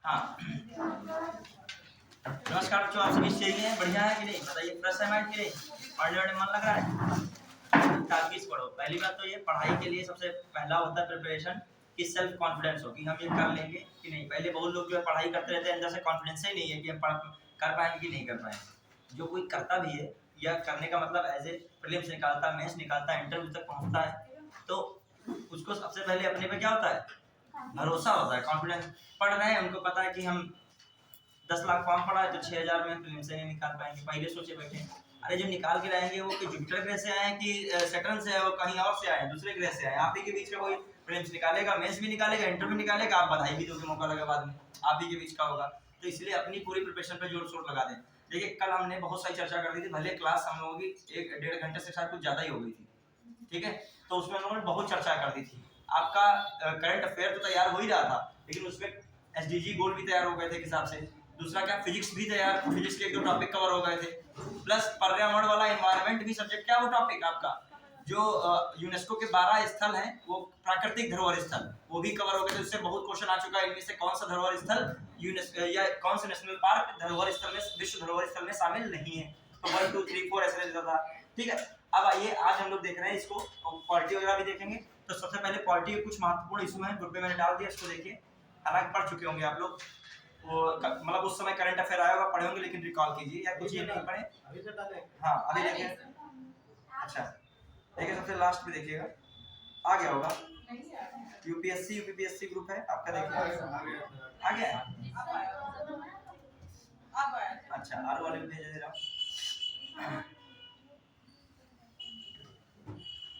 हाँ नमस्कार बच्चों, आप सभी सही हैं? बढ़िया है कि नहीं? बताइए, फ्रेश है माइंड कि नहीं? पढ़ने में मन लग रहा है? ताकि पढ़ो। पहली बात तो ये पढ़ाई के लिए सबसे पहला होता है प्रिपरेशन कि सेल्फ कॉन्फिडेंस हो कि हम ये कर लेंगे कि नहीं। पहले बहुत लोग जो है पढ़ाई करते रहते हैं, अंदर से कॉन्फिडेंस ही नहीं है कि हम कर पाएंगे कि नहीं कर पाएंगे। जो कोई करता भी है या करने का मतलब एज ए प्रीलिम्स निकालता है, मेंस निकालता है, इंटरव्यू तक पहुंचता है, तो उसको सबसे पहले अपने पे क्या होता है? भरोसा होता है, कॉन्फिडेंस। पढ़ रहे हैं, उनको पता है कि हम 10 लाख फॉर्म पड़ा है तो 6000 में प्रीलिम्स से नहीं निकाल पाएंगे। पहले सोचे बैठे अरे जो निकाल के लाएंगे वो कि जुपिटर ग्रह से आए कि सैटर्न से है, वो कहीं और से आए, दूसरे ग्रह से आए। आप ही के बीच का कोई प्रीलिम्स निकालेगा, मेंस भी निकालेगा, इंटरव्यू निकालेगा, आप बधाई भी दोगे, मौका लगा बाद में आप ही के बीच का होगा। तो इसलिए अपनी पूरी प्रिपरेशन पे जोर शोर लगा दें। देखिए कल हमने बहुत सारी चर्चा कर दी थी, भले क्लास हम लोगों की 1-1.5 घंटे से शायद कुछ ज़्यादा ही हो गई थी, ठीक है। तो उसमें हम लोगों ने बहुत चर्चा कर दी थी। आपका करंट अफेयर तो तैयार हो ही रहा था, लेकिन उसमें एसडीजी गोल भी तैयार हो गए थे एक हिसाब से। दूसरा क्या, फिजिक्स भी तैयार, फिजिक्स के 1-2 टॉपिक कवर हो गए थे, प्लस पर्यावरण वाला एनवायरनमेंट भी सब्जेक्ट क्या वो टॉपिक आपका जो यूनेस्को के 12 स्थल हैं, वो प्राकृतिक धरोहर स्थल, वो भी कवर हो गए थे। उससे बहुत क्वेश्चन आ चुका है, इनमें से कौन सा धरोहर स्थल या कौन सा नेशनल पार्क धरोहर स्थल में, विश्व धरोहर स्थल में शामिल नहीं है। तो 1 2 3 4 ऐसे रहता था, ठीक है। अब आइए आज हम लोग देख रहे हैं इसको, पॉलिटी वगैरह भी देखेंगे। तो सबसे पहले पॉलिटी के कुछ महत्वपूर्ण इशू हैं, ग्रुप में मैंने डाल दिया, इसको देखिए। हालांकि पढ़ चुके होंगे आप लोग, वो मतलब उस समय करंट अफेयर आया होगा, पढ़े होंगे, लेकिन रिकॉल कीजिए या कुछ ये नहीं पढ़े। अभी से डालें। हाँ अभी देखिए। अच्छा देखिए, सबसे लास्ट में देखिएगा, आ गया होगा। यूपीएससी यूपीपीएससी ग्रुप है आपका, देखिए आ गया है। अच्छा आर वाले में भेज दे रहा हूँ।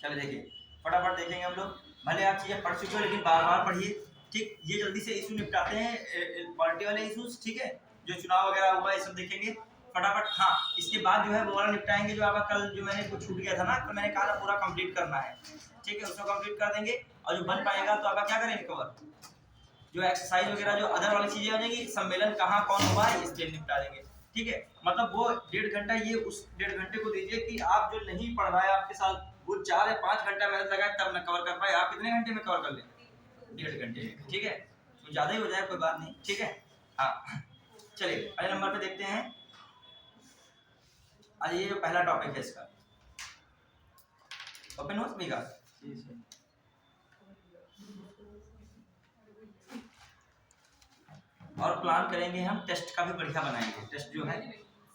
चलो देखिए फटाफट देखेंगे हम लोग। भले आप चीजें पढ़ चुके हो, लेकिन बार बार पढ़िए, ठीक। ये जल्दी से इशू निपटाते हैं, पॉलिटी वाले इशूज, ठीक है। जो चुनाव वगैरह हुआ ये सब देखेंगे फटाफट। हाँ इसके बाद जो है वो वाला निपटाएंगे जो आपका कल जो मैंने कुछ छूट गया था ना, तो मैंने कहा था पूरा कंप्लीट करना है, ठीक है। उसको कंप्लीट कर देंगे, और जो बन पाएगा तो आपका क्या करेंगे कवर, जो एक्सरसाइज वगैरह जो अदर वाली चीजें आ जाएंगी, सम्मेलन कहाँ कौन हुआ है इसलिए निपटा देंगे, ठीक है। मतलब वो 1.5 घंटा, ये उस 1.5 घंटे को दीजिए कि आप जो नहीं पढ़ रहा है आपके साथ, वो 4 या 5 घंटा मेहनत लगाए तब न कवर कर पाए। आप कितने घंटे में कवर कर लें? 1.5 घंटे में, ठीक है। तो ज्यादा ही हो जाए कोई बात नहीं, ठीक है। हाँ चलिए पहले नंबर पे देखते हैं। आज ये जो पहला टॉपिक है इसका ओपन हो सभी का, और प्लान करेंगे हम टेस्ट का भी बढ़िया बनाएंगे। टेस्ट जो है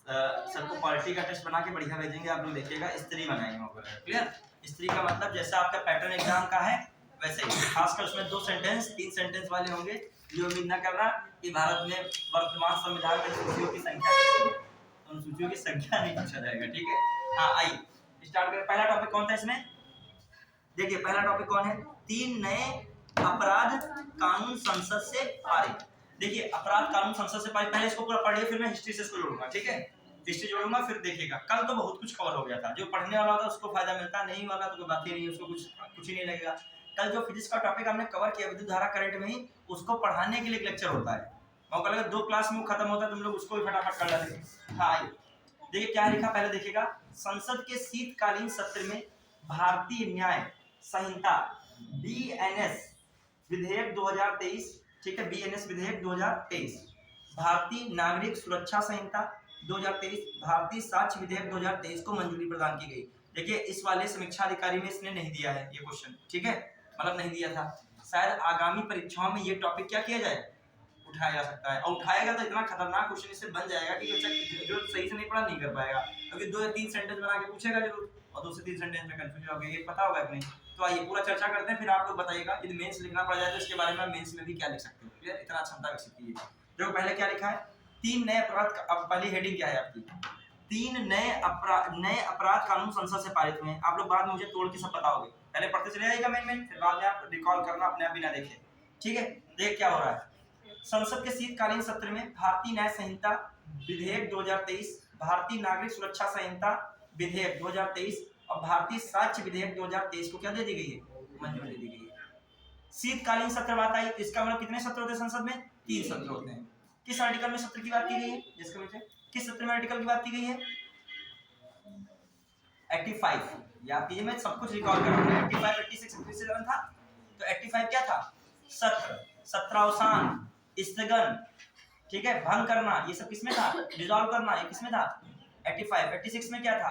सबको पॉलिटी का टेस्ट बना के बढ़िया भेजेंगे, आप लोग देखिएगा। स्त्री बनाएंगे, क्लियर। स्त्री का मतलब जैसा आपका पैटर्न एग्जाम का है वैसे ही, खासकर उसमें 2 सेंटेंस 3 सेंटेंस वाले होंगे। ये उम्मीद न करना कि भारत में वर्तमान संविधान में सूचियों की संख्या कितनी है, उन सूचियों की संख्या नहीं पूछा जाएगा, ठीक है। हाँ आइए स्टार्ट करें। पहला टॉपिक कौन था इसमें? देखिए पहला टॉपिक कौन है? 3 नए अपराध कानून संसद से पारित। देखिए अपराध कानून संसद से पारित, पहले इसको पूरा पढ़िए, फिर मैं हिस्ट्री से इसको जोड़ूंगा, ठीक है। हिस्ट्री जोड़ूंगा फिर देखिएगा। कल तो बहुत कुछ कवर हो गया था, जो पढ़ने वाला होता उसको फायदा मिलता, नहीं वाला तो कोई बात ही नहीं, उसको कुछ ही नहीं लगेगा। कल जो फिजिक्स का टॉपिक हमने कवर किया विद्युत धारा करंट में ही, उसको पढ़ाने के लिए एक लेक्चर होता है, मौका लगा 2 क्लास में खत्म होता है, तुम लोग उसको भी फटाफट कर लेते। हाँ देखिए क्या लिखा, पहले देखिएगा। संसद के शीतकालीन सत्र में भारतीय न्याय संहिता बीएनएस विधेयक 2023, ठीक है, बीएनएस विधेयक 2023, भारतीय नागरिक सुरक्षा संहिता 2023, भारतीय साक्ष्य विधेयक 2023 को मंजूरी प्रदान की गई। देखिए इस वाले समीक्षा अधिकारी में इसने नहीं दिया है ये क्वेश्चन, ठीक है, मतलब नहीं दिया था। शायद आगामी परीक्षाओं में ये टॉपिक क्या किया जाए, उठाया जा सकता है, और उठाएगा तो इतना खतरनाक क्वेश्चन इससे बन जाएगा कि बच्चा जो सही से नहीं पढ़ा नहीं कर पाएगा, क्योंकि 2 या 3 सेंटेंस बना के पूछेगा जरूर, और 2 से 3 सेंटेंस में कंफ्यूज हो गए, ये पता होगा अपने। तो आइए पूरा चर्चा करते हैं, फिर आप लोग बताइएगा यदि मेंस लिखना पड़ जाए तो इसके बारे में मेंस में भी क्या लिख सकते हो, क्लियर। इतना क्षमता विकसित कीजिए। देखो पहले क्या लिखा है, 3 नए अपराध। अब पहली हेडिंग क्या है आपकी, 3 नए अपराध कानून संसद से पारित हुए हैं। आप लोग बाद में मुझे तोड़ के सब बताओगे, पहले पढ़ते चले आइएगा मेन, फिर बाद में आप रिकॉल करना अपने आप बिना देखे, ठीक है। देख क्या हो रहा है, संसद के शीतकालीन सत्र में भारतीय न्याय संहिता विधेयक 2023, भारतीय नागरिक सुरक्षा संहिता विधेयक 2023 और भारतीय साक्ष्य विधेयक 2023 को क्या दे दी गई है, मंजूरी दे दी गई है। शीतकालीन सत्र बात आई, इसका मतलब कितने सत्र होते हैं संसद में? 3 सत्र होते हैं। किस आर्टिकल में सत्र की बात की गई है, जिसके वजह किस सत्र में आर्टिकल की बात की गई है? 85, याद कीजिए, मैं सब कुछ रिकॉल कर रहा हूं। 85, 86, 87 था, तो 85 क्या था? सत्र, सत्रावसान, स्थगन, ठीक है, भंग करना, ये सब किसमें था? डिसॉल्व करना, ये किसमें था? 85। 86 में क्या था?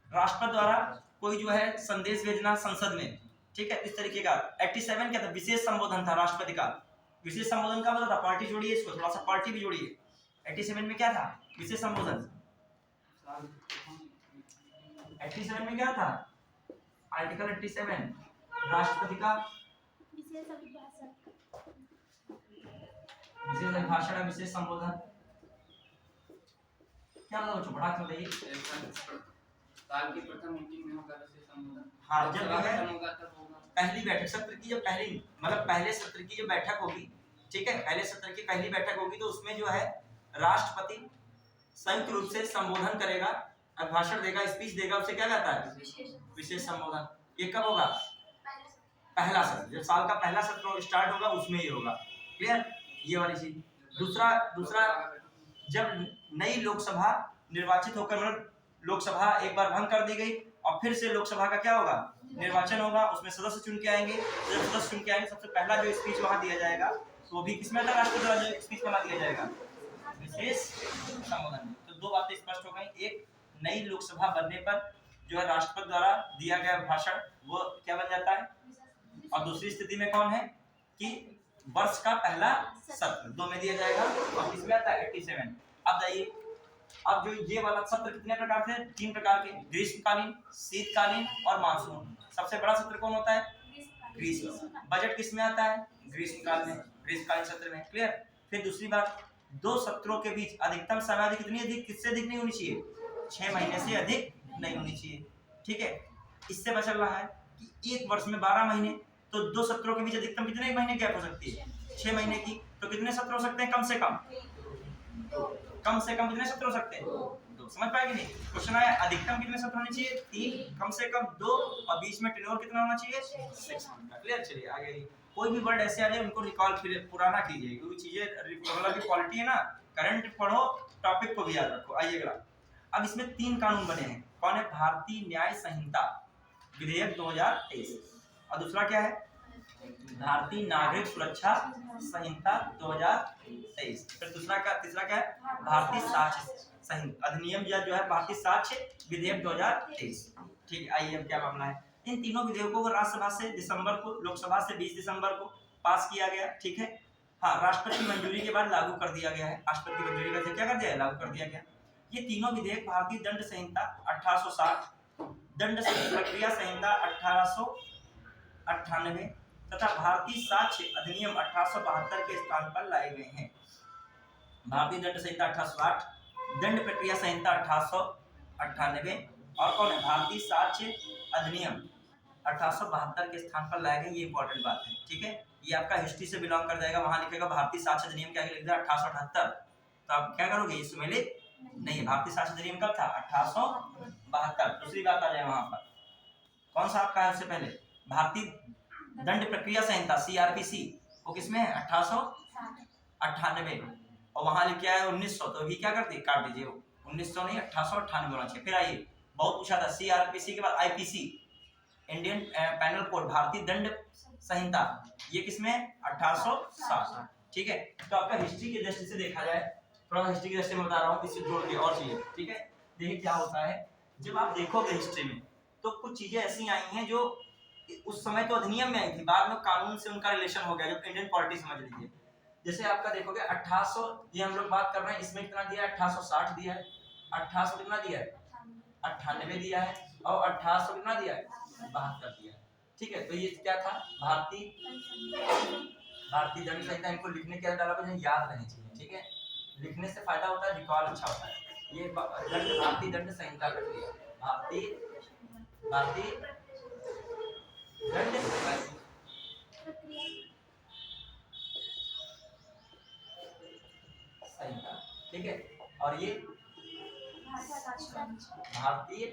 राष्ट्रपति द्वारा कोई जो है संदेश भेजना संसद में, ठीक है, इस तरीके का। 87 क्या था? विशेष संबोधन था राष्ट्रपति का। विशेष संबोधन का मतलब था, पार्टी जोड़िए इसको, थोड़ा सा पार्टी भी जोड़िए। 87 में क्या था? विशेष संबोधन। 87 में क्या था? आर्टिकल 87 राष्ट्रपति का विशेष अभिभाषण, विशेष संबोधन। क्या मतलब बच्चों, पढ़ा क्यों रही? साल की प्रथम मीटिंग में होगा विशेष संबोधन। हाँ, जब पहली बैठक, सत्र की जब पहली मतलब पहले सत्र की जो बैठक होगी, ठीक है, पहले सत्र की पहली बैठक होगी, तो उसमें जो है राष्ट्रपति संयुक्त रूप से संबोधन करेगा, अभिभाषण देगा, स्पीच देगा, उसे क्या कहता है? विशेष संबोधन। ये कब होगा? पहला सत्र, जब साल का पहला सत्र स्टार्ट होगा उसमें ही होगा। क्लियर? ये वाली चीज। दूसरा जब नई लोकसभा निर्वाचित होकर, मतलब लोकसभा एक बार भंग कर दी गई और फिर से लोकसभा का क्या होगा? निर्वाचन होगा, उसमें सदस्य चुन के आएंगे। तो जब सदस्य चुन के आएंगे, सबसे पहला जो स्पीच वहां दिया जाएगा तो वो भी किसमें था? राष्ट्रपति द्वारा जो स्पीच बना दिया जाएगा, विशेष संबोधन में। तो दो बातें स्पष्ट हो गई। एक, नई लोकसभा बनने पर जो है राष्ट्रपति द्वारा दिया गया भाषण वो क्या बन जाता है, और दूसरी स्थिति में कौन है कि वर्ष का पहला सत्र, दो में दिया जाएगा। और किसमें आता है? 87। अब जाइए, अब जो ये वाला सत्र कितने प्रकार थे? 3 प्रकार के, ग्रीष्मकालीन, शीतकालीन और मानसून। सबसे बड़ा सत्र कौन होता है? ग्रीष्म। बजट किसमें आता है? ग्रीष्मकाल में, ग्रीष्मकालीन सत्र में। क्लियर? फिर दूसरी बात, दो सत्रों के बीच अधिकतम समय कितनी अधिक, किससे अधिक नहीं होनी चाहिए? 6 महीने से अधिक नहीं होनी चाहिए। ठीक है, इससे बचल रहा है कि एक वर्ष में 12 महीने, तो दो सत्रों के बीच अधिकतम कितने महीने गैप हो सकती है? 6 महीने की। तो कितने सत्र हो सकते हैं? कम से कम कितने सत्र हो सकते हैं? 2। समझ पाएंगे नहीं? क्वेश्चन आया अधिकतम कितने सत्र होने चाहिए? 3, कम से कम 2, और बीच में टेन्योर कितना होना चाहिए? 6 मंथ का। क्लियर? चलिए आगे। कोई भी वर्ड ऐसे आ जाए उनको रिकॉल पुराना कीजिए, क्योंकि चीजें रेगुलर की क्वालिटी है ना, करंट पढ़ो, टॉपिक को भी याद रखो। आइएगा, अब इसमें 3 कानून बने हैं। कौन है? भारतीय न्याय संहिता विधेयक 2023, और दूसरा क्या है? भारतीय नागरिक सुरक्षा संहिता 2023। फिर तीसरा क्या है? भारतीय साक्ष्य अधिनियम या जो है भारतीय साक्ष्य विधेयक 2023। ठीक है, आइए अब क्या मामला है। इन तीनों विधेयकों को राज्यसभा से दिसंबर को, लोकसभा से 20 दिसंबर को पास किया गया। ठीक है, हाँ, राष्ट्रपति की मंजूरी के बाद लागू कर दिया गया है। राष्ट्रपति की मंजूरी के बाद क्या कर दिया है? लागू कर दिया गया। ये तीनों विधेयक भारतीय दंड संहिता 1860, दंड प्रक्रिया संहिता 1898 तथा भारतीय साक्ष्य अधिनियम 1872 के स्थान पर लाए गए हैं। भारतीय दंड संहिता 1860, दंड प्रक्रिया संहिता 1898 और कौन है? भारतीय साक्ष्य अधिनियम 1872 के स्थान पर लाए गए। ये इंपॉर्टेंट बात है। ठीक है, ये आपका हिस्ट्री से बिलोंग कर जाएगा। वहां लिखेगा भारतीय साक्ष्य अधिनियम, क्या लिख दिया? 1878। तो आप क्या करोगे? ये सुमेलित नहीं। भारतीय साक्ष्य अधिनियम कब था? 1872। दूसरी बात आ जाए वहां पर, कौन सा आपका है? उससे पहले भारतीय दंड प्रक्रिया संहिता CRPC, वो किसमें है? 1898, और वहां लिख के आया 1900। तो अभी क्या कर दिए? काट दीजिए, 1900 नहीं 1898 होना चाहिए। फिर आइए, बहुत पूछा था, CRPC के बाद IPC, इंडियन पैनल कोड, भारतीय दंड संहिता, ये किसमें? 1860। ठीक है, तो आपका हिस्ट्री की दृष्टि से देखा जाए, थोड़ा हिस्ट्री की दृष्टि में बता रहा हूँ, इससे जोड़ के और चीजें। ठीक है, देखिए क्या होता है, जब आप देखोगे हिस्ट्री में तो कुछ चीजें ऐसी आई हैं जो उस समय तो अधिनियम में आई थी, बाद में कानून से उनका रिलेशन हो गया, जो इंडियन पॉलिटी समझ लीजिए। जैसे आपका देखोगे 1800, ये हम लोग बात कर रहे हैं, इसमें कितना दिया है? 1860 दिया है। 1800 कितना दिया है? 98 दिया है। और 1800 कितना दिया है? 72 दिया है। ठीक है, तो ये क्या था? भारतीय दंड संहिता। इनको लिखने के डाला तो याद रहनी चाहिए। ठीक है, लिखने से फायदा होता है, रिकॉल अच्छा होता है। ये भारतीय दंड संहिता कर दिया, भारतीय दंड संहिता। ठीक है, और ये भारतीय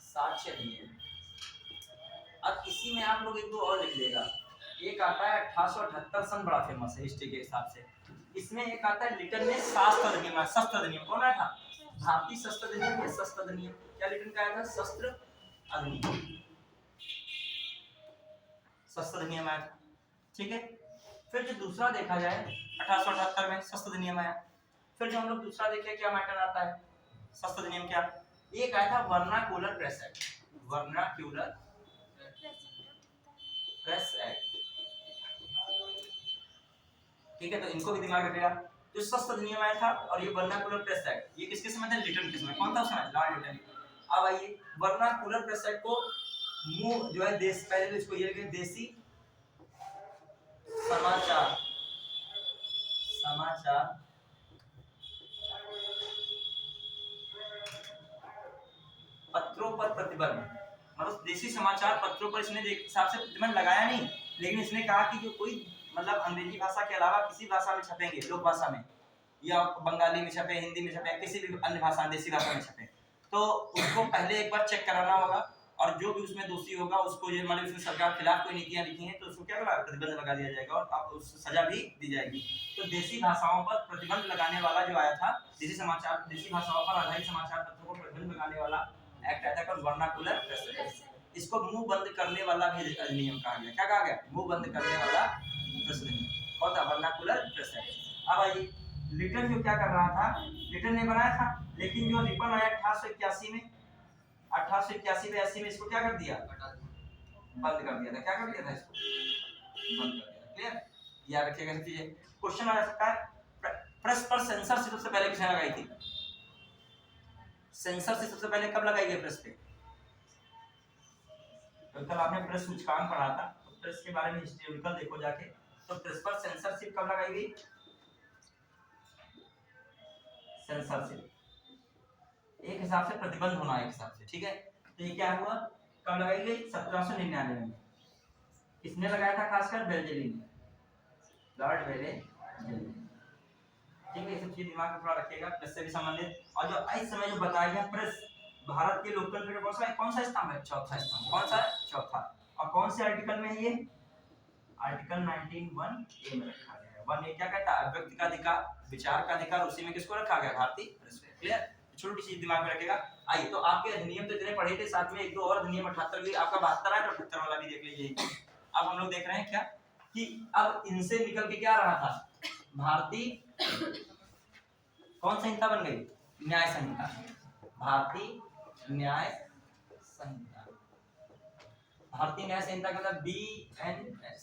साक्ष्य अधिनियम। अब इसी में आप लोग एक दो और लिख लेगा। एक आता है 1878 सन, बड़ा फेमस है हिस्ट्री के हिसाब से। इसमें एक आता है लिटन में शस्त्र अधिनियम। शस्त्र अधिनियम कौन आया था? भारतीय शस्त्र अधिनियम या शस्त्र अधिनियम। क्या लिटन का आया था? शस्त्र अधिनियम, शस्त्र अधिनियम आया था। ठीक है, फिर जो दूसरा देखा जाए 1878 में सस्त अधिनियम आया। फिर जो हम लोग दूसरा देखे क्या मैटर आता है सस्त अधिनियम क्या, एक आया था vernacular press act. Vernacular press act, ठीक है, तो इनको भी दिमाग रखिएगा। जो सस्त अधिनियम आया था और ये वर्नाक्यूलर प्रेस एक्ट, ये किसके समय था, लिटन के समय। कौन था उसमें, लॉर्ड लिटन। अब आइए वर्नाक्यूलर प्रेस एक्ट को मुंह जो है देश, पहले तो इसको ये लिखे देसी समाचार, समाचार पत्रों पर प्रतिबंध, मतलब देसी समाचार पत्रों पर इसने हिसाब से प्रतिबंध लगाया नहीं, लेकिन इसने कहा कि जो कोई मतलब अंग्रेजी भाषा के अलावा किसी भाषा में छपेंगे, लोक भाषा में या बंगाली में छपे, हिंदी में छपे, किसी भी अन्य भाषा देसी भाषा में छपे, तो उसको पहले एक बार चेक कराना होगा, और जो भी उसमें दोषी होगा उसको ये मतलब इसमें सरकार के खिलाफ कोई नीतियां लिखी हैं तो उसको क्या करा, प्रतिबंध लगा दिया जाएगा और आप उसको सजा भी दी जाएगी। तो देसी भाषाओं पर प्रतिबंध लगाने वाला जो आया था, देसी समाचार, देसी भाषाओं पर आधारित समाचार पत्रों को प्रतिबंध लगाने वाला एक्ट आया था कौन, वर्नाक्यूलर प्रेस एक्ट। इसको मुंह बंद करने वाला भी अधिनियम कहा गया। क्या कहा गया, मुंह बंद करने वाला प्रेस अधिनियम कौन था, वर्नाक्यूलर प्रेस एक्ट। अब आइए लिटन जो क्या कर रहा था, लिटन ने बनाया था, लेकिन जो रिपन आया 1881 में, 1881 में 80 में इसको क्या कर दिया, बंद कर दिया था। क्या कर दिया था, इसको बंद कर दिया था। क्लियर, याद रखिएगा सब चीजें। क्वेश्चन आ सकता है प्रेस पर सेंसरशिप सबसे पहले किसने लगाई थी, सेंसरशिप सबसे पहले कब लगाई गई प्रेस पे, तो कल आपने प्रेस सूचकांक पढ़ा था, तो प्रेस के बारे में हिस्टोरिकल देखो जाके, तो प्रेस पर सेंसरशिप कब लगाई गई, सेंसरशिप एक हिसाब से प्रतिबंध होना एक हिसाब से, ठीक है। तो ये क्या हुआ, कब लगाई गई, 1799 में। किसने लगाया था, खासकर बेल्जेली ने, लॉर्ड बेल्जेली, ठीक है। ये सब चीज दिमाग में थोड़ा रखिएगा, प्रेस से भी संबंधित। और जो इस समय जो बताया गया प्रेस भारत के लोकतंत्र का कौन सा स्तंभ है, चौथा स्तंभ। कौन सा है, चौथा। और कौन से आर्टिकल में है ये, आर्टिकल 19(1)(a) में रखा गया है। 1(a) क्या कहता है, व्यक्ति का अधिकार, विचार का अधिकार, उसी में किसको रखा गया, भारतीय प्रेस को। क्लियर, छोटी चीज दिमाग में रखेगा। आइए तो आपके अधिनियम तो इतने पढ़े थे, साथ में एक दो और अधिनियम 78 भी आपका 72 है, तो 78 वाला भी देख लीजिए। अब हम लोग देख रहे हैं क्या कि अब इनसे निकल के क्या रहा था, भारतीय कौन संहिता बन गई, न्याय संहिता, भारतीय न्याय संहिता। भारतीय न्याय संहिता का मतलब BNS,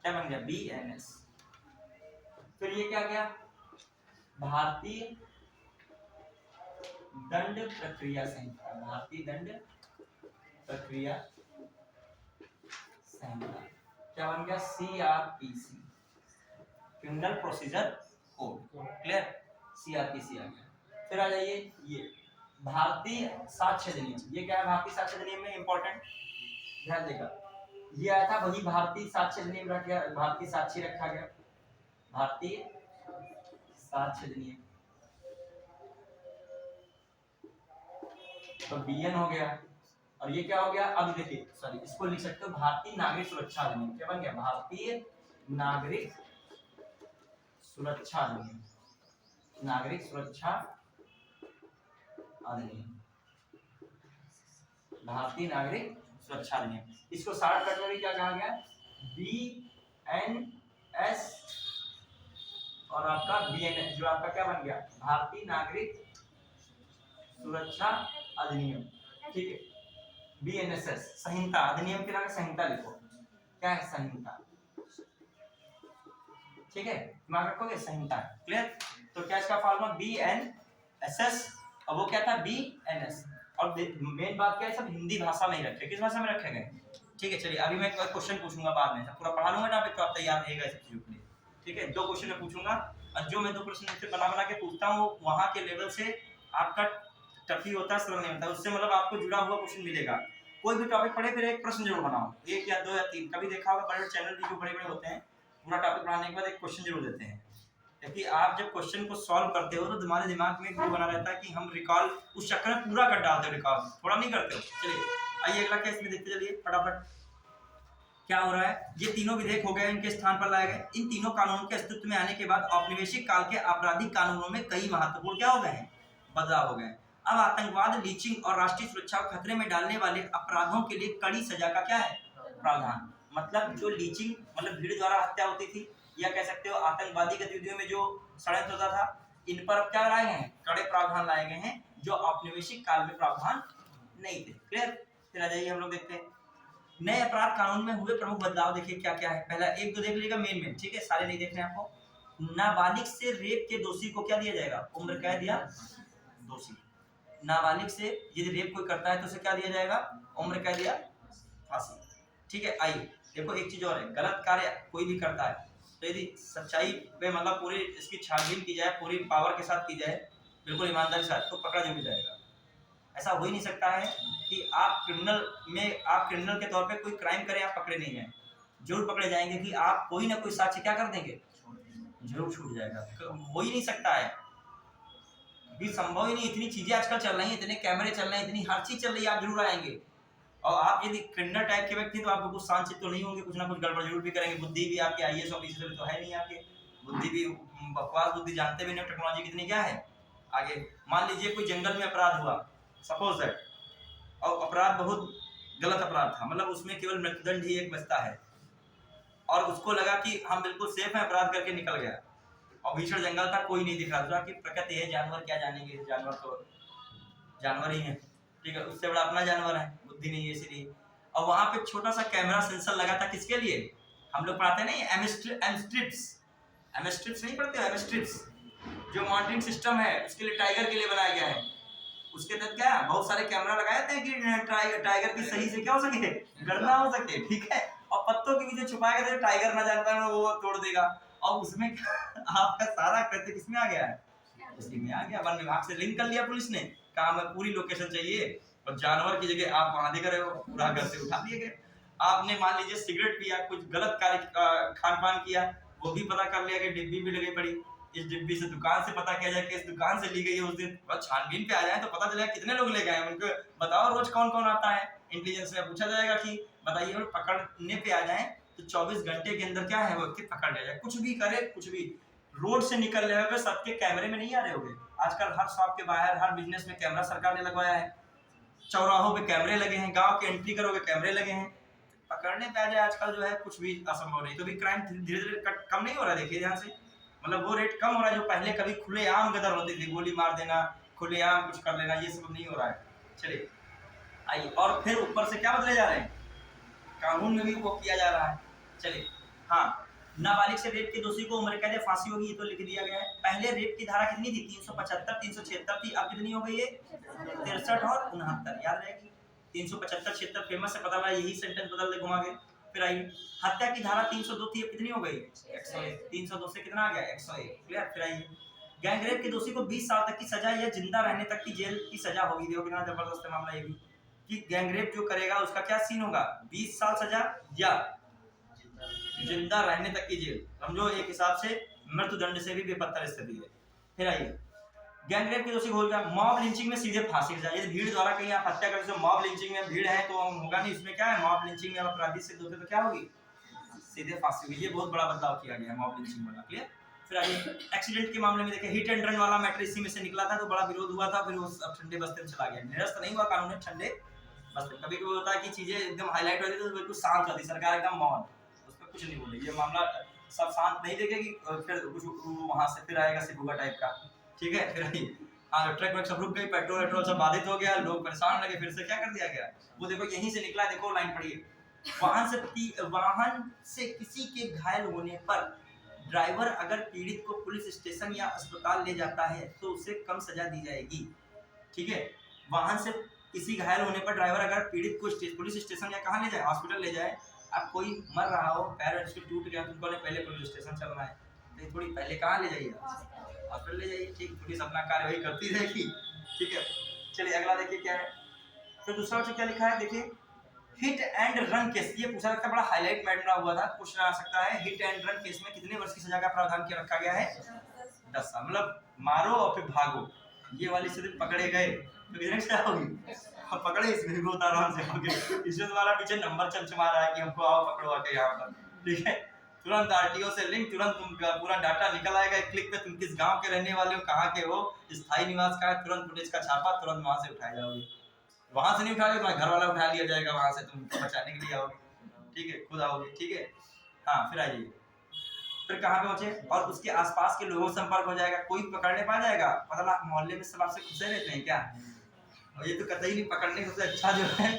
क्या बन गया, BNS। फिर ये क्या गया, भारतीय दंड प्रक्रिया संहिता, भारतीय दंड प्रक्रिया संहिता क्या बन गया, CRPC, criminal procedure code. Clear, CRPC आ गया। फिर आ जाइए ये भारतीय साक्ष्य अधिनियम। ये क्या है, भारतीय साक्ष्य अधिनियम में इंपॉर्टेंट ध्यान देगा, ये आया था वही भारतीय साक्ष्य अधिनियम रखा गया, भारतीय साक्षी रखा गया, भारतीय साक्ष्य अधिनियम, तो BN हो गया। और ये क्या हो गया, अब देखिए सॉरी इसको लिख सकते हो भारतीय नागरिक सुरक्षा अधिनियम। क्या बन गया, भारतीय नागरिक सुरक्षा अधिनियम, नागरिक सुरक्षा अधिनियम, भारतीय नागरिक सुरक्षा अधिनियम। इसको शॉर्टकट में भी क्या कहा गया, BNS और आपका BNS, जो आपका क्या बन गया, भारतीय नागरिक सुरक्षा अधिनियम, ठीक है। BNSS संहिता, अधिनियम के नाम संहिता लिखो, क्या है संहिता, ठीक है, दिमाग रखोगे संहिता। क्लियर, तो क्या इसका फॉर्मूला BNSS और वो क्या था BNS। और मेन बात क्या है, सब हिंदी भाषा में ही रखे, किस भाषा में रखे गए, ठीक है। चलिए अभी मैं एक क्वेश्चन पूछूंगा, बाद में पूरा पढ़ा लूंगा टॉपिक, तो आप तैयार रहेगा सब चीजों के लिए, ठीक है। 2 क्वेश्चन मैं पूछूंगा, और जो मैं 2 प्रश्न बना के पूछता हूँ वहां के लेवल से आपका टफी होता है, सरल नहीं होता, उससे मतलब आपको जुड़ा हुआ क्वेश्चन मिलेगा। कोई भी टॉपिक पढ़े फिर एक प्रश्न जरूर बनाओ, 1 या 2 या 3। कभी देखा होगा बड़े चैनल भी जो बड़े बड़े होते हैं, पूरा टॉपिक पढ़ाने के बाद एक क्वेश्चन जरूर देते हैं, क्योंकि आप जब क्वेश्चन को सॉल्व करते हो तो तुम्हारे दिमाग में वो बना रहता है कि हम रिकॉल उस चक्कर में पूरा कर डालते हो, रिकॉल थोड़ा नहीं करते हो। चलिए आइए अगला केस में देखते चलिए फटाफट क्या हो रहा है। ये तीनों विधेयक हो गए, इनके स्थान पर लाए गए। इन तीनों कानूनों के अस्तित्व में आने के बाद औपनिवेशिक काल के आपराधिक कानूनों में कई महत्वपूर्ण क्या हो गए हैं, बदलाव हो गए। अब आतंकवाद, लीचिंग और राष्ट्रीय सुरक्षा को खतरे में डालने वाले अपराधों के लिए कड़ी सजा का क्या है, प्रावधान। मतलब जो लीचिंग मतलब भीड़ द्वारा हत्या होती थी, या कह सकते हो आतंकवादी गतिविधियों में जो षड्यंत्र होता था, इन पर अब क्या लाए गए हैं, कड़े प्रावधान लाए गए हैं जो औपनिवेशिक काल में प्रावधान नहीं थे। क्लियर। फिर आ जाइए हम लोग देखते हैं नए अपराध कानून में हुए प्रमुख बदलाव। देखिए क्या क्या है। पहला एक तो देख लीजिएगा मेन, ठीक है, सारे नहीं देख रहे हैं आपको। नाबालिग से रेप के दोषी को क्या दिया जाएगा, उम्र कैद या दोषी। नाबालिग से यदि रेप कोई करता है तो उसे क्या दिया जाएगा, उम्र कैद या फांसी। ठीक है। आइए देखो एक चीज और है, गलत कार्य कोई भी करता है तो यदि सच्चाई पे मतलब पूरी इसकी छानबीन की जाए, पूरी पावर के साथ की जाए, बिल्कुल ईमानदारी के साथ, तो पकड़ा जरूर जाएगा। ऐसा हो ही नहीं सकता है कि आप क्रिमिनल के तौर पे कोई क्राइम करें, आप पकड़े नहीं जाएं। जरूर पकड़े जाएंगे कि आप कोई ना कोई साक्ष्य क्या कर देंगे, जरूर छूट जाएगा। हो ही नहीं सकता है, भी संभव ही नहीं। इतनी चीजें आजकल चल रही हैं, इतने कैमरे चल रहे हैं, इतनी हर चीज चल रही है, आप जरूर आएंगे। और आप यदि क्रिमिनल टाइप के व्यक्ति तो आप बिल्कुल शांत तो नहीं होंगे, कुछ ना कुछ गड़बड़ जरूर भी करेंगे। बुद्धि भी आपकी IAS ऑफिसर तो है नहीं, आपके बुद्धि भी बकवास बुद्धि, जानते भी नहीं टेक्नोलॉजी कितनी क्या है आगे। मान लीजिए कोई जंगल में अपराध हुआ, सपोज दैट, और अपराध बहुत गलत अपराध था, मतलब उसमें केवल मृत्युदंड ही एक बचता है, और उसको लगा कि हम बिल्कुल सेफ हैं, अपराध करके निकल गया, और भीषण जंगल था, कोई नहीं दिख रहा था कि प्रकृति है, जानवर क्या जानेंगे, जानवर तो जानवर ही है, ठीक है, उससे बड़ा अपना जानवर है, बुद्धि नहीं है इसलिए। और वहां पे छोटा सा कैमरा सेंसर लगा था, किसके लिए, हम लोग पढ़ाते नहीं एमस्ट्रिप्स नहीं पढ़ते, एमस्ट्रिप्स जो मॉनिटरिंग सिस्टम है, उसके लिए टाइगर के लिए बनाया गया है। उसके तहत क्या बहुत सारे कैमरा लगाए थे कि टाइगर की सही से क्या हो सके, गणना हो सके, ठीक है। और पत्तों के पीछे छुपाएगा तो टाइगर ना जान पाए, वो तोड़ देगा। और उसमें आपका सारा कृत्य किसमें आ गया है, उसी में आ गया। वन विभाग से लिंक कर लिया पुलिस ने, काम है पूरी लोकेशन चाहिए, और जानवर की जगह आप वहां देख रहे हो, पूरा घर से उठा दिए गए। आपने मान लीजिए सिगरेट पिया, कुछ गलत कार्य खान पान किया, वो भी पता कर लिया कि डिब्बी भी लगी पड़ी, इस डिब्बी से दुकान से पता किया जाए कि इस दुकान से ली गई है उस दिन, बस छानबीन पे आ जाए तो पता चलेगा कितने लोग ले गए, उनको बताओ रोज कौन कौन आता है। इंटेलिजेंस में पूछा जाएगा कि बताइए, और पकड़ने पे आ जाए तो 24 घंटे के अंदर क्या है वो व्यक्ति पकड़ लिया जाए। कुछ भी करे, कुछ भी रोड से निकल रहे होगे, सबके कैमरे में नहीं आ रहे होगे। आजकल हर शॉप के बाहर, हर बिजनेस में कैमरा सरकार ने लगवाया है, चौराहों पे कैमरे लगे हैं, गांव के एंट्री करोगे कैमरे लगे हैं। पकड़ने पे आ जाए आजकल जो है कुछ भी असंभव नहीं। तो भी क्राइम धीरे धीरे कम नहीं हो रहा है, देखिए ध्यान से, मतलब वो रेट कम हो रहा है जो पहले कभी खुलेआम गदर होती थी, गोली मार देना, खुलेआम कुछ कर लेना, ये सब नहीं हो रहा है। चलिए आइए, और फिर ऊपर से क्या बदले जा रहे हैं, कानून में भी वो किया जा रहा है। चलिए हाँ, नाबालिग से रेप के दोषी को उम्र कैद या फांसी होगी, ये तो लिख दिया गया है। पहले रेप की धारा कितनी थी, 375 376 थी, अब कितनी हो गई है 63 और 69, याद रहेगी। 375 76 फेमस है, पता लगा, यही सेंटेंस बदल दे घुमा के। फिर आइए, हत्या की धारा 302 थी, अब कितनी हो गई 101, 302 से कितना आ गया 101, क्लियर। फिर आइए, गैंगरेप के दोषी को 20 साल तक की सजा या जिंदा रहने तक की जेल की सजा होगी। देखो कितना जबरदस्त मामला ये भी, कि गैंगरेप जो करेगा उसका क्या सीन होगा, 20 साल सजा या जिंदा रहने तक की जेल, समझो एक हिसाब से मृत्युदंड से भी बेपत्तर स्थिति है। फिर आइए, गैंगरेप के दोषी हो गया। मॉब लिंचिंग में सीधे फांसी की सजा, यदि भीड़ द्वारा कहीं आप हत्या करते हो, मॉब लिंचिंग में भीड़ है तो होगा नहीं, इसमें क्या है, मॉब लिंचिंग में अपराधी सिद्ध होते तो क्या होगी, सीधे फांसी हुई। ये बहुत बड़ा बदलाव किया गया है मॉब लिंचिंग वाला, क्लियर। फिर आइए, एक्सीडेंट के मामले में देखिए, हिट एंड रन वाला मैटर इसी में से निकला था, तो बड़ा विरोध हुआ था, फिर वो अब ठंडे बस्ते में चला गया, निरस्त नहीं हुआ कानून में, ठंडे बस्ते। कभी कभी होता है कि चीजें एकदम हाईलाइट होती है तो बिल्कुल शांत होती, सरकार एकदम मौन, उस पर कुछ नहीं बोलेगी, ये मामला सब शांत नहीं देखेगी, फिर कुछ वहां से फिर आएगा सिबुगा टाइप का, ठीक है। फिर आइए, हाँ, ट्रक व्रक सब रुक गई, पेट्रोल वेट्रोल सब बाधित हो गया, लोग परेशान लगे, फिर से क्या कर दिया गया, वो देखो यहीं से निकला, देखो लाइन पढ़िए, वाहन से किसी के घायल होने पर ड्राइवर अगर पीड़ित को पुलिस स्टेशन या अस्पताल ले जाता है तो उसे कम सजा दी जाएगी, ठीक है। वाहन से किसी घायल होने पर ड्राइवर अगर पीड़ित को पुलिस स्टेशन या कहाँ ले जाए, हॉस्पिटल ले जाए। अब कोई मर रहा हो, पैर उसके टूट गया, तुमको पहले पुलिस स्टेशन चलना है, तो थोड़ी पहले कहाँ ले जाइए, हॉस्पिटल ले जाइए, ठीक, पुलिस अपना कार्यवाही करती रहेगी, ठीक है। चलिए अगला देखिए क्या है, फिर दूसरा क्या लिखा है, देखिए, हिट एंड रन केस, ये पूछा सकता है, बड़ा हाईलाइट मैटर हुआ था, पूछना आ सकता है, हिट एंड रन केस में कितने वर्ष की सजा का प्रावधान किया रखा गया है, 10 साल, मतलब मारो और फिर भागो। ये वाली स्थिति पकड़े गए तो कितने क्या होगी, पकड़े इसमें भी आराम से होंगे, इसमें तुम्हारा पीछे नंबर चमचमा रहा है कि हमको आओ पकड़ो आके यहाँ पर, ठीक है। तुरंत RTO से लिंक, तुरंत तुमका पूरा डाटा निकल आएगा एक क्लिक पे, तुम किस गांव के रहने वाले हो, कहाँ के हो, स्थायी निवास का है, तुरंत पुलिस का छापा, तुरंत वहां से उठाए जाओगे, वहां से नहीं उठाओगे तुम्हारा घर वाला उठा लिया जाएगा, वहां से तुम बचाने के लिए आओगे, ठीक है, खुद आओगे, ठीक है। हाँ फिर आ जाइए, फिर कहाँ पे पहुंचे, और उसके आसपास के लोगों से संपर्क हो जाएगा, कोई पकड़ने पा जाएगा, मतलब मोहल्ले में सब आपसे खुश रहते हैं क्या, और ये तो कतई नहीं, पकड़ने सबसे अच्छा जो है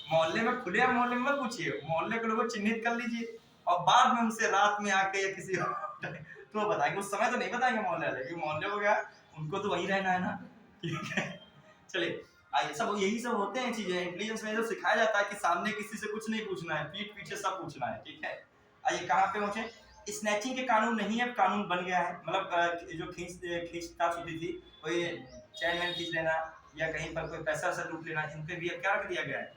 मोहल्ले में खुले, मोहल्ले में मत पूछिए, मोहल्ले के लोगों को चिन्हित कर लीजिए और बाद में उनसे रात में आके या किसी तो बताएंगे, उस समय तो नहीं बताएंगे मोहल्ले वाले, क्योंकि मोहल्ले हो गया उनको तो वहीं रहना है ना, ठीक है। चलिए आइए, सब यही सब होते हैं चीजें, इंटेलिजेंस में जो सिखाया जाता है कि सामने किसी से कुछ नहीं पूछना है, पीठ पीछे सब पूछना है, ठीक है। आइए कहाँ पे पहुंचे, स्नैचिंग के कानून नहीं है, कानून बन गया है, मतलब जो खींचताछ होती थी, कोई चैन वैन खींच लेना या कहीं पर कोई पैसा वैसा लूट लेना, इन पे भी अब क्या रख दिया गया है,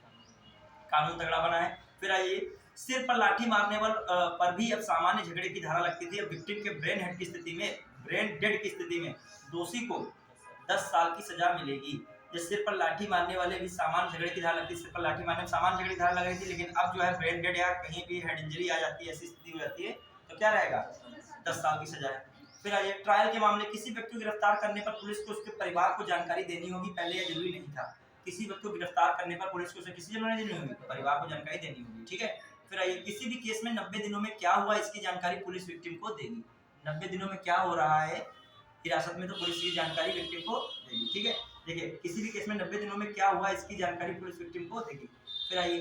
कानून तगड़ा बना है। फिर आइए, सिर पर लाठी मारने पर भी अब सामान्य झगड़े की धारा लगती थी, अब विक्टिम के ब्रेन हेड की स्थिति में, ब्रेन डेड की स्थिति में दोषी को 10 साल की सजा मिलेगी। जिस सिर पर लाठी मारने वाले भी सामान्य झगड़े की धारा लगती है, सिर पर लाठी मारने में सामान्य झगड़े की धारा लग रही थी, लेकिन अब जो है ब्रेन डेड या कहीं भी हेड इंजरी आ जाती है, ऐसी स्थिति हो जाती है, तो क्या रहेगा, 10 साल की सजा है। फिर आइए, ट्रायल के मामले, किसी व्यक्ति को गिरफ्तार करने पर पुलिस को उसके परिवार को जानकारी देनी होगी, पहले यह जरूरी नहीं था, किसी व्यक्ति को गिरफ्तार करने पर पुलिस को उसे किसी जानकारी देनी होगी, परिवार को जानकारी देनी होगी, ठीक है। फिर आइए, किसी भी केस में 90 दिनों में क्या हुआ इसकी जानकारी पुलिस विक्टिम को देगी, 90 दिनों में क्या हो रहा है हिरासत में, तो पुलिस की जानकारी विक्टिम को देगी, ठीक है। देखिए, किसी भी केस में 90 दिनों में क्या हुआ इसकी जानकारी पुलिस विक्टिम को देगी। फिर आइए,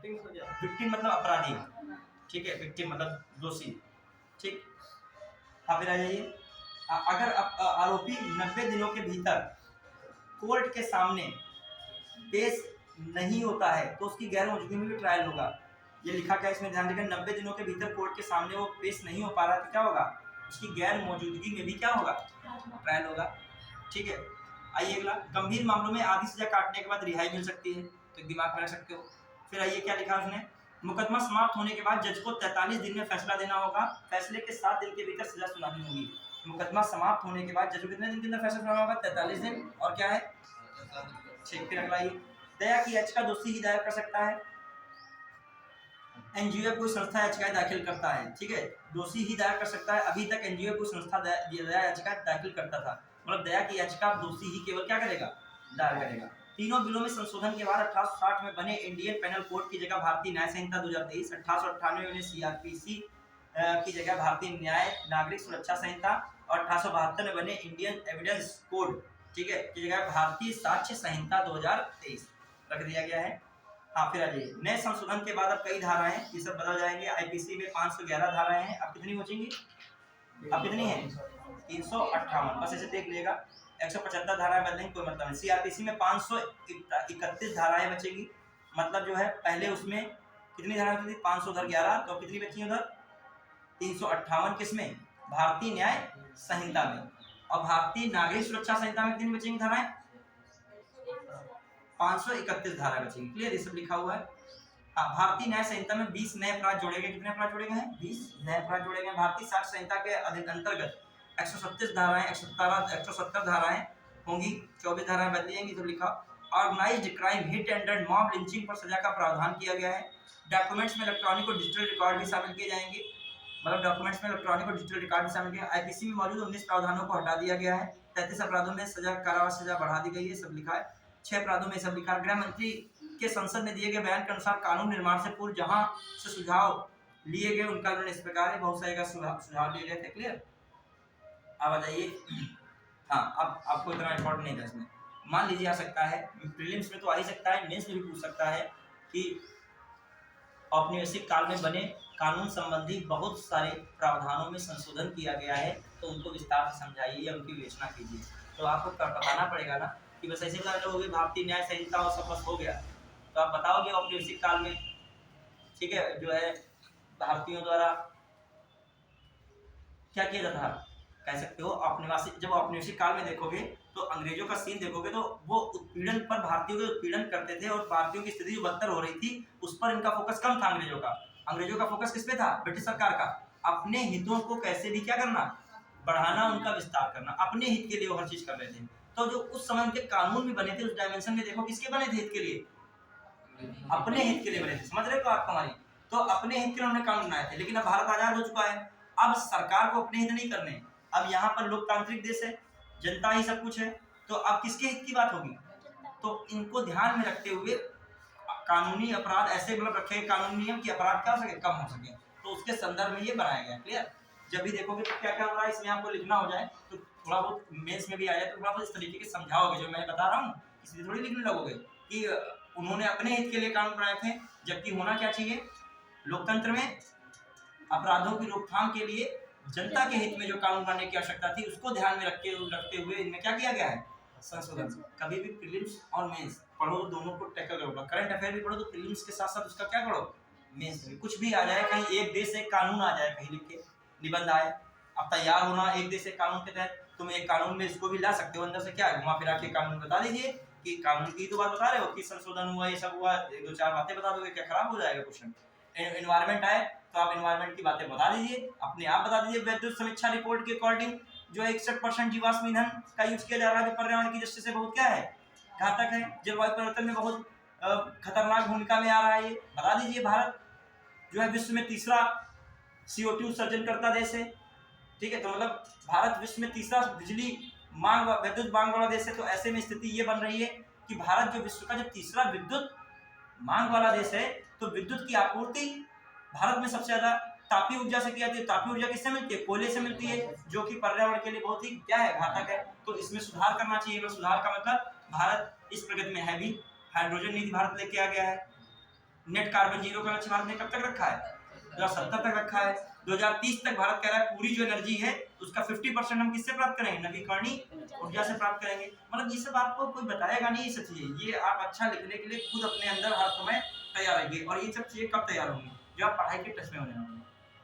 विक्टिम मतलब अपराधी, ठीक है, विक्टिम मतलब दोषी, ठीक। हाँ, फिर आ जाइए, अगर आरोपी 90 दिनों के भीतर कोर्ट के सामने पेश नहीं होता है तो उसकी गैर मौजूदगी में भी ट्रायल होगा। ये लिखा क्या इसमें ध्यान रखिए, 90 दिनों के भीतर कोर्ट के सामने वो पेश नहीं हो पा रहा तो क्या होगा, उसकी गैर मौजूदगी में भी क्या होगा, ट्रायल होगा, ठीक है। आइए अगला, गंभीर मामलों में आधी सजा काटने के बाद रिहाई मिल सकती है, तो दिमाग में रख सकते हो। फिर आइए, क्या लिखा उसने, मुकदमा समाप्त होने के बाद जज को 43 दिन में फैसला देना होगा, फैसले के 7 दिन के भीतर सजा सुनानी होगी। मुकदमा समाप्त होने के बाद जज को कितने दिन के अंदर फैसला सुनाना होगा, 43 दिन, और क्या है, ठीक। फिर अगला, दया की याचिका दोषी ही दायर कर सकता है, एनजीओ कोई संस्था याचिका दाखिल करता है, ठीक है, दोषी ही दायर कर सकता है। अभी तक एनजीओ कोई संस्था दया याचिका दाखिल करता था, मतलब दया की याचिका दोषी ही केवल क्या करेगा, दायर करेगा। तीनों बिलों में संशोधन के बाद 1860 में बने इंडियन पेनल कोड की जगह भारतीय न्याय संहिता 2023, 1898 में सीआरपीसी की जगह भारतीय न्याय नागरिक सुरक्षा संहिता, और 1872 में बने इंडियन एविडेंस कोड, ठीक है, की जगह भारतीय साक्ष्य संहिता 2023 रख दिया गया है। हाँ, फिर आ जाइए, नए संशोधन के बाद अब कई धाराएं ये सब बदल जाएंगे। आईपीसी में 511 धाराएं हैं, अब कितनी बचेंगी, अब कितनी है, 358, बस ऐसे देख लेगा, 175 धाराएं बदलेंगी, कोई मतलब नहीं। सीआरपीसी में 531 धाराएं बचेगी, मतलब जो है पहले उसमें कितनी धाराएं होती थी, 500 उधर 11, तो कितनी बची उधर 358, किसमें, भारतीय न्याय संहिता में, और भारतीय नागरिक सुरक्षा संहिता में कितनी बचेंगी धाराएं, 531 धारा बचेंगी, क्लियर, ये सब लिखा हुआ है। हाँ, भारतीय न्याय संहिता में 20 नए अपराध जोड़े गए, कितने अपराध जोड़े गए हैं, 20 नए अपराध जोड़े गए। भारतीय साक्ष्य संहिता के अंतर्गत 137 धाराएं, 170 धाराएं होंगी, 24 धाराएं बदली जाएंगी, तो लिखा। Organised crime, hit and run, mob lynching पर सजा का प्रावधान किया गया है। डॉक्यूमेंट्स में इलेक्ट्रॉनिक और डिजिटल रिकॉर्ड भी शामिल किए जाएंगे, मतलब डॉक्यूमेंट्स में इलेक्ट्रॉनिक और डिजिटल रिकॉर्ड भी शामिल किया। आईपीसी में मौजूद 19 प्रावधानों को हटा दिया गया है, 33 अपराधों में सजा, कारावास सजा बढ़ा दी गई है, सब लिखा है। 6 अपराधों में सब लिखा। गृह मंत्री के संसद में दिए गए बयान के अनुसार कानून निर्माण से पूर्व जहां से सुझाव लिए गए उनका उन्होंने इस प्रकार है, बहुत सारे का सुझाव लिए गए थे, क्लियर। अब आ जाइए, हाँ, अब आपको इतना इम्पोर्टेंट नहीं था इसमें, मान लीजिए आ सकता है, प्रीलिम्स में तो आ ही सकता है, मेंस में भी पूछ सकता है कि औपनिवेशिक काल में बने कानून संबंधी बहुत सारे प्रावधानों में संशोधन किया गया है, तो उनको विस्तार से समझाइए या उनकी विवेचना कीजिए। तो आपको बताना पड़ेगा ना कि बस ऐसे कर लोगे भारतीय न्याय संहिता और सब बस हो गया, तो आप बताओगे औपनिवेशिक काल में, ठीक है, जो है भारतीयों द्वारा क्या किया जाता था, कह सकते हो औपनिवेशिक, जब औपनिवेशिक काल में देखोगे तो अंग्रेजों का सीन देखोगे तो वो उत्पीड़न पर, भारतीयों के उत्पीड़न करते थे, और भारतीयों की स्थिति जो बदतर हो रही थी उस पर इनका फोकस कम था। अंग्रेजों का फोकस किस पे था, ब्रिटिश सरकार का, अपने हितों को कैसे भी क्या करना, बढ़ाना, उनका विस्तार करना, अपने हित के लिए वो हर चीज कर रहे थे। तो जो उस समय उनके कानून भी बने थे उस डायमेंशन में देखो किसके बने थे, हित के लिए, अपने हित के लिए बने थे, समझ रहे हो आप हमारी, तो अपने हित के लिए उन्होंने कानून बनाए थे। लेकिन अब भारत आजाद हो चुका है, अब सरकार को अपने हित नहीं करने, अब यहाँ पर लोकतांत्रिक देश है, जनता ही सब कुछ है, तो अब किसके हित की बात होगी, तो इनको ध्यान में रखते हुए कानूनी अपराध ऐसे मतलब रखे कानूनी नियम कि अपराध क्या हो सके, कम हो सके, तो उसके संदर्भ में ये बनाया गया, क्लियर। जब भी देखोगे तो क्या क्या हो रहा है इसमें आपको लिखना हो जाए तो थोड़ा बहुत मेंस में भी आ जाए तो थोड़ा बहुत इस तरीके से समझाओगे जो मैं बता रहा हूँ, इसलिए थोड़ी लिखने लगोगे कि उन्होंने अपने हित के लिए कानून बनाए थे, जबकि होना क्या चाहिए लोकतंत्र में अपराधों की रोकथाम के लिए जनता के हित में जो कानून बनाने की आवश्यकता थी उसको ध्यान में रखते हुए इनमें क्या किया गया है संशोधन। कभी भी प्रीलिम्स और मेंस पढ़ो तो दोनों को टैकल करो, करंट अफेयर भी पढ़ो तो प्रीलिम्स के साथ साथ उसका क्या करो मेंस में। कुछ भी आ जाए कहीं एक देश एक कानून आ जाए कहीं लिख के निबंध आए, अब तैयार होना एक देश एक कानून के तहत तुम एक कानून में इसको भी ला सकते हो, अंदर से क्या घुमा फिरा के कानून बता दीजिए कि कानून की तो बात बता रहे हो कि संशोधन हुआ ये सब हुआ, एक दो चार बातें बता दोगे क्या खराब हो जाएगा क्वेश्चन। एनवायरमेंट आए तो आप एनवायरमेंट की बातें बता दीजिए, अपने आप बता दीजिए विद्युत समीक्षा रिपोर्ट के अकॉर्डिंग जो 61% जीवाश्म ईंधन का यूज किया जा रहा है जो पर्यावरण की दृष्टि से बहुत क्या है घातक है, जलवायु परिवर्तन में बहुत खतरनाक भूमिका में आ रहा है, ये बता दीजिए। भारत जो है विश्व में तीसरा CO2 उत्सर्जन करता देश है, ठीक है, तो मतलब भारत विश्व में तीसरा बिजली मांग विद्युत मांग वाला देश है। तो ऐसे में स्थिति ये बन रही है कि भारत जो विश्व का जो तीसरा विद्युत मांग वाला देश है तो विद्युत की आपूर्ति भारत में सबसे ज्यादा तापीय ऊर्जा से की जाती है। तापीय ऊर्जा किससे मिलती है, कोयले से मिलती है, जो कि पर्यावरण के लिए बहुत ही क्या है घातक है, तो इसमें सुधार करना चाहिए। सुधार का मतलब भारत इस प्रगति में है भी, हाइड्रोजन नीति भारत लेके आ गया है, नेट कार्बन जीरो का लक्ष्य भारत ने कब तक रखा है 2070 तक रखा है, 2030 तक भारत कह रहा है पूरी जो एनर्जी है उसका 50% हम किससे प्राप्त करेंगे, नवीकरणीय ऊर्जा से प्राप्त करेंगे। मतलब ये सब आपको कोई बताएगा नहीं, ये सब चीजें ये आप अच्छा लिखने के लिए खुद अपने अंदर हर समय तैयार रहिए। और ये सब चीजें कब तैयार होंगी, जब आप पढ़ाई के टेस्ट में होने होंगे।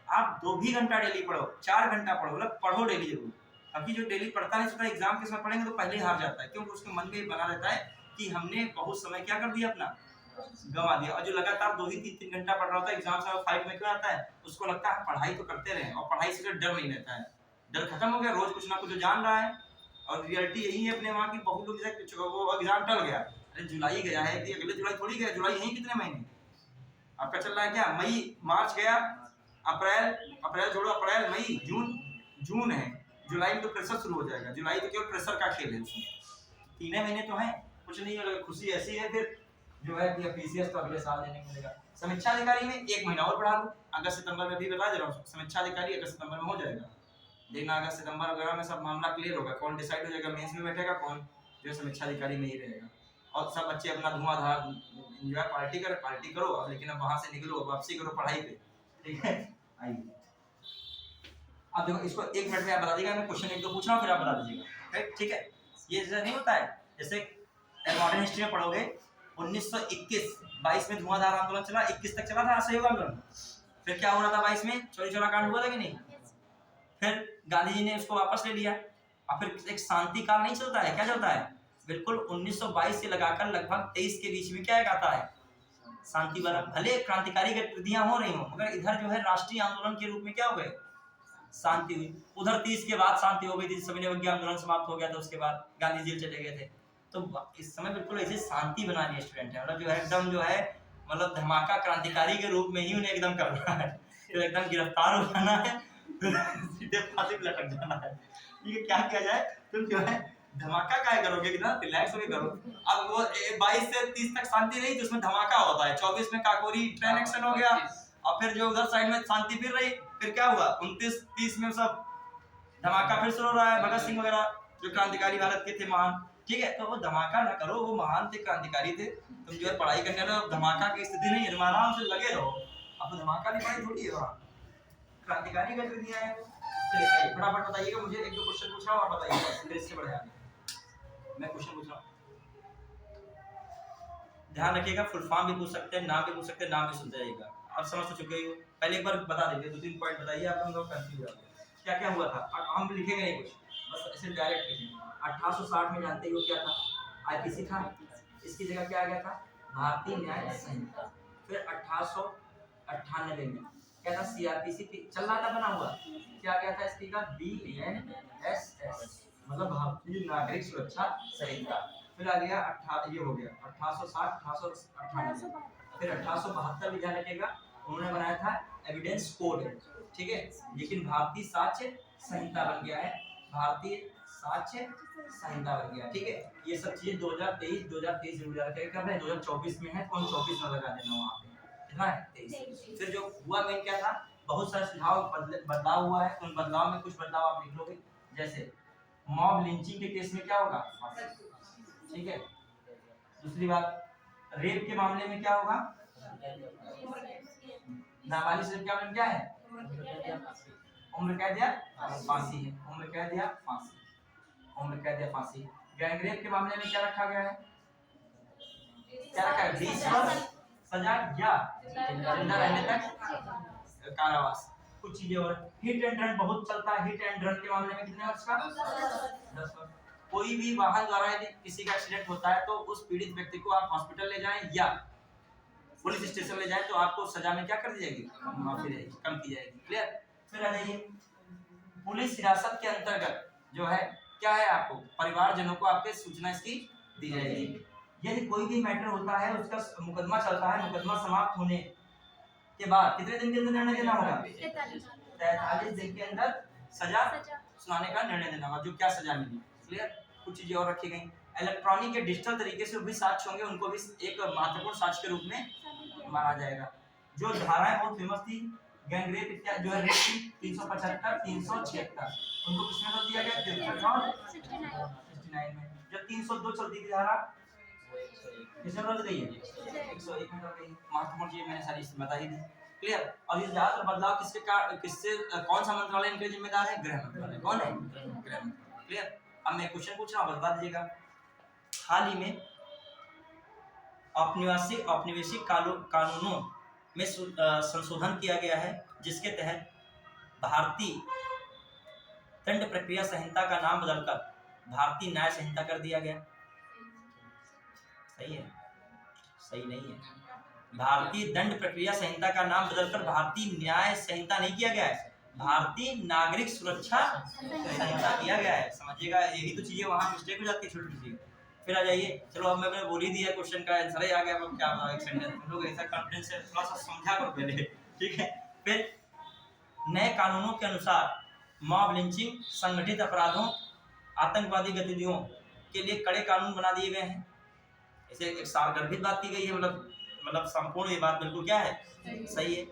आप 2 भी घंटा डेली पढ़ो, 4 घंटा पढ़ो, मतलब पढ़ो डेली जरूर। अभी जो डेली पढ़ता नहीं सोचता एग्जाम के समय पढ़ेंगे तो पहले ही हार जाता है, क्योंकि उसके मन में बना रहता है कि हमने बहुत समय क्या कर दिया अपना गंवा दिया। और जो लगातार 2 ही 3 घंटा पढ़ रहा होता है एग्जाम समय फाइट में क्यों आता है, उसको लगता है पढ़ाई तो करते रहे और पढ़ाई से डर नहीं रहता है, डर खत्म हो गया, रोज कुछ ना कुछ जान रहा है। और रियलिटी यही है अपने वहाँ की, बहुत लोग जैसे वो एग्जाम टल गया, अरे जुलाई गया है कि अगले जुलाई थोड़ी गया, जुलाई यही कितने महीने आपका चल रहा है क्या, मई मार्च गया, अप्रैल छोड़ो, अप्रैल मई जून है, जुलाई में तो प्रेशर शुरू हो जाएगा, जुलाई तो केवल प्रेशर का खेल है, 3 महीने तो है, कुछ नहीं होगा, खुशी ऐसी है फिर जो है कि पीसीएस तो अगले साल देने को मिलेगा। समीक्षा अधिकारी में 1 महीना और बढ़ा दो, अगस्त सितंबर में भी बता दे रहा हूँ, समीक्षा अधिकारी अगस्त सितंबर में हो जाएगा, देखना अगस्त सितंबर वगैरह में सब मामला क्लियर होगा, कौन डिसाइड हो जाएगा मेंस में बैठेगा, कौन जो समीक्षा अधिकारी में ही रहेगा। और सब बच्चे अपना धुआंधार एंजॉय पार्टी करो, लेकिन अब वहां से निकलो, वापसी करो पढ़ाई पे, ठीक है। आइए अब देखो इसको 1 मिनट में आप बता दीजिएगा, मैं क्वेश्चन 1-2 पूछ रहा हूँ फिर आप बता दीजिएगा, ठीक है। ये जैसा नहीं होता है, जैसे मॉडर्न हिस्ट्री में पढ़ोगे 1921-22 में धुआंधार आंदोलन चला, 21 तक चला था असहयोग आंदोलन, फिर क्या हो रहा था 22 में चोरी चोरा कांड हुआ था कि नहीं, फिर गांधी जी ने उसको वापस ले लिया, और फिर एक शांति काल नहीं चलता है, क्या चलता है, बिल्कुल 1922 से लगाकर लगभग 23 के बीच में क्या आता है शांति वाला। भले क्रांतिकारी गतिविधियां हो रही हो मगर इधर जो है राष्ट्रीय आंदोलन के रूप में क्या हो गए शांति हुई। उधर 30 के बाद शांति हो गई थी, सविनय अवज्ञा आंदोलन समाप्त हो गया था, उसके बाद गांधी जेल चले गए थे, तो इस समय बिल्कुल ऐसे शांति बनानी स्टूडेंट है, मतलब जो है एकदम जो है मतलब धमाका क्रांतिकारी के रूप में ही उन्हें एकदम करना है, फिर एकदम गिरफ्तार हो जाना है, सीधे फांसी पे लटक जाना है। ये क्या किया जाए, तुम जो है धमाका क्या करोगे कि ना रिलैक्स होके करो। अब वो 22 से 30 तक शांति रही तो उसमें धमाका होता है, 24 में काकोरी ट्रेन एक्शन हो गया, और फिर जो उधर साइड में शांति फिर रही, फिर क्या हुआ 29-30 में सब धमाका फिर शुरू हो रहा है, भगत सिंह वगैरह जो क्रांतिकारी भारत के थे महान, ठीक है। तो वो धमाका ना करो, वो महान थे क्रांतिकारी थे, तुम जो है पढ़ाई करने रहो, धमाका की स्थिति नहीं है, आराम से लगे रहो, अब तो धमाका नहीं पढ़ाई थोड़ी है, वहाँ क्रांतिकारी गतिविधियां हैं। चलिए फटाफट बताइएगा, मुझे 1-2 क्वेश्चन पूछ रहा हूँ, आप बताइएगा इससे बढ़िया मैं क्वेश्चन पूछ रहा हूँ, ध्यान रखिएगा, फुल फॉर्म भी पूछ सकते हैं, नाम भी पूछ सकते हैं, नाम भी सुन जाइएगा, आप समझ तो चुके हो, पहले एक बार बता दीजिए, 2-3 पॉइंट बताइए, आप लोग कंफ्यूज हो जाते हैं क्या क्या हुआ था, हम लिखेंगे नहीं कुछ, बस ऐसे डायरेक्ट लिखेंगे। 1860 में जानते हो क्या था, आईपीसी था, इसकी जगह क्या आ गया था भारतीय न्याय संहिता, फिर 1898 में क्या था सीआरपीसी चल रहा था बना हुआ, क्या गया था इसकी का BNSS मतलब भारतीय नागरिक सुरक्षा संहिता, फिर आ गया ये हो गया 1860 1898, फिर 1872 में ध्यान रखिएगा उन्होंने बनाया था एविडेंस कोड, ठीक है, लेकिन भारतीय साक्ष्य संहिता बन गया है, भारतीय साक्ष्य संहिता बन गया, ठीक है। ये सब चीजें 2023 जरूर याद रखिएगा, 2024 में है, कौन 24 में लगा देना वहाँ पे, कितना है 23। फिर जो हुआ मेन क्या था बहुत सारे सुझाव बदलाव हुआ है, उन बदलाव में कुछ बदलाव आप लिख लोगे। जैसे मॉब लिंचिंग के केस में क्या होगा, ठीक है। दूसरी बात, रेप के मामले में क्या होगा, नाबालिग से क्या क्या है, उम्र कैद या फांसी है, उम्र कैद या फांसी, उम्र कैद या फांसी। गैंगरेप के मामले में क्या रखा गया है, क्या रखा है, 20 वर्ष सजा या जिंदा रहने तक कारावास। कुछ चीजें और, हिट एंड रन बहुत चलता है, हिट एंड रन के मामले में कितने वर्ष का, 10 वर्ष। कोई भी वाहन द्वारा यदि किसी का एक्सीडेंट होता है तो उस पीड़ित व्यक्ति को आप हॉस्पिटल ले जाएं या पुलिस स्टेशन ले जाएं तो आपको सजा में क्या कर दी जाएगी, माफी रहेगी, कम की जाएगी। क्लियर। फिर आ जाइए, पुलिस हिरासत के अंतर्गत जो है क्या है, आपको परिवारजनों को आपके सूचना इसकी दी जाएगी। यदि कोई भी मैटर होता है, उसका मुकदमा चलता है, मुकदमा समाप्त होने के बाद कितने दिन के अंदर निर्णय देना होगा, 43 दिन के अंदर सजा सुनाने का निर्णय देना होगा, जो क्या सजा मिली। क्लियर। कुछ चीजें और रखी गई, इलेक्ट्रॉनिक या डिजिटल तरीके से भी साक्ष्य होंगे, उनको भी एक महत्वपूर्ण साक्ष्य के रूप में माना जाएगा। जो धाराएं बहुत फेमस थी, गैंगरेप इत्यादि जो है रेप की 375, 376, उनको किसमें बदल दिया गया, 63 और 69 में। जब 302 चलती थी धारा, किसमें बदल गई है, 101 में बदल गई। महत्वपूर्ण चीज मैंने सारी बता ही दी। क्लियर। अब ये ज्यादातर बदलाव किससे कौन सा मंत्रालय इनके जिम्मेदार है, गृह मंत्रालय। कौन है, गृह मंत्रालय। क्लियर। अब मैं क्वेश्चन पूछ रहा हूँ, बता दीजिएगा। हाल ही में औपनिवेशिक कानूनों में संशोधन किया गया है, जिसके तहत भारतीय दंड प्रक्रिया संहिता का नाम बदलकर भारतीय न्याय संहिता कर दिया गया। सही है, सही नहीं है। भारतीय दंड प्रक्रिया संहिता का नाम बदलकर भारतीय न्याय संहिता नहीं किया गया है, भारतीय नागरिक सुरक्षा संहिता किया गया है। समझिएगा, यही तो चीजें वहां मिस्टेक हो जाती है छोटी छोटी। फिर आ जाइए, चलो अब मैंने बोल ही दिया, क्वेश्चन का आंसर ही आ गया। अब क्या बताओ, एक सेंटेंस में लोग ऐसा कॉन्फिडेंस से थोड़ा सा समझा करो पहले, ठीक है। फिर नए कानूनों के अनुसार मॉब लिंचिंग, संगठित अपराधों, आतंकवादी गतिविधियों के लिए कड़े कानून बना दिए गए हैं। इसे एक सारगर्भित बात की गई है, मतलब संपूर्ण ये बात बिल्कुल क्या है, सही है।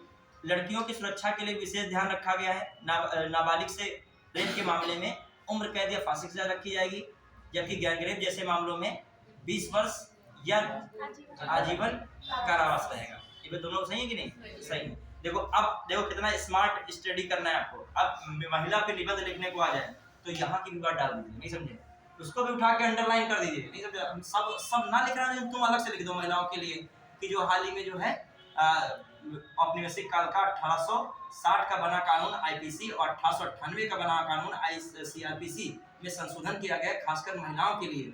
लड़कियों की सुरक्षा के लिए विशेष ध्यान रखा गया है। नाबालिग से रेप के मामले में उम्र कैद या फांसी की सजा रखी जाएगी, जबकि गैंगरेप जैसे मामलों में 20 वर्ष या आजीवन कारावास रहेगा। ये दोनों सही है कि नहीं, सही है। देखो अब देखो कितना स्मार्ट स्टडी करना है आपको। अब महिला पे निबंध लिखने को आ जाए तो यहाँ की भी बात डाल दीजिए, नहीं समझे, उसको भी उठा के अंडरलाइन कर दीजिए, नहीं समझे। सब ना लिख रहा है, तुम अलग से लिख दो महिलाओं के लिए कि जो हाल ही में जो है औपनिवेशिक काल का 1860 का बना कानून आईपीसी और 1898 का बना कानून आईसीआरपीसी में संशोधन किया गया, खासकर महिलाओं के लिए।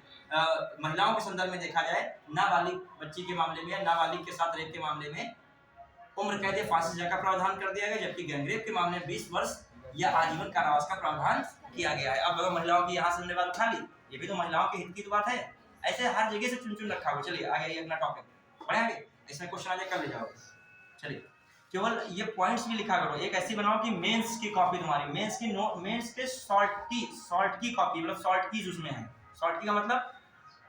महिलाओं के संदर्भ में देखा जाए, नाबालिग बच्ची के मामले में, नाबालिग के साथ रेप के मामले में उम्र कैद या फांसी सजा का प्रावधान कर दिया गया, जबकि गैंगरेप के मामले में 20 वर्ष या आजीवन कारावास का प्रावधान किया गया है। अब महिलाओं की यहाँ से हमने बात उठा ली, ये भी तो महिलाओं के हित की तो बात है। ऐसे हर जगह से चुन चुन रखा हुआ। चलिए आगे अगला टॉपिक पढ़ेंगे, इसमें क्वेश्चन आ जाए कर ले जाओ। चलिए केवल ये पॉइंट्स भी लिखा करो, एक ऐसी बनाओ कि मेंस की कॉपी तुम्हारी, मेंस के शॉर्ट की कॉपी, मतलब शॉर्ट कीज उसमें है। शॉर्ट की का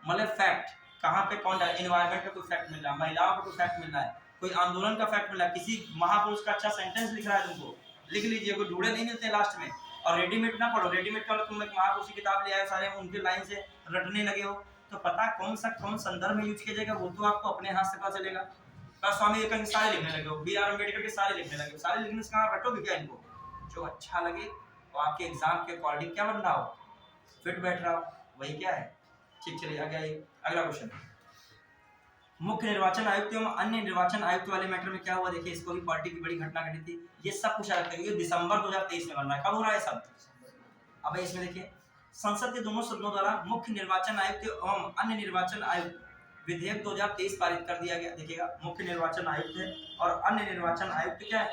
मतलब फैक्ट, कहाँ पे कौन डाले, एनवायरमेंट का कोई फैक्ट मिल रहा है, महिलाओं का कोई फैक्ट मिल रहा है, कोई आंदोलन का फैक्ट मिल रहा है, किसी महापुरुष का अच्छा सेंटेंस लिख रहा है, तुमको लिख लीजिए। कोई ढूंढे नहीं मिलते लास्ट में। और रेडीमेड ना पढ़ो, रेडीमेड का तुम एक महापुरुष की किताब ले आए, सारे उनके लाइन से रटने लगे हो तो पता कौन संदर्भ में यूज किया जाएगा वो तो आपको अपने हाथ से पता चलेगा। स्वामी विवेकानंद सारे लिखने लगे हो, बी.आर. अम्बेडकर के सारे लिखने लगे हो, सारे लिखने से कहाँ रटोगे क्या इनको? जो अच्छा लगे तो आपके एग्जाम के अकॉर्डिंग क्या बन रहा हो, फिट बैठ रहा हो, वही क्या है। ठीक, चलिए आगे अगला क्वेश्चन। मुख्य निर्वाचन आयुक्त एवं अन्य निर्वाचन आयुक्त वाले मैटर में क्या हुआ, देखिए इसको भी पार्टी की बड़ी घटना घटी थी। ये सब पूछा जाता है क्योंकि दिसंबर 2023 में बनना है। कब हो रहा है सब? अब इसमें देखिए, संसद के दोनों सदनों द्वारा मुख्य निर्वाचन आयुक्त एवं अन्य निर्वाचन आयुक्त विधेयक 2023 पारित कर दिया गया। देखिएगा, मुख्य निर्वाचन आयुक्त है और अन्य निर्वाचन आयुक्त क्या है,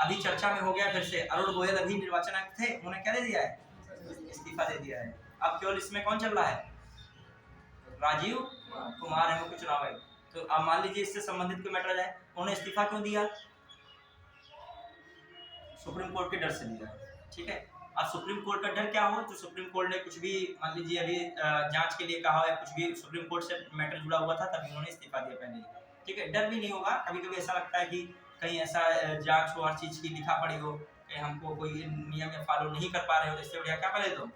अभी चर्चा में हो गया फिर से। अरुण गोयल अभी निर्वाचन आयुक्त थे, उन्हें क्या दे दिया है, इस्तीफा दे दिया है। अब केवल इसमें कौन चल रहा है, राजीव कुमार है मुख्य चुनाव आयुक्त। तो अब मान लीजिए इससे संबंधित कोई मैटर जाए, उन्होंने इस्तीफा क्यों दिया, सुप्रीम कोर्ट के डर से दिया, ठीक है। अब सुप्रीम कोर्ट का डर क्या हो, तो सुप्रीम कोर्ट ने कुछ भी मान लीजिए अभी जांच के लिए कहा है, कुछ भी सुप्रीम कोर्ट से मैटर जुड़ा हुआ था तभी उन्होंने इस्तीफा दिया पहले ही, ठीक है। डर भी नहीं होगा, कभी कभी ऐसा लगता है कि कहीं ऐसा जांच हो हर चीज़ की लिखा पड़ी हो, कहीं हमको कोई नियम या फॉलो नहीं कर पा रहे हो, तो इससे बढ़िया क्या कर दे दो,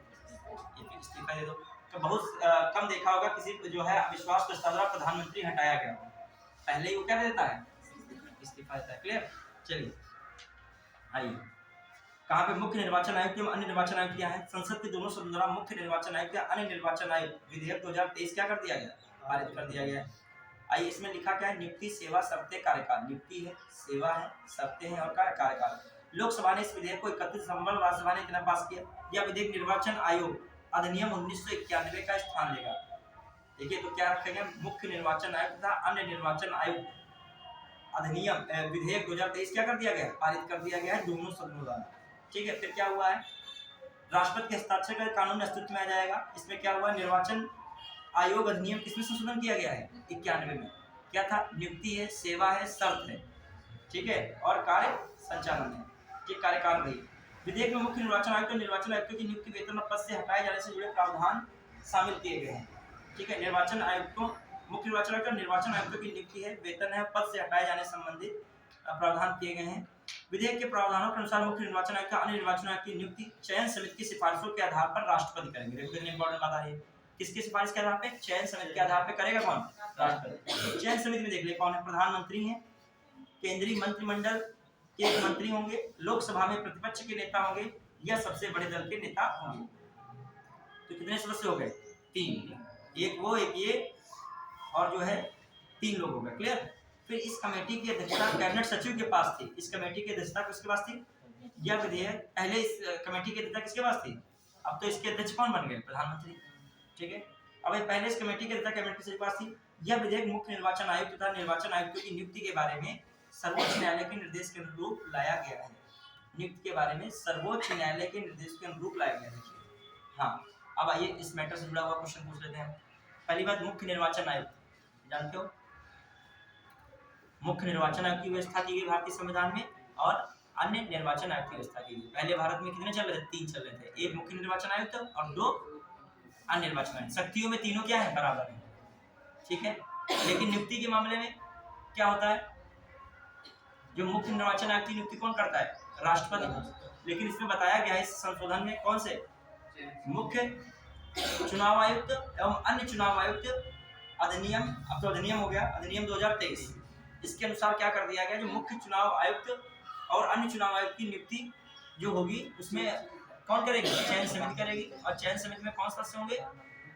इस्तीफा दे दो। तो बहुत कम देखा होगा किसी जो है अविश्वास प्रस्ताव द्वारा प्रधानमंत्री हटाया गया हो, पहले ही वो क्या देता है, इस्तीफा देता है। क्लियर। चलिए आइए, कहाँ पे मुख्य निर्वाचन आयुक्त एवं अन्य निर्वाचन आयुक्त क्या है, संसद के दोनों सदनों द्वारा मुख्य निर्वाचन आयुक्त या अन्य निर्वाचन आयुक्त विधेयक 2023 क्या कर दिया गया, पारित कर दिया गया। आइए, इसमें लिखा क्या है, नियुक्ति, सेवा, शर्तें, कार्यकाल। नियुक्ति है, सेवा है, शर्तें हैं और कार्यकाल। लोकसभा ने इस विधेयक को 31 दिसंबर राज्यसभा ने कितना पास किया। यह विधेयक निर्वाचन आयोग अधिनियम 1991 का स्थान लेगा। देखिए तो क्या रखेंगे, मुख्य निर्वाचन आयुक्त तथा अन्य निर्वाचन आयुक्त अधिनियम विधेयक 2023 क्या कर दिया गया, पारित कर दिया गया है दोनों सदनों द्वारा। ठीक है, फिर क्या हुआ है, राष्ट्रपति के हस्ताक्षर का कानून अस्तित्व में आ जाएगा। इसमें क्या हुआ, निर्वाचन आयोग अधिनियम किसमें संशोधन किया गया है, 91 में। क्या था, नियुक्ति है, सेवा है, शर्त है, ठीक है, और कार्य संचालन है, ये कार्यकाल रही। विधेयक में मुख्य निर्वाचन आयुक्त और निर्वाचन आयुक्तों की नियुक्ति, वेतन और पद से हटाए जाने से जुड़े प्रावधान शामिल किए गए हैं। ठीक है, निर्वाचन आयुक्तों, मुख्य निर्वाचन आयुक्त और निर्वाचन आयुक्तों की नियुक्ति है, वेतन है, पद से हटाए जाने संबंधित प्रावधान किए गए हैं। विधेयक के प्रावधानों के अनुसार मुख्य निर्वाचन आयुक्त, अन्य निर्वाचन आयुक्त की नियुक्ति चयन समिति की सिफारिशों के आधार पर राष्ट्रपति करेंगे। देखो इंपॉर्टेंट बात आ रही है, किसकी सिफारिश के आधार पे, चयन समिति के आधार पे करेगा कौन, राष्ट्रपति। चयन समिति में देख ले कौन है, प्रधानमंत्री है, केंद्रीय मंत्रिमंडल के एक मंत्री होंगे, लोकसभा में प्रतिपक्ष के नेता होंगे या सबसे बड़े दल के नेता होंगे। तो कितने सदस्य हो गए, 3, एक वो एक ये और जो है 3 लोग हो गए। क्लियर। फिर इस कमेटी की अध्यक्षता कैबिनेट सचिव के पास थी। इस कमेटी की अध्यक्षता किसके पास थी, यह विधेयक पहले इस कमेटी की अध्यक्षता किसके पास थी, अब तो इसके अध्यक्ष कौन बन गए, प्रधानमंत्री। ठीक है, अब पहले इस कमेटी की अध्यक्षता कैबिनेट सचिव के पास थी। यह विधेयक मुख्य निर्वाचन आयुक्त तथा निर्वाचन आयुक्तों की नियुक्ति के बारे में सर्वोच्च न्यायालय के निर्देश के अनुरूप लाया गया है। नियुक्ति के बारे में सर्वोच्च न्यायालय के निर्देश के अनुरूप लाया गया है। हाँ, अब आइए इस मैटर से जुड़ा हुआ क्वेश्चन पूछ लेते हैं। पहली बात, मुख्य निर्वाचन आयुक्त जानते हो, मुख्य निर्वाचन आयुक्त की व्यवस्था की गई भारतीय संविधान में और अन्य निर्वाचन आयुक्त की व्यवस्था की गई। पहले भारत में कितने चल रहे थे, 3 चल रहे थे, एक मुख्य निर्वाचन आयुक्त और 2 अन्य निर्वाचन आयुक्त। शक्तियों में तीनों क्या है, बराबर है। ठीक है, लेकिन नियुक्ति के मामले में क्या होता है, जो मुख्य निर्वाचन आयुक्त की नियुक्ति कौन करता है, राष्ट्रपति। लेकिन इसमें बताया गया है इस संशोधन में कौन से, मुख्य चुनाव आयुक्त एवं अन्य चुनाव आयुक्त अधिनियम, अब तो अधिनियम हो गया, अधिनियम 2023। इसके अनुसार क्या कर दिया गया, जो मुख्य चुनाव आयुक्त और अन्य चुनाव आयुक्त की नियुक्ति जो होगी उसमें कौन करेगी, चयन समिति करेगी। और चयन समिति में कौन सदस्य होंगे,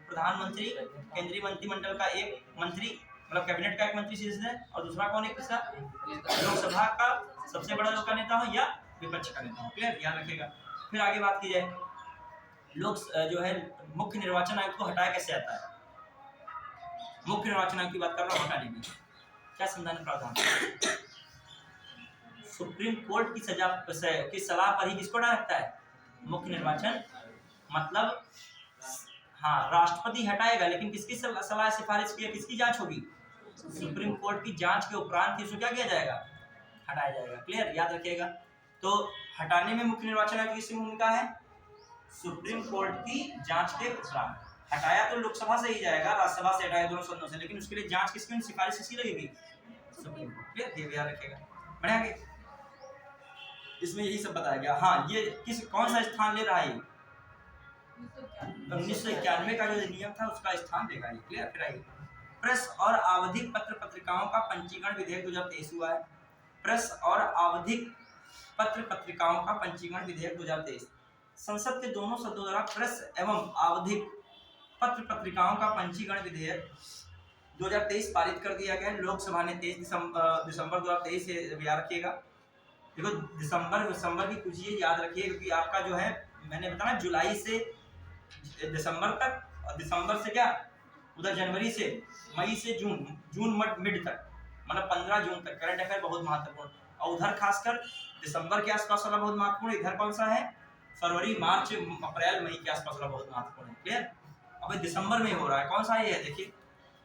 प्रधानमंत्री, केंद्रीय मंत्रिमंडल का एक मंत्री, मतलब कैबिनेट का एक मंत्री सदस्य है, और दूसरा कौन है, किसका, लोकसभा का सबसे बड़ा लोक का नेता हो या विपक्ष का नेता हो। क्लियर, ध्यान रखिएगा। फिर आगे बात की जाए, लोक जो है मुख्य निर्वाचन आयुक्त को हटाया कैसे जाता है, मुख्य निर्वाचन आयुक्त की बात कर रहा हूँ, हटाने की क्या संविधान प्रावधान, सुप्रीम कोर्ट की सलाह पर ही किसको हटा सकता है, मुख्य निर्वाचन, मतलब हाँ राष्ट्रपति हटाएगा, लेकिन किसकी सलाह सिफारिश की, किसकी जांच होगी, सुप्रीम कोर्ट की जांच के उपरांत इसको क्या किया जाएगा, हटाया जाएगा। क्लियर, याद रखिएगा। तो हटाने में मुख्य निर्वाचन आयुक्त की भूमिका है, सुप्रीम कोर्ट की जांच के उपरांत। हटाया तो लोकसभा से ही जाएगा, राज्यसभा से हटाया दोनों सदनों से, लेकिन उसके लिए जांच किसकी, सिफारिश किसकी लगेगी, सुप्रीम कोर्ट। क्लियर, याद रखिएगा। बढ़िया आगे, इसमें यही सब बताया गया। हाँ, ये कौन सा स्थान ले रहा है, 1991 का जो नियम था उसका स्थान लेगा ये। क्लियर। फिर आइए, प्रेस और आवधिक पत्र पत्रिकाओं का पंजीकरण विधेयक 2023 हुआ है। प्रेस और आवधिक पत्र पत्रिकाओं का पंजीकरण विधेयक 2023 संसद के दोनों सदनों द्वारा प्रेस एवं आवधिक पत्र पत्रिकाओं का पंजीकरण विधेयक 2023 पारित कर दिया गया। लोकसभा ने 23 दिसंबर 2023 से याद रखिएगा। देखो दिसंबर की कुछ चीज याद रखिए, क्योंकि आपका जो है मैंने बताया जुलाई से दिसंबर तक, और दिसंबर से क्या उधर जनवरी से मई से जून मिड तक, मतलब 15 जून तक करंट अफेयर बहुत महत्वपूर्ण, और उधर खासकर दिसंबर के आसपास वाला बहुत महत्वपूर्ण। इधर कौन सा है, फरवरी मार्च अप्रैल मई के आसपास वाला बहुत महत्वपूर्ण है। क्लियर। अब दिसंबर में हो रहा है, कौन सा ये है, देखिए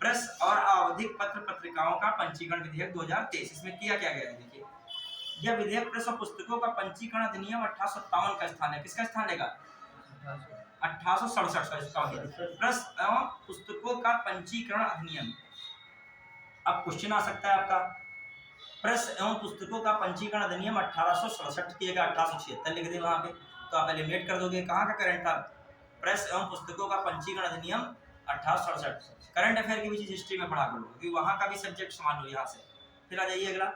प्रेस और आवधिक पत्र पत्रिकाओं का पंजीकरण विधेयक 2023। इसमें किया क्या गया है, देखिए यह विधेयक प्रेस और पुस्तकों का पंजीकरण अधिनियम 1857 का स्थान है। किसका स्थान लेगा, 1867 का प्रेस एवं पुस्तकों का पंजीकरण अधिनियम। अब क्वेश्चन आ सकता है आपका, प्रेस एवं पुस्तकों का पंजीकरण अधिनियम 1867 की जगह 1876 लिख दे वहाँ पे, तो आप एलिमिनेट कर दोगे। कहाँ का करंट था? प्रेस एवं पुस्तकों का पंजीकरण अधिनियम 1867। करंट अफेयर की भी चीज हिस्ट्री में पढ़ा करो, क्योंकि वहाँ का भी सब्जेक्ट समान लो यहाँ से। फिर आ जाइए अगला,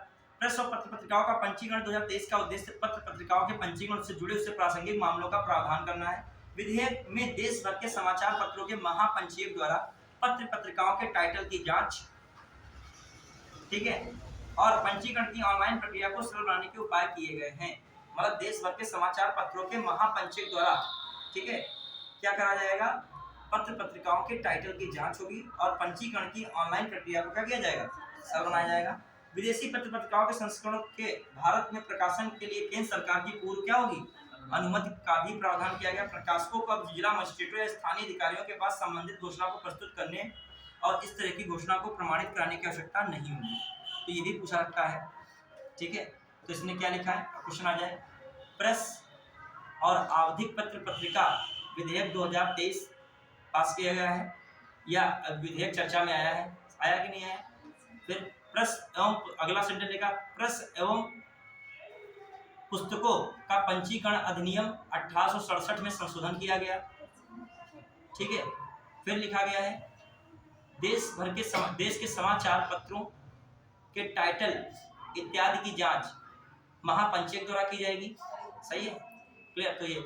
प्रेस और पत्र पत्रिकाओं का पंजीकरण 2023 का उद्देश्य पत्र पत्रिकाओं के पंजीकरण से जुड़े उससे प्रासंगिक मामलों का प्रावधान करना है। विधेयक में देश भर के समाचार पत्रों के महापंजीयक द्वारा पत्र पत्रिकाओं के टाइटल की जांच, ठीक है, और पंजीकरण की ऑनलाइन प्रक्रिया को सरल बनाने के उपाय किए गए हैं। मतलब देश भर के समाचार पत्रों के महापंजीयक द्वारा, ठीक है, क्या करा जाएगा? पत्र पत्रिकाओं के टाइटल की जांच होगी और पंजीकरण की ऑनलाइन प्रक्रिया को क्या किया जाएगा? सरल बनाया जाएगा। विदेशी पत्र पत्रिकाओं के संस्करणों के भारत में प्रकाशन के लिए केंद्र सरकार की पूर्व क्या होगी? अनुमति का भी प्रावधान किया गया। प्रकाशकों को अब जिला मजिस्ट्रेटों या स्थानीय अधिकारियों के पास संबंधित घोषणा को प्रस्तुत करने और इस तरह की घोषणा को प्रमाणित कराने की आवश्यकता नहीं होगी। तो ये भी पूछा रखा है, ठीक है। तो इसने क्या लिखा है? क्वेश्चन आ जाए, प्रेस और आवधिक पत्र पत्रिका विधेयक 2023 पास किया गया है या विधेयक चर्चा में आया है, आया कि नहीं आया? फिर प्रेस एवं, अगला सेंटेंस लिखा, प्रेस एवं पुस्तकों का पंजीकरण अधिनियम 1867 में संशोधन किया गया, ठीक है। फिर लिखा गया है देश के समाचार पत्रों के टाइटल इत्यादि की जांच महापंजीयक द्वारा की जाएगी, सही है, क्लियर। तो ये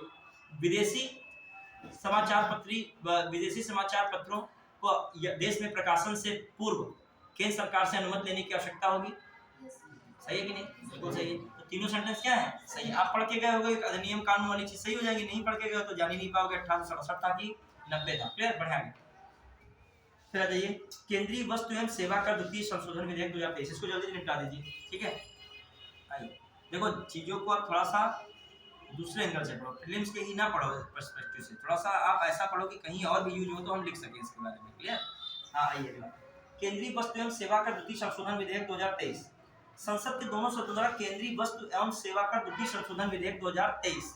विदेशी समाचार पत्रों को देश में प्रकाशन से पूर्व केंद्र सरकार से अनुमति लेने की आवश्यकता होगी, सही है कि नहीं? बिल्कुल सही है। तो तीनों सेंटेंस क्या है? सही। आप पढ़ के गए होगे अधिनियम कानून वाली चीज सही हो जाएगी, नहीं पढ़ के गए तो जान ही नहीं पाओगे 1867 था कि 90 था, क्लियर, बढ़िया। फिर आ जाइए केंद्रीय वस्तु एवं सेवा कर द्वितीय संशोधन विधेयक 2023, इसको जल्दी निपटा दीजिए, ठीक है। आइए देखो, चीजों को आप थोड़ा सा दूसरे एंगल से पढ़ो, फिल्म्स के ही ना पढ़ो पर्सपेक्टिव से, थोड़ा सा आप ऐसा पढ़ो कि कहीं और भी यूज हो तो हम लिख सकें इसके बारे में, क्लियर। हाँ, आइए अगला, केंद्रीय वस्तु एवं सेवा कर द्वितीय संशोधन विधेयक 2023। संसद के दोनों सदनों द्वारा केंद्रीय वस्तु एवं सेवा कर द्वितीय संशोधन विधेयक 2023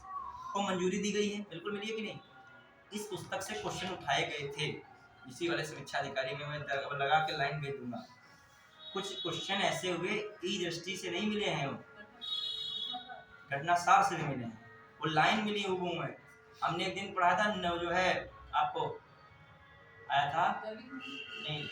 को मंजूरी दी गई है, बिल्कुल मिली है कि नहीं? इस पुस्तक से क्वेश्चन उठाए गए थे, इसी वाले समीक्षा अधिकारी में मैं लगा के लाइन भेज दूंगा। कुछ क्वेश्चन ऐसे हुए ई दृष्टि से नहीं मिले हैं, घटनासार से नहीं मिले हैं, वो लाइन मिली हुई है। हमने एक दिन पढ़ा था जो है आपको आया था नहीं,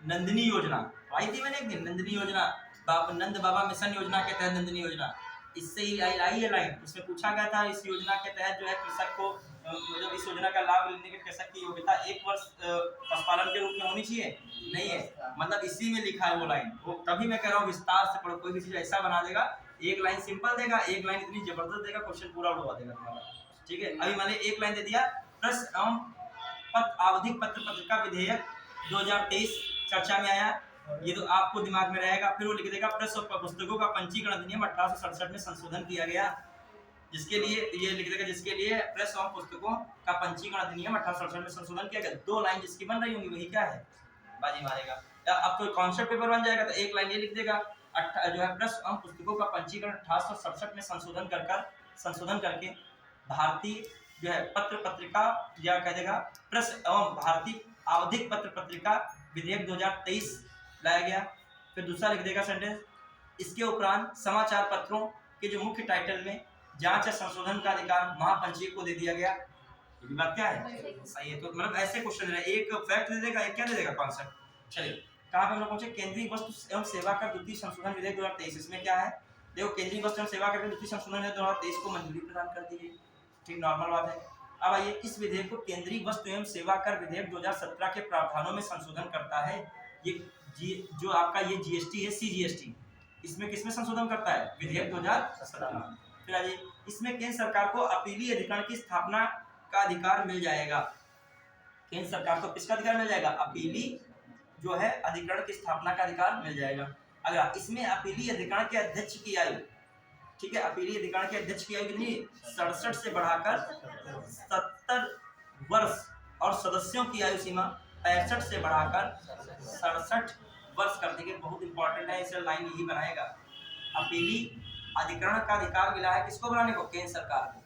नंदिनी योजना आई थी मैंने एक दिन, नंदिनी योजना, नंद बाबा मिशन योजना के तहत नंदिनी योजना, इससे ही आई है लाइन। इसमें पूछा गया था इस योजना के तहत जो है कृषक को, मतलब इस योजना का लाभ लेने के कृषक की योग्यता 1 वर्ष पशुपालन के रूप में होनी चाहिए, नहीं है, मतलब इसी में लिखा है वो लाइन। वो तभी मैं कह रहा हूँ विस्तार से पढ़ो, कोई भी चीज ऐसा बना देगा, एक लाइन सिंपल देगा, एक लाइन इतनी जबरदस्त देगा, क्वेश्चन पूरा उड़वा देगा तुम्हारा, ठीक है। अभी मैंने एक लाइन दे दिया, प्रेस एवं आवधिक पत्र पत्रिका विधेयक 2023 चर्चा में आया, ये तो आपको दिमाग में रहेगा। फिर वो लिख देगा प्रेस और पुस्तकों का पंजीकरण अधिनियम 1867 में संशोधन किया गया, जिसके लिए ये लिख देगा, जिसके लिए प्रेस और पुस्तकों का पंजीकरण अधिनियम 1867 में संशोधन किया गया। 2 लाइन जिसकी बन रही होंगी वही क्या है, बाजी मारेगा। या अब कोई कॉन्सेप्ट पेपर बन जाएगा तो एक लाइन ये लिख देगा, जो है प्रेस और पुस्तकों का पंजीकरण 1867 में संशोधन करके भारतीय जो है पत्र पत्रिका, या कह देगा प्रेस एवं भारतीय आवधिक पत्र पत्रिका विधेयक 2023 लाया गया। फिर दूसरा लिख देगा सेंटेंस, इसके उपरांत समाचार पत्रों के जो मुख्य टाइटल में जांच या संशोधन का अधिकार महापंजीयक को दे दिया गया। ये बात क्या है, सही है। तो मतलब ऐसे क्वेश्चन है, एक फैक्ट दे देगा, एक क्या दे देगा, कॉन्सेप्ट। चलिए कहाँ पे हम लोग पहुंचे, केंद्रीय वस्तु एवं सेवा कर द्वितीय संशोधन विधेयक 2023। इसमें क्या है, देखो केंद्रीय वस्तु एवं सेवा कर द्वितीय संशोधन विधेयक 2023 को मंजूरी प्रदान कर दी गई, ठीक, नॉर्मल बात है। अब आइए, इस विधेयक को केंद्रीय वस्तु एवं सेवा कर विधेयक 2017 के प्रावधानों में संशोधन करता है। ये जो आपका ये जीएसटी है, सीजीएसटी, इसमें किसमें संशोधन करता है, विधेयक 2017। फिर आइए, इसमें केंद्र सरकार को अपीलीय अधिकरण की स्थापना का अधिकार मिल जाएगा। केंद्र सरकार को किसका अधिकार मिल जाएगा, अपीली जो है अधिकरण की स्थापना का अधिकार मिल जाएगा। अगर इसमें अपीलीय अधिकरण के अध्यक्ष की आयु, ठीक है, अपीलीय अधिकरण के अध्यक्ष की आयु कितनी, 67 से बढ़ाकर 70 वर्ष और सदस्यों की आयु सीमा 65 से बढ़ाकर 67 वर्ष कर देंगे। बहुत इंपॉर्टेंट है, इसे लाइन यही बनाएगा। अपीली अधिकरण का अधिकार मिला है किसको बनाने को, केंद्र सरकार को,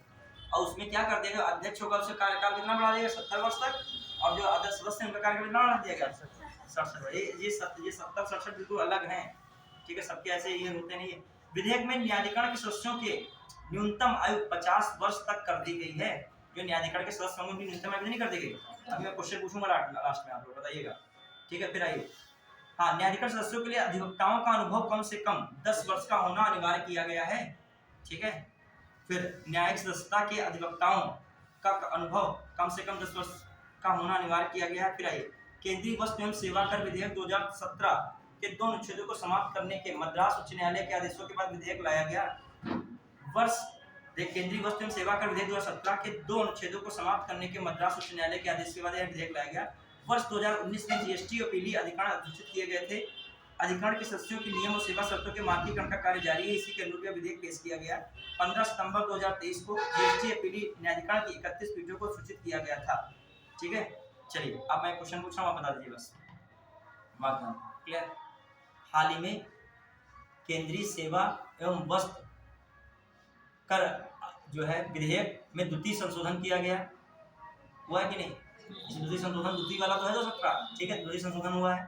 और उसमें क्या कर देगा, अध्यक्ष होगा उसका कार्यकाल कितना बढ़ा देगा, 70 वर्ष तक, और जो अध्यक्ष सदस्य उनका कार्यकाल कितना बढ़ा दिया गया, 67। ये 70 67 बिल्कुल अलग हैं, ठीक है, सबके ऐसे ये होते नहीं है। विधेयक में न्यायाधिकरण के सदस्यों के न्यूनतम आयु 50 वर्ष तक कर दी गई है। जो न्यायाधिकरण के सदस्य होंगे उनकी न्यूनतम आयु नहीं कर दी गई। अभी मैं क्वेश्चन पूछूंगा लास्ट में, आप लोग बताइएगा, ठीक है। फिर आइए, हाँ, न्यायाधिकरण सदस्यों के लिए अधिवक्ताओं का अनुभव कम से कम 10 वर्ष का होना अनिवार्य किया गया है, ठीक है। फिर न्यायिक सदस्यता के अधिवक्ताओं का अनुभव कम से कम 10 वर्ष का होना अनिवार्य किया गया है। फिर आइए, केंद्रीय वस्तु एवं सेवा कर विधेयक 2017 के 2 अनुच्छेदों को समाप्त करने के मद्रास उच्च न्यायालय के आदेशों के बाद विधेयक लाया गया। वर्ष केंद्रीय वस्तु एवं सेवा कर विधेयक 2017 के 2 अनुच्छेदों को समाप्त करने के मद्रास उच्च न्यायालय के आदेश के बाद यह विधेयक लाया गया। वर्ष 2019 में जीएसटी अपीली अधिकरण अधिसूचित किए गए थे। अधिकरण के सदस्यों की नियम और सेवा शर्तों के मानकीकरण का कार्य जारी है। इसी के अनुरूप यह विधेयक पेश किया गया। 15 सितंबर 2023 को जीएसटी अपीली न्यायाधिकरण की 31 पीठों को सूचित किया गया था, ठीक है। चलिए, अब मैं क्वेश्चन पूछ रहा हूँ, आप बता दीजिए बस। क्लियर? हाल ही में केंद्रीय सेवा एवं वस्तु कर जो है विधेयक में द्वितीय संशोधन किया गया, हुआ है कि नहीं? द्वितीय संशोधन, द्वितीय वाला तो है 2017, ठीक है, द्वितीय संशोधन हुआ है।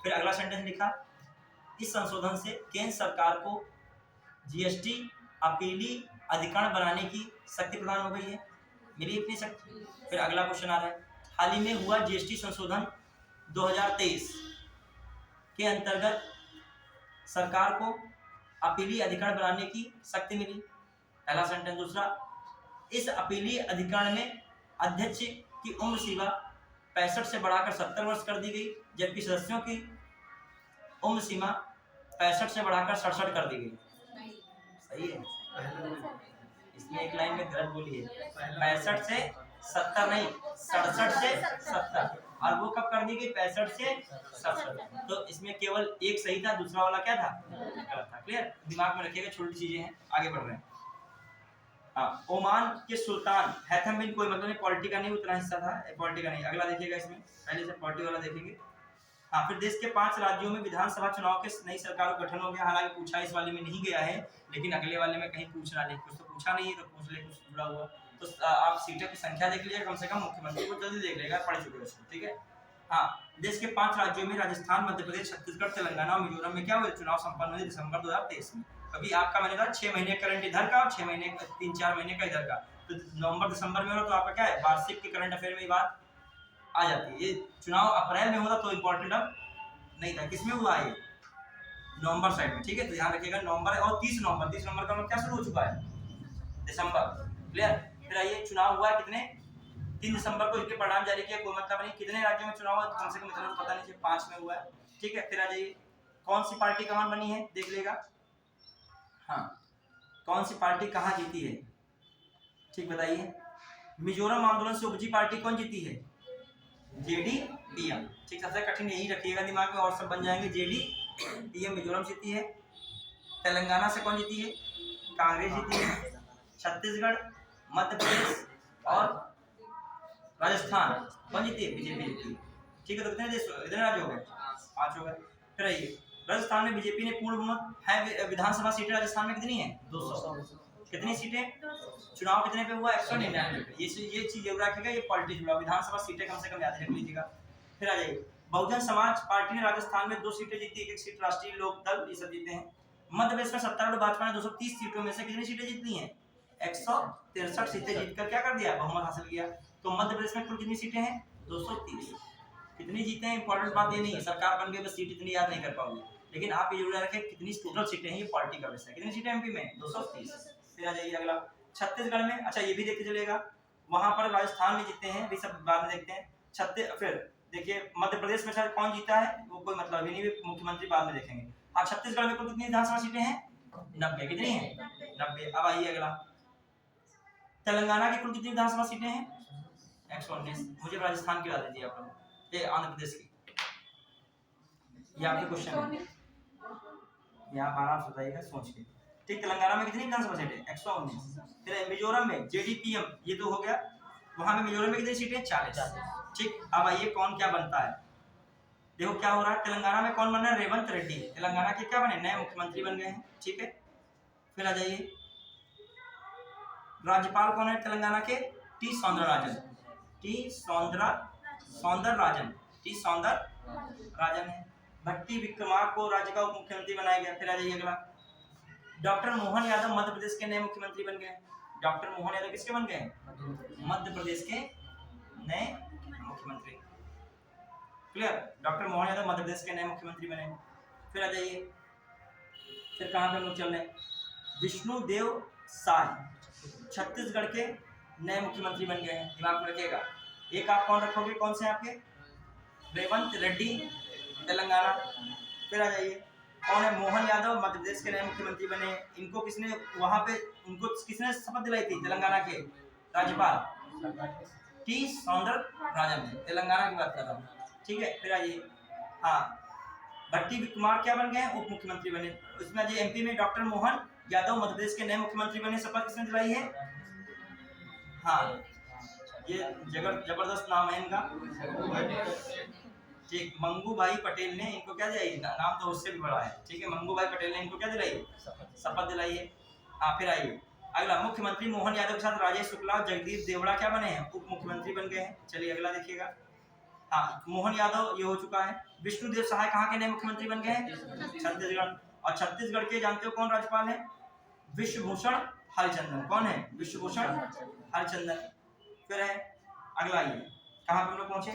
फिर अगला सेंटेंस लिखा, इस संशोधन से केंद्र सरकार को जीएसटी अपीली अधिकरण बनाने की शक्ति प्रदान हो गई है, मिली इतनी शक्ति। फिर अगला क्वेश्चन आ रहा है, हाल ही में हुआ जीएसटी संशोधन 2023 के अंतर्गत सरकार को अपीली अधिकरण बनाने की शक्ति मिली, पहला सेंटेंस। दूसरा, इस अपीली अधिकरण में अध्यक्ष की उम्र सीमा 65 से बढ़ाकर 70 वर्ष कर दी गई, जबकि सदस्यों की उम्र सीमा 65 से बढ़ाकर 67 कर दी गई। सही है? इसमें एक लाइन में गलत बोली है, 65 से 70 नहीं, 67 से 70, और वो कब कर दी गई? 65 से 67। तो इसमें केवल एक सही था, दूसरा वाला क्या था? गलत था। क्लियर? दिमाग में रखिएगा, छोटी चीजें हैं। आगे बढ़ रहे हैं। हाँ, ओमान के सुल्तान हैथम बिन, कोई मतलब नहीं, पॉलिटी का नहीं, उतना हिस्सा था, पॉलिटी का नहीं। अगला देखिएगा, इसमें पहले से पॉलिटी वाला देखेंगे। हाँ, फिर देश के 5 राज्यों में विधानसभा चुनाव के नई सरकार का गठन हो गया। हालांकि पूछा इस वाले में नहीं गया है, लेकिन अगले वाले में कहीं पूछना नहीं, कुछ तो पूछा नहीं है तो पूछ ले, कुछ जुड़ा हुआ। तो आप सीटों की संख्या देख लीजिए, कम से कम मुख्यमंत्री को जल्दी देख लेगा, पढ़ चुके उसको, ठीक है। हाँ, देश के 5 राज्यों में राजस्थान, मध्य प्रदेश, छत्तीसगढ़, तेलंगाना और मिजोरम में क्या हुए? चुनाव संपन्न हुए दिसंबर 2023 में। अभी आपका मैंने कहा 6 महीने करंट इधर का और 6 महीने 3-4 महीने का इधर का, तो नवंबर दिसंबर में हो तो आपका क्या है? वार्षिक के करंट अफेयर में ये बात आ जाती है। ये चुनाव अप्रैल में होता तो इम्पोर्टेंट अब नहीं था। किसमें हुआ है? नवंबर साइड में, ठीक है। तो ध्यान रखिएगा, नवंबर और 30 नवंबर का मतलब क्या शुरू हो चुका है? दिसंबर। क्लियर? फिर आइए, चुनाव हुआ है कितने? 3 दिसंबर को इनके परिणाम जारी किया, कोई मतलब नहीं। कितने राज्यों में चुनाव हुआ? कम से कम इतना तो पता नहीं, 5 में हुआ है, ठीक है। फिर आ जाइए, कौन सी पार्टी कहाँ बनी है, देख लेगा। हाँ, कौन सी पार्टी कहाँ जीती है, ठीक बताइए। मिजोरम आंदोलन से उपजी पार्टी कौन जीती है? जेडीपीएम, ठीक। सबसे कठिन यही रखिएगा दिमाग में, और सब बन जाएंगे। जेडीपीएम मिजोरम जीती है। तेलंगाना से कौन जीती है? कांग्रेस जीती है। छत्तीसगढ़, मध्य प्रदेश और राजस्थान कौन जीती है? बीजेपी जीती है, ठीक है। तो कितने राज्य हो गए? 5 हो गए। फिर आइए, राजस्थान में बीजेपी ने पूर्ण बहुमत है। विधानसभा सीटें राजस्थान में कितनी है? 200। कितनी सीटें? चुनाव कितने पे हुआ? 199 पे। ये चीज जरूर रखिएगा, ये पॉलिटिक्स जुड़ा, विधानसभा सीटें कम से कम याद रख लीजिएगा। फिर आ जाइए, बहुजन समाज पार्टी ने राजस्थान में 2 सीटें जीती, 1 सीट राष्ट्रीय लोक दल, ये सब जीते हैं। मध्य प्रदेश में सत्तारूढ़ भाजपा ने 230 सीटों में से कितनी सीटें जीती हैं? 163 सीटें जीतकर क्या कर दिया? बहुमत हासिल किया। तो मध्य प्रदेश में कुल कितनी सीटें हैं? 230। कितनी जीते हैं इंपॉर्टेंट बात ये नहीं है, सरकार बन गई बस सीट इतनी याद नहीं कर पाओगे, लेकिन आप ये जरूर रखें कितनी टोटल सीटें हैं, ये पार्टी का विषय है। कितनी सीटें एमपी में? 230। फिर आ जाइए अगला, छत्तीसगढ़ में, अच्छा ये भी देखते चलेगा, वहां पर राजस्थान में जीते हैं, भी सब बाद में देखते हैं। फिर देखिए, मध्य प्रदेश में शायद कौन जीता है वो कोई मतलब ही नहीं, मुख्यमंत्री बाद में देखेंगे। अब छत्तीसगढ़ में कुल कितनी विधानसभा सीटें हैं? 90। कितनी है? 90। अब आइए अगला, तेलंगाना की कुल कितनी विधानसभा सीटें हैं? 119। मुझे राजस्थान की ला दीजिए आप लोग, ये आंध्र प्रदेश की। ये आपके क्वेश्चन है, यहाँ आराम से बताइएगा सोच के, ठीक। तेलंगाना में कितनी विधानसभा सीटें? 119। फिर मिजोरम में जेडीपीएम, ये तो हो गया, वहां में मिजोरम में कितनी सीटें? 40, ठीक। अब आइए कौन क्या बनता है, देखो क्या हो रहा है। तेलंगाना में कौन बन रहा है? रेवंत रेड्डी, तेलंगाना के क्या बने? नए मुख्यमंत्री बन गए हैं, ठीक है। फिर आ जाइए, राज्यपाल कौन है तेलंगाना के? टी सौंदरराजन, टी सौंदरराजन है। भट्टी विक्रमार्क को राज्य का उप मुख्यमंत्री बनाया गया। फिर आ जाइए अगला, डॉक्टर मोहन यादव मध्य प्रदेश के नए मुख्यमंत्री बन गए। डॉक्टर मोहन यादव किसके बन गए? मध्य प्रदेश के नए मुख्यमंत्री। क्लियर? डॉक्टर मोहन यादव मध्य प्रदेश के नए मुख्यमंत्री बने। फिर आ जाइए, फिर कहाँ पे हम लोग चल रहे हैं, विष्णुदेव साय छत्तीसगढ़ के नए मुख्यमंत्री बन गए हैं। दिमाग में रखिएगा। एक आप कौन रखोगे, कौन से आपके? रेवंत रेड्डी तेलंगाना। फिर आ जाइए, कौन है? मोहन यादव मध्य प्रदेश के नए मुख्यमंत्री बने। इनको किसने वहां पे, उनको किसने शपथ दिलाई थी? तेलंगाना के राज्यपाल टी सौंदरराजन ने। तेलंगाना की बात कर रहा हूँ, ठीक है। फिर आइए, हाँ, भट्टी विक्रमार्क क्या बन गए? उप मुख्यमंत्री बने। उसमें जो एमपी में डॉक्टर मोहन यादव मध्य प्रदेश के नए मुख्यमंत्री बने। शपथ किसने दिलाई है? हाँ, ये जबरदस्त नाम है इनका, ठीक, मंगू भाई पटेल ने इनको क्या दिलाई? नाम तो उससे भी बड़ा है, ठीक है। मंगू भाई पटेल ने इनको क्या दिलाई? शपथ दिलाई है। हाँ, फिर आइए अगला, मुख्यमंत्री मोहन यादव के साथ राजेश शुक्ला और जगदीप देवड़ा क्या बने हैं? उप मुख्यमंत्री बन गए हैं। चलिए अगला देखिएगा। हाँ, मोहन यादव ये हो चुका है। विष्णुदेव सहाय कहाँ के नए मुख्यमंत्री बन गए हैं? छत्तीसगढ़। और छत्तीसगढ़ के जानते हो कौन राज्यपाल है? विश्वभूषण हरिचंदन। कौन है? विश्वभूषण हरिचंदन। फिर है अगला, ये कहाँ पे हम लोग पहुंचे?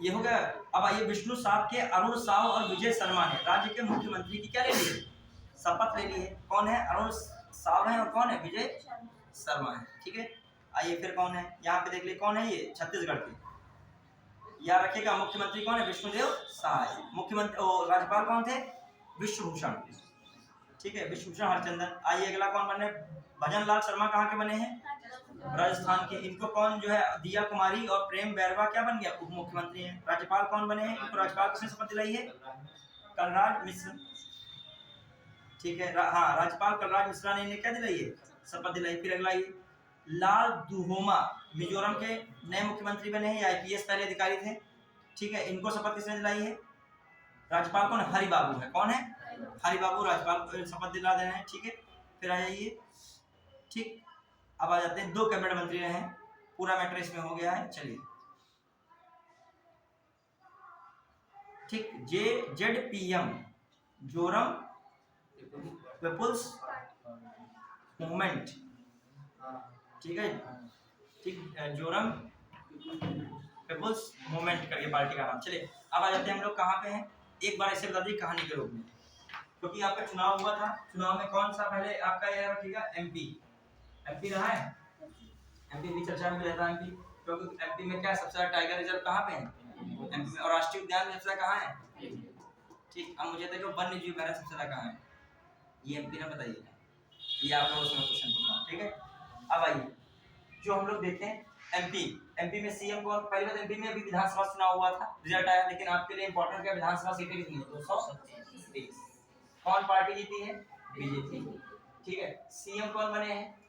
ये हो गया। अब आइए, विष्णु साव के अरुण साव और विजय शर्मा ने राज्य के मुख्यमंत्री की क्या ले ली है? शपथ ले ली है। कौन है? अरुण साव है और कौन है? विजय शर्मा है, ठीक है। आइए फिर कौन है, यहाँ पे देख लीजिए कौन है ये? छत्तीसगढ़ के, याद रखिएगा। मुख्यमंत्री कौन है? विष्णुदेव साय। मुख्यमंत्री राज्यपाल कौन थे? विश्वभूषण, ठीक है, विश्वभूषण हरिचंदन। आइए अगला कौन बने? भजन लाल शर्मा कहाँ के बने हैं? राजस्थान के। इनको कौन जो है? दिया कुमारी और प्रेम बैरवा क्या बन गया? उप मुख्यमंत्री हैं। राज्यपाल कौन बने हैं? इनको राज्यपाल किसने शपथ दिलाई है? कलराज मिश्र, ठीक है। हाँ, राज्यपाल कलराज मिश्रा ने इन्हें क्या दिलाई है? शपथ दिलाई। फिर अगला, ये लाल दुहोमा मिजोरम के नए मुख्यमंत्री बने हैं। आईपीएस पहले अधिकारी थे, ठीक है। इनको शपथ किसने दिलाई है? राज्यपाल कौन? हरि बाबू है। कौन है? हरि बाबू राज्यपाल शपथ दिला दे रहे हैं, ठीक है। फिर आ जाइए, ठीक। अब आ जाते हैं, 2 कैबिनेट मंत्री रहे हैं। पूरा मैटर इसमें हो गया है। चलिए, ठीक, जेडपीएम जोरम पीपुल्स मूवमेंट, ठीक है, ठीक, जोरम पीपुल्स मूवमेंट करके पार्टी का नाम। चलिए अब आ जाते हैं हम लोग कहाँ पे हैं। एक बार ऐसे बता दी कहानी के रूप में, क्योंकि आपका चुनाव हुआ था। चुनाव में कौन सा पहले आपका यह रखिएगा? एमपी रहा है। एमपी भी चर्चा में रहता है एमपी, क्योंकि एमपी में क्या सबसे ज्यादा टाइगर रिजर्व कहाँ पे है? एमपी में। और राष्ट्रीय उद्यान सबसे ज्यादा कहाँ है? ठीक। अब मुझे देखो वन्य जीव अभयारण्य सबसे ज्यादा कहाँ है? ये एमपी ना बताइएगा, ये आप लोग उसमें क्वेश्चन पूछना, ठीक है। अब आइए, जो हम लोग देखें एमपी में सीएम को, पहली बात एमपी में अभी विधानसभा चुनाव हुआ था, रिजल्ट आया, लेकिन आपके लिए इंपॉर्टेंट क्या? विधानसभा सीटें कितनी है? 230। कौन पार्टी जीती है? बीजेपी, ठीक है। सीएम कौन बने हैं?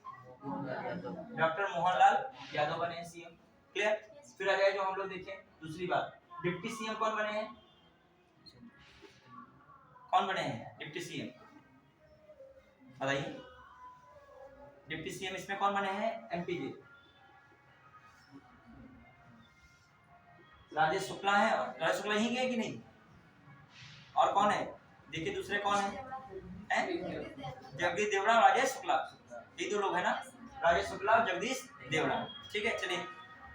डॉक्टर मोहनलाल यादव बने हैं सीएम, क्लियर। फिर आ जाए जो हम लोग देखें दूसरी बात, डिप्टी सीएम कौन बने हैं? कौन बने हैं डिप्टी सीएम? बताइए, डिप्टी सीएम इसमें कौन बने हैं? एमपी के राजेश शुक्ला है। और राजेश शुक्ला यहीं गए कि नहीं? और कौन है? देखिए दूसरे कौन है? जगदीश देवड़ा, राजेश शुक्ला, ये 2 लोग है ना, राजेश शुक्ला और जगदीश देवड़ा, ठीक है। चलिए,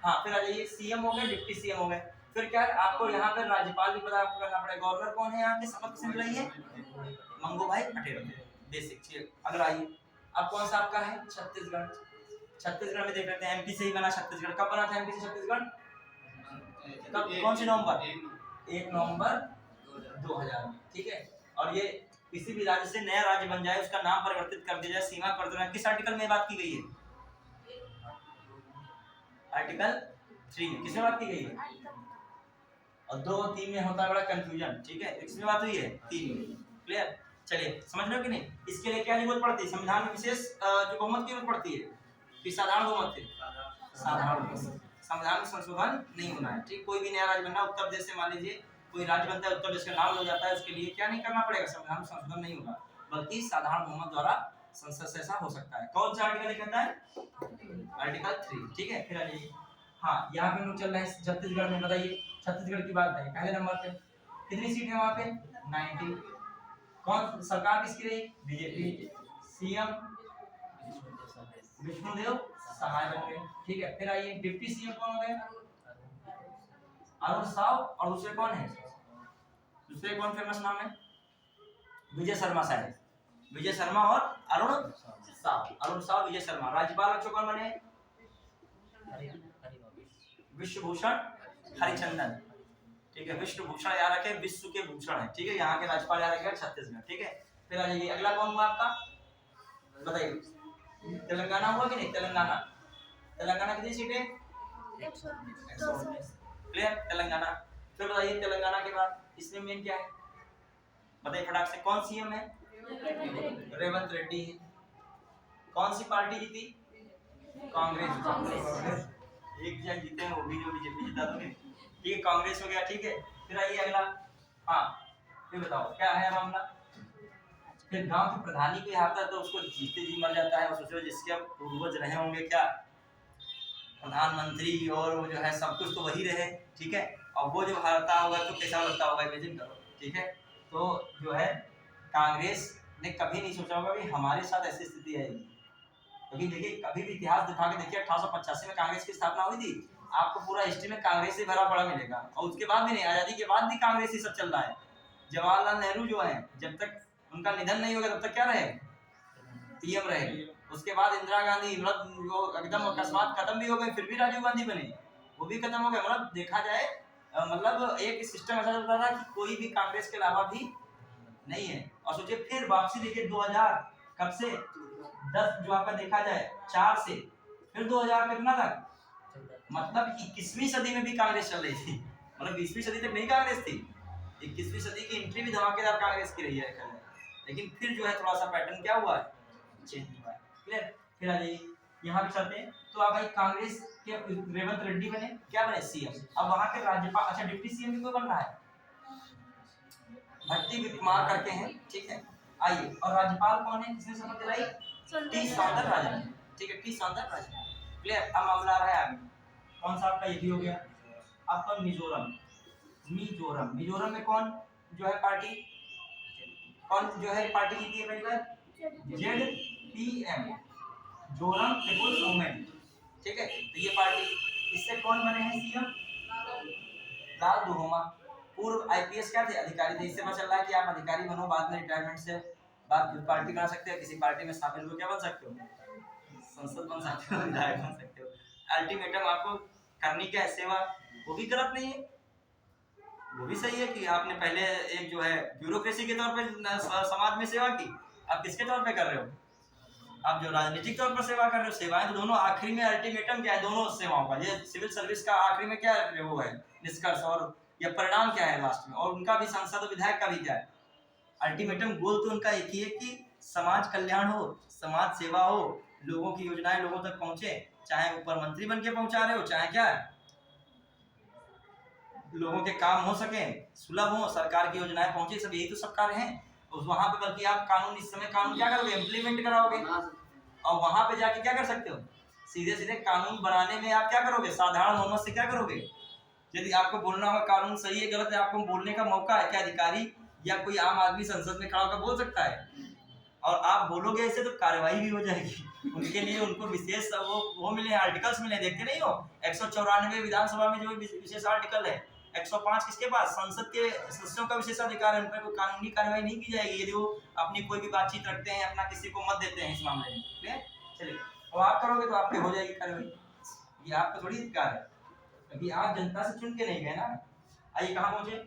हाँ, फिर आ जाइए, सीएम हो गए, डिप्टी सीएम हो गए। फिर क्या है आपको यहाँ पर? राज्यपाल भी पता आपको करना पड़ेगा। गवर्नर कौन है यहाँ के? शपथ किसने दिलाई है? मंगू भाई पटेल, बेसिक, ठीक। अगर आइए, अब कौन सा आपका है? छत्तीसगढ़ में देख लेते हैं। एमपी से ही बना छत्तीसगढ़। कब बना था एमपी से छत्तीसगढ़? कब? कौन सी नवंबर? 1 नवंबर 2000 में, ठीक है। और ये किसी भी राज्य से नया राज्य बन जाए, उसका नाम परिवर्तित कर दिया जाए, सीमा परिवर्तन किस आर्टिकल में बात की गई है? आर्टिकल 3 में। किसमें बात की गई है? और 2 और 3 में होता है बड़ा कंफ्यूजन, ठीक है। इसमें बात हुई है 3 में, क्लियर। चलिए, समझ रहे हो कि नहीं? इसके लिए क्या जरूरत पड़ती है? संविधान में विशेष जो बहुमत की जरूरत पड़ती है कि साधारण बहुमत है? साधारण बहुमत। संविधान में संशोधन नहीं होना है, ठीक। कोई भी नया राज्य बनना, उत्तर प्रदेश से मान लीजिए कोई राज्य बनता है, उत्तर प्रदेश का नाम हो जाता है, उसके लिए क्या नहीं करना पड़ेगा? संविधान में संशोधन नहीं होगा, बल्कि साधारण बहुमत द्वारा संसद से ऐसा हो सकता है। कौन सा आर्टिकल कहता है? आर्टिकल 3, ठीक है। फिर आ जाइए, हाँ, यहाँ पे हम लोग चल रहे हैं छत्तीसगढ़ में। बताइए छत्तीसगढ़ की बात है, पहले नंबर पे कितनी सीट है वहाँ पे? 90। कौन सरकार किसकी रही? बीजेपी। सीएम विष्णुदेव सहाय बन गए। ठीक है, फिर आइए डिप्टी सीएम कौन हो गए? अरुण साव। और दूसरे कौन है? दूसरे कौन फेमस नाम है? विजय शर्मा साहब। विजय शर्मा और अरुण साव। अरुण साव, विजय शर्मा। राज्यपाल बच्चों कौन बने? विश्वभूषण हरिचंदन। ठीक है, विश्वभूषण याद रखे, विश्व के भूषण है। ठीक है, यहाँ के राज्यपाल याद रखेगा छत्तीसगढ़। ठीक है, फिर आ जाइए अगला कौन हुआ आपका? बताइए तेलंगाना हुआ कि नहीं? तेलंगाना। तेलंगाना कितनी सीटें? 119। क्लियर तेलंगाना। फिर बताइए तेलंगाना के बाद इसमें मेन क्या है? बताइए फटाक से, कौन सीएम है? रेवंत रेड्डी है। कौन सी पार्टी जीती? कांग्रेस। एक जन जीते हैं वो भी जो बीजेपी जिता दोगे। ठीक है, कांग्रेस हो गया। ठीक है, फिर आइए अगला। हाँ, फिर बताओ क्या है मामला? फिर गांव के प्रधानी कोई आता है तो उसको जीते जी मर जाता है, और सोचो जिसके अब पूर्वज रहे होंगे क्या प्रधानमंत्री, और वो जो है सब कुछ तो वही रहे। ठीक है, और वो जब हारता होगा तो कैसा लगता होगा, इमेजिन करो। ठीक है, तो जो है कांग्रेस ने कभी नहीं सोचा होगा कि हमारे साथ ऐसी स्थिति आएगी। क्योंकि देखिए कभी भी इतिहास दिखा के देखिए 1885 में कांग्रेस की स्थापना हुई थी, आपको पूरा हिस्ट्री में कांग्रेस से भरा पड़ा मिलेगा। और उसके बाद भी नहीं, आजादी के बाद भी कांग्रेस ही सब चल रहा है। जवाहरलाल नेहरू जो है, जब तक उनका निधन नहीं होगा तब तक क्या रहे? पीएम रहे। उसके बाद इंदिरा गांधी, मतलब जो एकदम अकस्मात खत्म भी हो गए, फिर भी राजीव गांधी बने, वो भी खत्म हो गए। मतलब देखा जाए मतलब एक सिस्टम ऐसा चलता था कि कोई भी कांग्रेस के अलावा भी नहीं है। और सोचिए फिर वापसी देखिए 2000 कब से 10 जो आपका देखा जाए 4 से फिर 2000 कितना तक, मतलब 21वीं सदी में भी कांग्रेस चल रही थी। मतलब 20वीं सदी तक नहीं कांग्रेस थी, 21वीं सदी की एंट्री भी धमाकेदार कांग्रेस की रही है। लेकिन फिर जो है थोड़ा सा पैटर्न क्या हुआ है, चेंज हुआ है। क्लियर। फिर आ जाइए यहाँ पे चलते हैं। तो आप भाई कांग्रेस के रेवंत रेड्डी बने, क्या बने? सीएम। अब वहाँ के राज्यपाल, अच्छा डिप्टी सीएम भी कोई बन रहा है? भट्टी विक्रमार करके हैं। ठीक है, आइए। और राज्यपाल कौन है, किसने शपथ दिलाई? टी सौंदरराजन। ठीक है, टी सौंदरराजन। क्लियर। अब मामला आ रहा है आगे, कौन सा आपका ये भी हो गया। आपका मिजोरम। मिजोरम, मिजोरम में कौन जो है पार्टी, कौन जो है पार्टी जीती है पहली बार? ZPM, Zoram people's movement. ठीक है, तो ये पार्टी, इससे कौन बने हैं सीएम? लाल दुहोमा। पूर्व आईपीएस क्या थे? अधिकारी थे। इससे पता चल रहा है कि आप अधिकारी बनो, बाद में रिटायरमेंट से बाद खुद पार्टी बना सकते हो, किसी पार्टी में शामिल हो क्या बन सकते हो, संसद बन सकते हो, विधायक बन सकते हो। अल्टीमेटम आपको करनी क्या है, सेवा। वो भी गलत नहीं है, वो भी सही है कि आपने पहले एक जो है ब्यूरोक्रेसी के तौर पे समाज में सेवा की, आप किसके तौर पे कर रहे हो, आप जो राजनीतिक तौर पर सेवा कर रहे हो। सेवाएं तो दोनों, आखिरी में अल्टीमेटम क्या है दोनों सेवाओं का, ये सिविल सर्विस का आखिरी में क्या वो है निष्कर्ष, और या परिणाम क्या है लास्ट में, और उनका भी सांसद और विधायक का भी क्या है अल्टीमेटम गोल, तो उनका एक ही है कि समाज कल्याण हो, समाज सेवा हो, लोगों की योजनाएं लोगों तक पहुंचे, चाहे ऊपर मंत्री बन के पहुंचा रहे हो, चाहे क्या लोगों के काम हो सके, सुलभ हो, सरकार की योजनाएं पहुंचे, सब यही तो सब कार्य हैं। उस वहां पे बल्कि आप कानून, इस समय कानून क्या करोगे, इम्प्लीमेंट कराओगे, और वहां पे जाके क्या कर सकते हो, सीधे सीधे कानून बनाने में आप क्या करोगे, साधारण बहुमत से क्या करोगे। यदि आपको बोलना हो कानून सही है गलत है, आपको बोलने का मौका है, क्या अधिकारी या कोई आम आदमी संसद में खड़ा होकर बोल सकता है, और आप बोलोगे ऐसे तो कार्रवाई भी हो जाएगी। उनके लिए उनको विशेष वो मिले, आर्टिकल्स मिले, देखते नहीं हो 194 विधानसभा में जो विशेष आर्टिकल है, 105 किसके पास, संसद के सदस्यों का विशेषाधिकार है, उन पर कोई कानूनी कार्रवाई नहीं की जाएगी यदि वो अपनी कोई भी बातचीत रखते हैं, अपना किसी को मत देते हैं इस मामले में। ठीक, चलिए, और आप करोगे तो आप पे हो जाएगी कार्रवाई, ये आपका थोड़ी अधिकार है, क्योंकि आप जनता से चुन के नहीं गए ना। आइए कहाँ पहुंचे,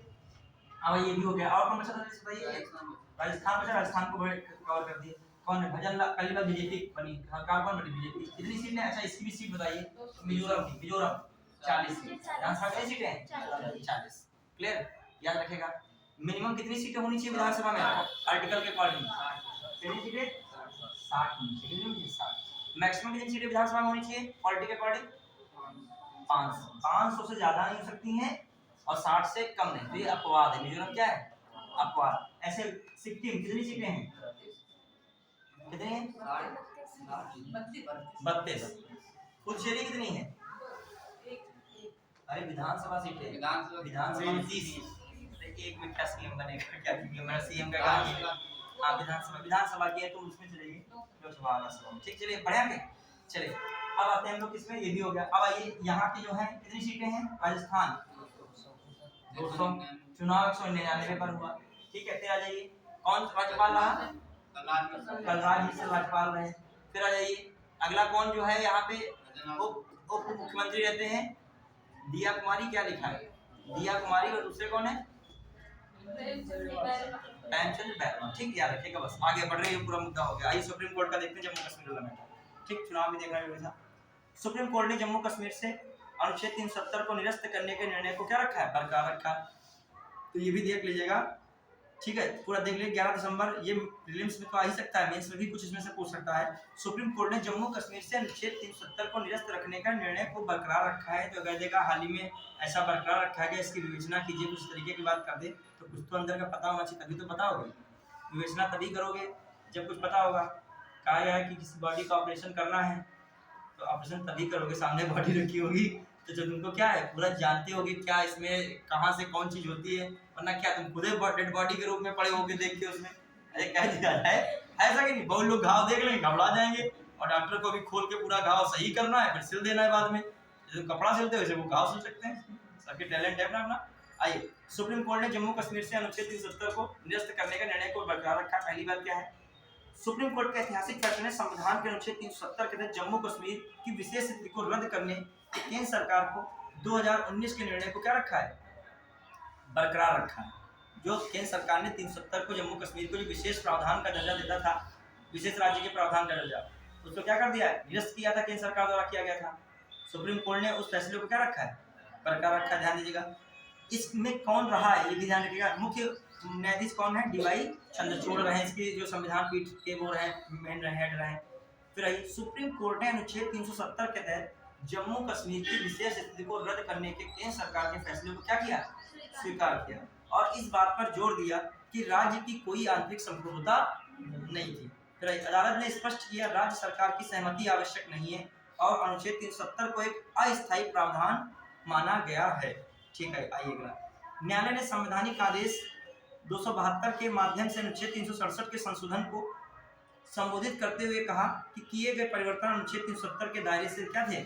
हाँ ये भी हो गया। और कौन बचा था बताइए, राजस्थान बचा, राजस्थान को कवर कर दिए। कौन है, भजन लाल, पहली बार बीजेपी बनी, कौन बनी बीजेपी, कितनी सीट है, अच्छा इसकी भी सीट बताइए, मिजोरम की, मिजोरम 40 सीट, विधानसभा कितनी सीटें हैं 40। क्लियर, याद रखेगा। मिनिमम कितनी सीटें होनी चाहिए विधानसभा में आर्टिकल के अकॉर्डिंग, कितनी सीटें 60 होनी चाहिए, 60। मैक्सिमम कितनी सीटें विधानसभा में होनी चाहिए पॉलिटी के अकॉर्डिंग 500 से ज्यादा नहीं हो सकती हैं, और 60 से कम नहीं, तो ये अपवाद है, मिजोरम क्या है अपवाद। ऐसे सिक्किम कितनी सीटें हैं, कितनी हैं 32। पुडुचेरी कितनी है अरे विधानसभा सीटें, विधानसभा में 30। एक मिनट का सीएम बनेगा क्या, मेरा सीएम का काम है। हाँ विधानसभा की है तो उसमें चलेगी लोकसभा राज्यसभा। ठीक, चलिए बढ़िया के चलिए अब आते हैं हम लोग किसमें, ये भी हो गया। अब आइए यहाँ की जो है कितनी सीटें हैं, राजस्थान 200, चुनाव 199 पर हुआ। ठीक है, फिर आ जाइए कौन राज्यपाल रहा, कलराज मिश्र राज्यपाल रहे। फिर आ जाइए अगला कौन जो है यहाँ पे उप मुख्यमंत्री रहते हैं, दिया कुमारी। क्या लिखा है, दिया कुमारी। और दूसरे कौन है, प्रेमचंद बैरवा। ठीक, याद रखिएगा बस। आगे बढ़ रहे हैं, पूरा मुद्दा हो गया। आइए सुप्रीम कोर्ट का देखते हैं, जम्मू कश्मीर वाला मैटर। ठीक, चुनाव भी देखना जरूरी था। सुप्रीम कोर्ट ने जम्मू कश्मीर से अनुच्छेद 370 को निरस्त करने के निर्णय को क्या रखा है, बरकरार रखा। तो ये भी देख लीजिएगा। ठीक है, पूरा देख लीजिए। 11 दिसंबर, ये प्रीलिम्स में तो आ ही सकता है, मेंस में भी कुछ इसमें से पूछ सकता है। सुप्रीम कोर्ट ने जम्मू कश्मीर से अनुच्छेद 370 को निरस्त रखने का निर्णय को बरकरार रखा है। तो कह देगा हाल ही में ऐसा बरकरार रखा है, इसकी विवेचना कीजिए। कुछ तरीके की बात कर दे तो कुछ तो अंदर का पता होना चाहिए, तभी तो पता होगा। विवेचना तभी करोगे जब कुछ पता होगा। कहा गया है कि किसी बॉडी का ऑपरेशन करना है तो ऑपरेशन तभी करोगे, सामने बॉडी रखी होगी तो जब तुमको क्या है पूरा जानते होगे क्या इसमें कहाँ से कौन चीज होती है, वरना क्या तुम खुद डेड बॉडी के रूप में पड़े होगे देख के उसमें। अरे कह दिया है ऐसा कि नहीं, बहुत लोग घाव देख लेंगे घबरा जाएंगे और डॉक्टर को भी खोल के पूरा घाव सही करना है, फिर सिल देना है बाद में। जैसे कपड़ा सिलते वैसे वो घाव सिल सकते हैं, सबके टैलेंट है अपना अपना। आइए, सुप्रीम कोर्ट ने जम्मू कश्मीर से अनुच्छेद 370 को निरस्त करने का निर्णय को बरकरार रखा। पहली बात क्या है, सुप्रीम कोर्ट के ऐतिहासिक फैसले ने संविधान के अनुच्छेद 370 के तहत जम्मू कश्मीर की विशेष स्थिति को रद्द करने के केंद्र सरकार को 2019 के निर्णय को क्या रखा है, बरकरार रखा है। जो केंद्र सरकार ने 370 को जम्मू कश्मीर को जो विशेष प्रावधान का दर्जा देता था, विशेष राज्य के प्रावधान का दर्जा, उसको क्या कर दिया है, निरस्त किया था, केंद्र सरकार द्वारा किया गया था। सुप्रीम कोर्ट ने उस फैसले को क्या रखा है, बरकरार रखा। ध्यान दीजिएगा। इसमें कौन रहा है ये भी ध्यान रखिएगा। मुख्य न्यायाधीश कौन है, डीवाई चंद्रचूड़ रहे, इसके जो संविधान पीठ के वो रहे, मेन हेड रहे। फिर आइए, सुप्रीम कोर्ट ने अनुच्छेद 370 के तहत जम्मू कश्मीर की विशेष स्थिति को रद्द करने के केंद्र सरकार के फैसले को क्या किया, स्वीकार किया और इस बात पर जोर दिया कि राज्य की कोई आंतरिक संप्रभुता नहीं थी। फिर अदालत ने स्पष्ट किया राज्य सरकार की सहमति आवश्यक नहीं है और अनुच्छेद 370 को एक अस्थायी प्रावधान माना गया है। ठीक है, आइएगा। न्यायालय ने संवैधानिक आदेश 272 के माध्यम से अनुच्छेद 367 के संशोधन को संबोधित करते हुए कहा कि किए गए परिवर्तन अनुच्छेद 370 के दायरे से क्या थे,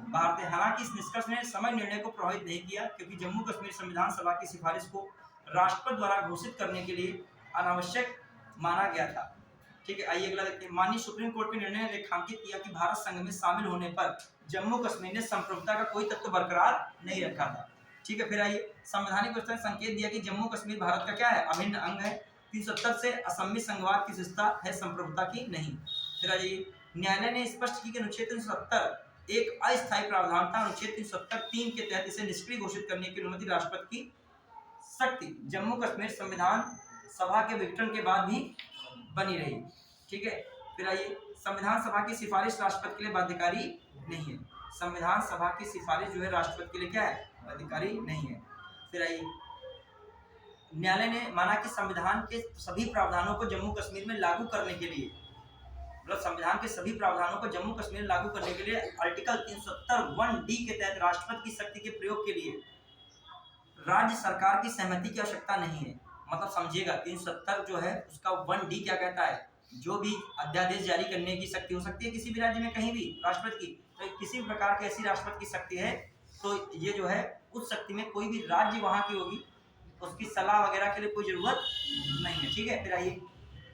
बाहर थे। हालांकि इस निष्कर्ष ने समय निर्णय को प्रभावित नहीं किया क्योंकि जम्मू कश्मीर संविधान सभा की सिफारिश को राष्ट्रपति द्वारा घोषित करने के लिए अनावश्यक माना गया था। ठीक है, आइए अगला देखते हैं। माननीय सुप्रीम कोर्ट के निर्णय ने रेखांकित किया कि भारत संघ में शामिल होने पर जम्मू कश्मीर ने संप्रभुता का कोई तत्व बरकरार नहीं रखा था। ठीक है, फिर आइए, संवैधानिक व्यवस्था ने संकेत दिया कि जम्मू कश्मीर भारत का क्या है, अभिन्न अंग है। 370 से असम्मी संघवाद की विशेषता है, संप्रभुता की नहीं। फिर आ जाइए, न्यायालय ने स्पष्ट की कि अनुच्छेद 370 एक अस्थायी प्रावधान था। अनुच्छेद 370(3) के तहत इसे निष्क्रिय घोषित करने की अनुमति राष्ट्रपति की शक्ति जम्मू कश्मीर संविधान सभा के विघटन के बाद भी बनी रही। ठीक है, फिर आइए, संविधान सभा की सिफारिश राष्ट्रपति के लिए बाध्यकारी नहीं है। संविधान सभा की सिफारिश जो है राष्ट्रपति के लिए क्या है, बाध्यकारी नहीं है। फिर आइए, न्यायालय ने माना कि संविधान के सभी प्रावधानों को जम्मू कश्मीर में लागू करने के लिए, मतलब संविधान के सभी प्रावधानों को जम्मू कश्मीर में लागू करने के लिए आर्टिकल 370(1)(d) के तहत राष्ट्रपति की शक्ति के प्रयोग के लिए राज्य सरकार की सहमति की आवश्यकता नहीं है। मतलब समझिएगा, 370 जो है उसका 1D क्या कहता है, जो भी अध्यादेश जारी करने की शक्ति हो सकती है किसी भी राज्य में कहीं भी राष्ट्रपति की, तो किसी भी प्रकार की ऐसी राष्ट्रपति की शक्ति है तो ये जो है उस शक्ति में कोई भी राज्य वहाँ की होगी, उसकी सलाह वगैरह के लिए कोई जरूरत नहीं है। ठीक है, फिर आइए,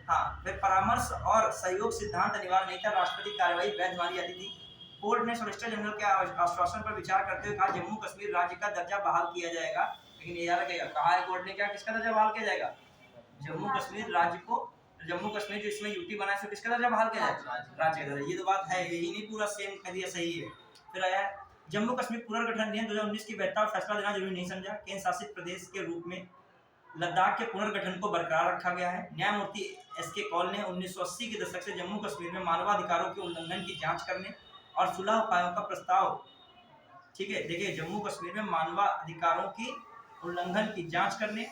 हाँ, फिर परामर्श और सहयोग सिद्धांत अनिवार्य नहीं था, राष्ट्रपति कार्यवाही वैध मानी जाती थी। कोर्ट ने सॉलिसिटर जनरल के आश्वासन पर विचार करते हुए कहा जम्मू कश्मीर राज्य का दर्जा बहाल किया जाएगा। लेकिन ये याद रखिएगा, कहा है कोर्ट ने क्या, किसका दर्जा बहाल किया जाएगा, जम्मू कश्मीर राज्य को, जम्मू कश्मीर जो इसमें यूटी बना है किसका दर्जा बहाल किया जाएगा, राज्य का दर्जा। ये तो बात है, यही नहीं पूरा सेम कह दिया, सही है। फिर आया, जम्मू कश्मीर पुनर्गठन अधिनियम 2019 की वैधता और फैसला देना जरूरी नहीं समझा। केंद्र शासित प्रदेश के रूप में लद्दाख के पुनर्गठन को बरकरार रखा गया है। न्यायमूर्ति एस.के. कौल ने 1980 के दशक से जम्मू कश्मीर में मानवाधिकारों के उल्लंघन की जांच करने और सुलह उपायों का प्रस्ताव, ठीक है, देखिए, जम्मू कश्मीर में मानवाधिकारों की उल्लंघन की जांच करने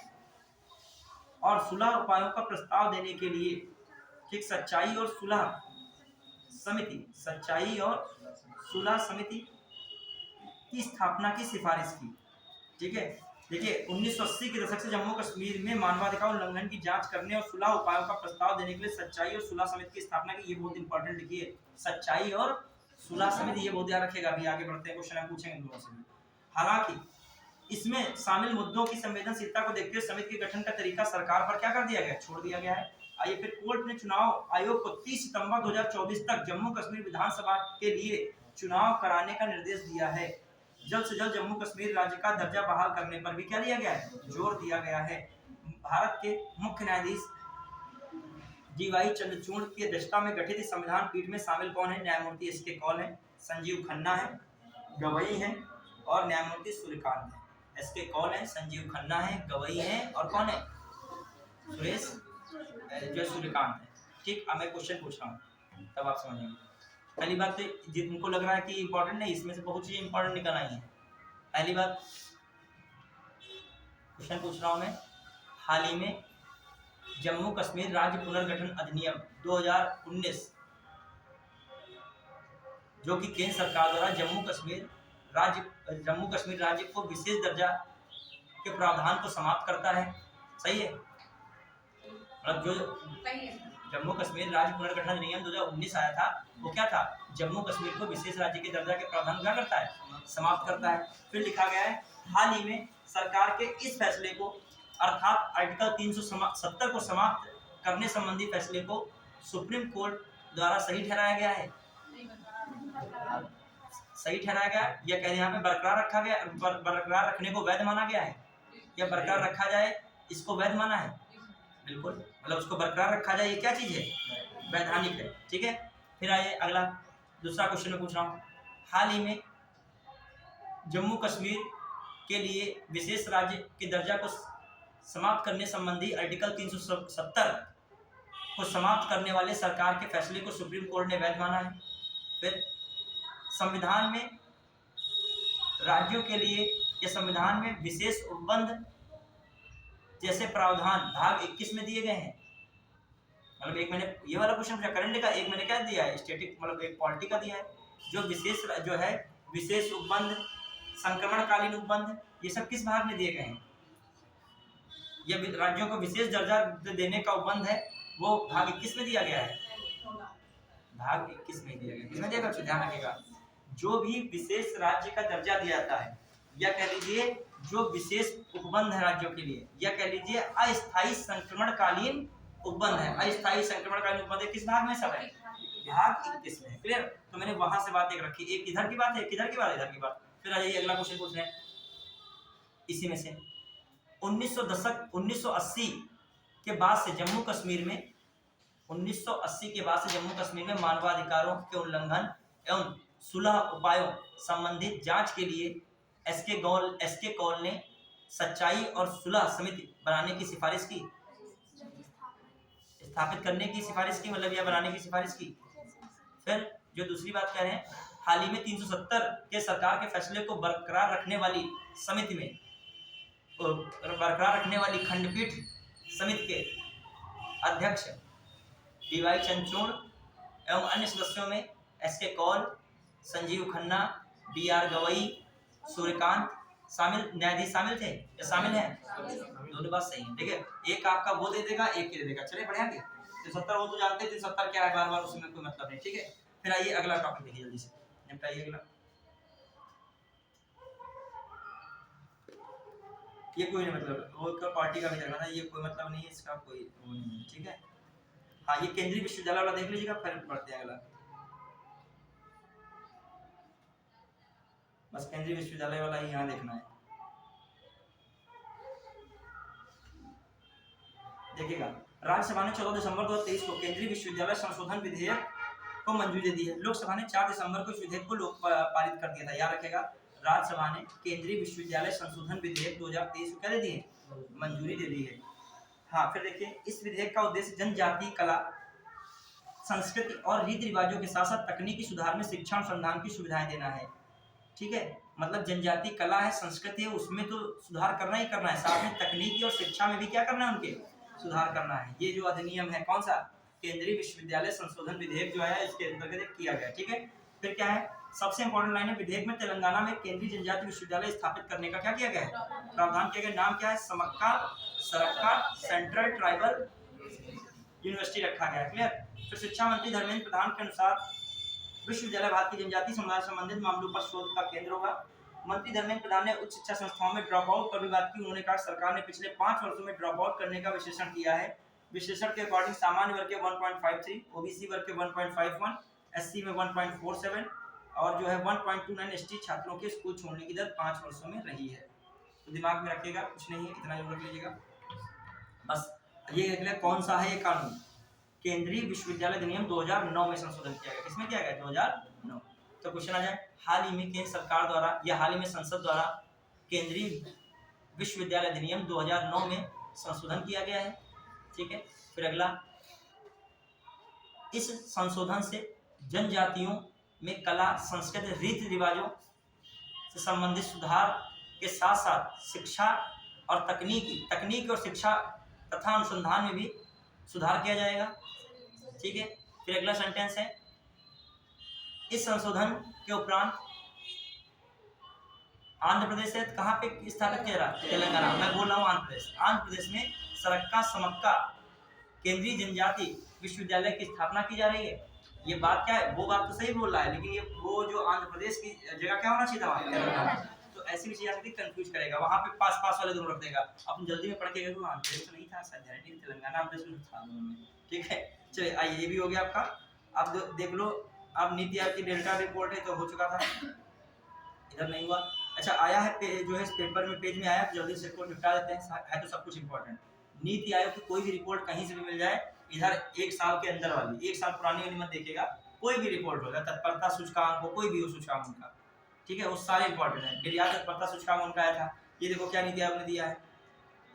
और सुलह उपायों का प्रस्ताव देने के लिए, ठीक, सच्चाई और सुलह समिति की स्थापना की सिफारिश की। ठीक है, देखिए 1980 के दशक से जम्मू कश्मीर में मानवाधिकार उल्लंघन की जांच करने और सुलह उपायों का प्रस्ताव देने के लिए सच्चाई और सुलह समिति की स्थापना की। ये बहुत इंपॉर्टेंट लिखिए, सच्चाई और सुलह समिति, ये बहुत याद रखेगा। अभी आगे बढ़ते हैं, क्वेश्चन हम पूछेंगे लोगों से भी। हालांकि इसमें शामिल मुद्दों की संवेदनशीलता को देखते हुए समिति के गठन का तरीका सरकार पर क्या कर दिया गया, छोड़ दिया गया है। आइए फिर, कोर्ट ने चुनाव आयोग को 30 सितंबर 2024 तक जम्मू कश्मीर विधानसभा के लिए चुनाव कराने का निर्देश दिया है। जल्द से जल्द जम्मू कश्मीर राज्य का दर्जा बहाल करने पर भी क्या दिया गया है, जोर दिया गया है। भारत के मुख्य न्यायाधीश DY चंद्रचूड़ की अध्यक्षता में गठित इस संविधान पीठ में शामिल कौन है? न्यायमूर्ति SK कौल है, संजीव खन्ना है, गवई है और न्यायमूर्ति सूर्यकांत है। SK कौल है, संजीव खन्ना है, गवई है और कौन है? सुरेश जो सूर्यकांत है। ठीक, अब मैं क्वेश्चन पूछ रहा हूँ तब आप समझेंगे। पहली बात तो जिनको लग रहा है कि इंपॉर्टेंट नहीं, इसमें से बहुत चीजें इंपॉर्टेंट निकल आई है। पहली बात, क्वेश्चन पूछ रहा हूँ मैं, हाल ही में जम्मू कश्मीर राज्य पुनर्गठन अधिनियम 2019 जो कि केंद्र सरकार द्वारा जम्मू कश्मीर राज्य को विशेष दर्जा के प्रावधान को समाप्त करता है। सही है, मतलब जो जम्मू कश्मीर राज्य पुनर्गठन अधिनियम 2019 आया था, वो क्या था? जम्मू कश्मीर को विशेष राज्य के दर्जा के प्रावधान क्या करता है? समाप्त करता है। फिर लिखा गया है, हाल ही में सरकार के इस फैसले को अर्थात आर्टिकल 370 को समाप्त करने संबंधी फैसले को सुप्रीम कोर्ट द्वारा सही ठहराया गया है। सही ठहराया गया या कह यहाँ पे बरकरार रखा गया, बरकरार रखने को वैध माना गया है या बरकरार रखा जाए इसको वैध माना है? बिल्कुल, मतलब उसको बरकरार रखा जाए, ये क्या चीज है? वैधानिक है। ठीक है, फिर आइए अगला दूसरा क्वेश्चन में पूछ रहा हूँ, हाल ही में जम्मू कश्मीर के लिए विशेष राज्य के दर्जा को समाप्त करने संबंधी आर्टिकल 370 को समाप्त करने वाले सरकार के फैसले को सुप्रीम कोर्ट ने वैध माना है। फिर संविधान में राज्यों के लिए या संविधान में विशेष उपबंध जैसे प्रावधान भाग 21 में दिए गए हैं। मतलब एक मैंने ये वाला क्वेश्चन पूछा करंट का, एक मैंने क्या दिया है? स्टैटिक, मतलब एक पॉलिटी का दिया है। जो विशेष उपबंध, संक्रमणकालीन उपबंध, ये सब किस भाग में दिए गए हैं? ये राज्यों को विशेष दर्जा देने का उपबंध है, वो भाग 21 में दिया गया है। भाग 21 में दिया गया, किसमें दिया गया? ध्यान रखिएगा, जो भी विशेष राज्य का दर्जा दिया जाता है, या कह लीजिए जो विशेष उपबंध है राज्यों के लिए, या कह लीजिए अस्थायी संक्रमणकालीन उपबंध है। अस्थायी संक्रमणकालीन उपबंध किस भाग में? सब है, भाग 21 में। क्लियर? तो मैंने वहां से बात एक रखी, एक इधर की बात है, एक इधर की बात, इधर की बात। फिर आ जाइए अगला क्वेश्चन पूछ रहे हैं इसी में से। 1980 के बाद से जम्मू कश्मीर में 1980 के बाद से जम्मू कश्मीर में मानवाधिकारों के उल्लंघन एवं सुलह उपायों संबंधित जांच के लिए SK कौल ने सच्चाई और सुलह समिति बनाने की सिफारिश की, स्थापित करने की सिफारिश की, मतलब या बनाने की सिफारिश की। फिर जो दूसरी बात कह रहे हैं, हाल ही में 370 के सरकार के फैसले को बरकरार रखने वाली समिति में बरकरार रखने वाली खंडपीठ समिति के अध्यक्ष DY चंद्रचूड़ एवं अन्य सदस्यों में SK कौल, संजीव खन्ना, BR गवई, सूर्यकांत न्यायाधीश शामिल थे या शामिल है? दोनों बात सही है। ठीक है, एक आपका वो दे देगा, एक ये दे देगा। चलिए बढ़िया के 370 वो तो जानते हैं 370 क्या है, बार बार उसमें कोई मतलब नहीं। ठीक है, फिर आइए अगला टॉपिक देखिए, जल्दी से निपटाइए अगला। ये कोई नहीं, मतलब वो तो पार्टी का भी देखना था, ये कोई मतलब नहीं है, इसका कोई वो नहीं है। ठीक है, हाँ ये केंद्रीय विश्वविद्यालय वाला देख लीजिएगा, फिर बढ़ते हैं अगला। बस केंद्रीय विश्वविद्यालय वाला ही यहाँ देखना है। देखिएगा, राज्यसभा ने 14 दिसंबर 2023 को केंद्रीय विश्वविद्यालय संशोधन विधेयक को मंजूरी दी है। लोकसभा ने 4 दिसंबर को इस विधेयक को पारित कर दिया था। याद रखेगा, राज्यसभा ने केंद्रीय विश्वविद्यालय संशोधन विधेयक 2023 को क्या दे दी है? मंजूरी दे दी है। हाँ, फिर देखिए, इस विधेयक का उद्देश्य जनजातीय कला, संस्कृति और रीति रिवाजों के साथ साथ तकनीकी सुधार में शिक्षा अनुसंधान की सुविधाएं देना है। ठीक है, मतलब जनजातीय कला है, संस्कृति है, उसमें तो सुधार करना ही करना है, साथ में तकनीकी और शिक्षा में भी क्या करना है? उनके सुधार करना है। ये जो अधिनियम है, कौन सा? केंद्रीय विश्वविद्यालय संशोधन विधेयक जो है, इसके अंतर्गत किया गया। ठीक है, फिर क्या है? सबसे इंपॉर्टेंट लाइन है, विधेयक में तेलंगाना में केंद्रीय जनजाति विश्वविद्यालय स्थापित करने का क्या किया गया है, प्रावधान किया गया। नाम क्या है, समक्का सरक्का सेंट्रल ट्राइबल यूनिवर्सिटी रखा गया है। क्लियर। फिर शिक्षा मंत्री धर्मेंद्र प्रधान के अनुसार विश्वविद्यालय भारतीय जनजाति समुदाय से संबंधित मामलों पर शोध का केंद्र होगा। मंत्री धर्मेंद्र प्रधान ने उच्च शिक्षा संस्थाओं में ड्रॉप आउट पर भी बात की। उन्होंने कहा सरकार ने पिछले 5 वर्षों में ड्रॉप आउट करने का विश्लेषण किया है। विश्लेषण के अकॉर्डिंग सामान्य वर्ग के 1.53, ओबीसी वर्ग के 1.51, एससी में 1.47 और जो है 1.29 एसटी छात्रों के स्कूल छोड़ने की दर 5 वर्षों में रही है। तो दिमाग में रखिएगा, कुछ नहीं है, इतना जरूर रख लीजिएगा बस। ये देख लें कौन सा है ये कानून, केंद्रीय विश्वविद्यालय अधिनियम 2009 में संशोधन किया गया। किसमें किया गया, 2009। तो क्वेश्चन आ जाए, हाल ही में केंद्र सरकार द्वारा या हाल ही में संसद द्वारा केंद्रीय विश्वविद्यालय अधिनियम 2009 में संशोधन किया गया है। ठीक है। फिर अगला, इस संशोधन से जनजातियों में कला, संस्कृति, रीति रिवाजों से संबंधित सुधार के साथ साथ शिक्षा और तकनीक और शिक्षा तथा अनुसंधान में भी सुधार किया जाएगा। ठीक है। फिर अगला सेंटेंस है, इस संशोधन के उपरांत आंध्र प्रदेश से कहाँ पे स्थापित किया रहा, तेलंगाना। मैं बोल रहा हूँ आंध्र प्रदेश में सरक्का समक्का केंद्रीय जनजाति विश्वविद्यालय की स्थापना की जा रही है। ये बात क्या है, वो बात तो सही बोल रहा है, लेकिन ये वो जो आंध्र प्रदेश की जगह क्या होना चाहिए था, तेलंगाना। तो ऐसी भी चीज आती कंफ्यूज करेगा, वहाँ पे पास वाले दोनों रख देगा। अपन जल्दी में पढ़ के गए आंध्र प्रदेश तो नहीं था, तेलंगाना आंध्र प्रदेश था दोनों में। ठीक है। चलिए आइए, ये भी हो गया आपका। अब देख लो, अब नीति आयोग की डेल्टा रिपोर्ट है तो हो चुका था, इधर नहीं हुआ। अच्छा आया है जो है इस पेपर में पेज में आया, जल्दी से रिपोर्ट निपटा देते हैं, है तो सब कुछ इंपॉर्टेंट। नीति आयोग की कोई भी रिपोर्ट कहीं से भी मिल जाए, इधर 1 साल के अंदर वाली, 1 साल पुरानी वाली मत देखिएगा, कोई भी रिपोर्ट होगा, तत्परता सूचकांक हो, कोई भी हो सूचकांक उनका, ठीक है, वो सारे इंपॉर्टेंट है। फिर याद तत्परता सूचकांक उनका आया था, ये देखो क्या नीति आयोग ने दिया है,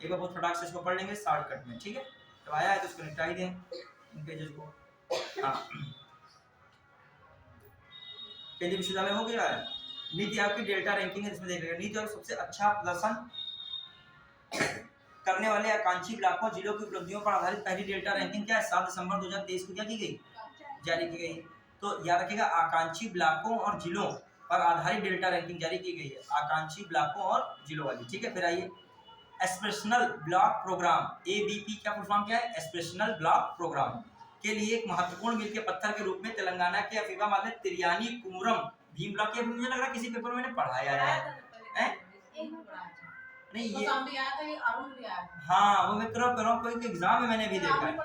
एक बार बहुत फटाक से इसको पढ़ लेंगे शॉर्टकट में। ठीक है, तो आया है तो इसको निपटा ही दें इन पेजेस को। हाँ, केंद्रीय विश्वविद्यालय हो गया है। नीति आयोग की डेल्टा रैंकिंग है, इसमें देख लेंगे। नीति आयोग सबसे अच्छा प्रदर्शन करने वाले आकांक्षी ब्लॉकों जिलों की उपलब्धियों पर आधारित पहली डेल्टा रैंकिंग क्या है, 7 दिसंबर 2023 को क्या की गई, जारी की गई। तो याद रखिएगा, आकांक्षी ब्लॉकों और जिलों पर आधारित डेल्टा रैंकिंग जारी की गई है, आकांक्षी ब्लॉकों और जिलों वाली। ठीक है, फिर आइए, एस्पिरेशनल ब्लॉक प्रोग्राम, एबीपी क्या फुल फॉर्म क्या है, एस्पिरेशनल ब्लॉक प्रोग्राम के लिए एक महत्वपूर्ण मील के पत्थर के रूप में तेलंगाना के अफीफाबाद में तिरियानी कुमरम भीम ब्लॉक, ये मुझे लग रहा है किसी पेपर में मैंने पढ़ाया है। नहीं ये हाँ, वो मैं करो कोई एग्जाम में मैंने भी देखा है।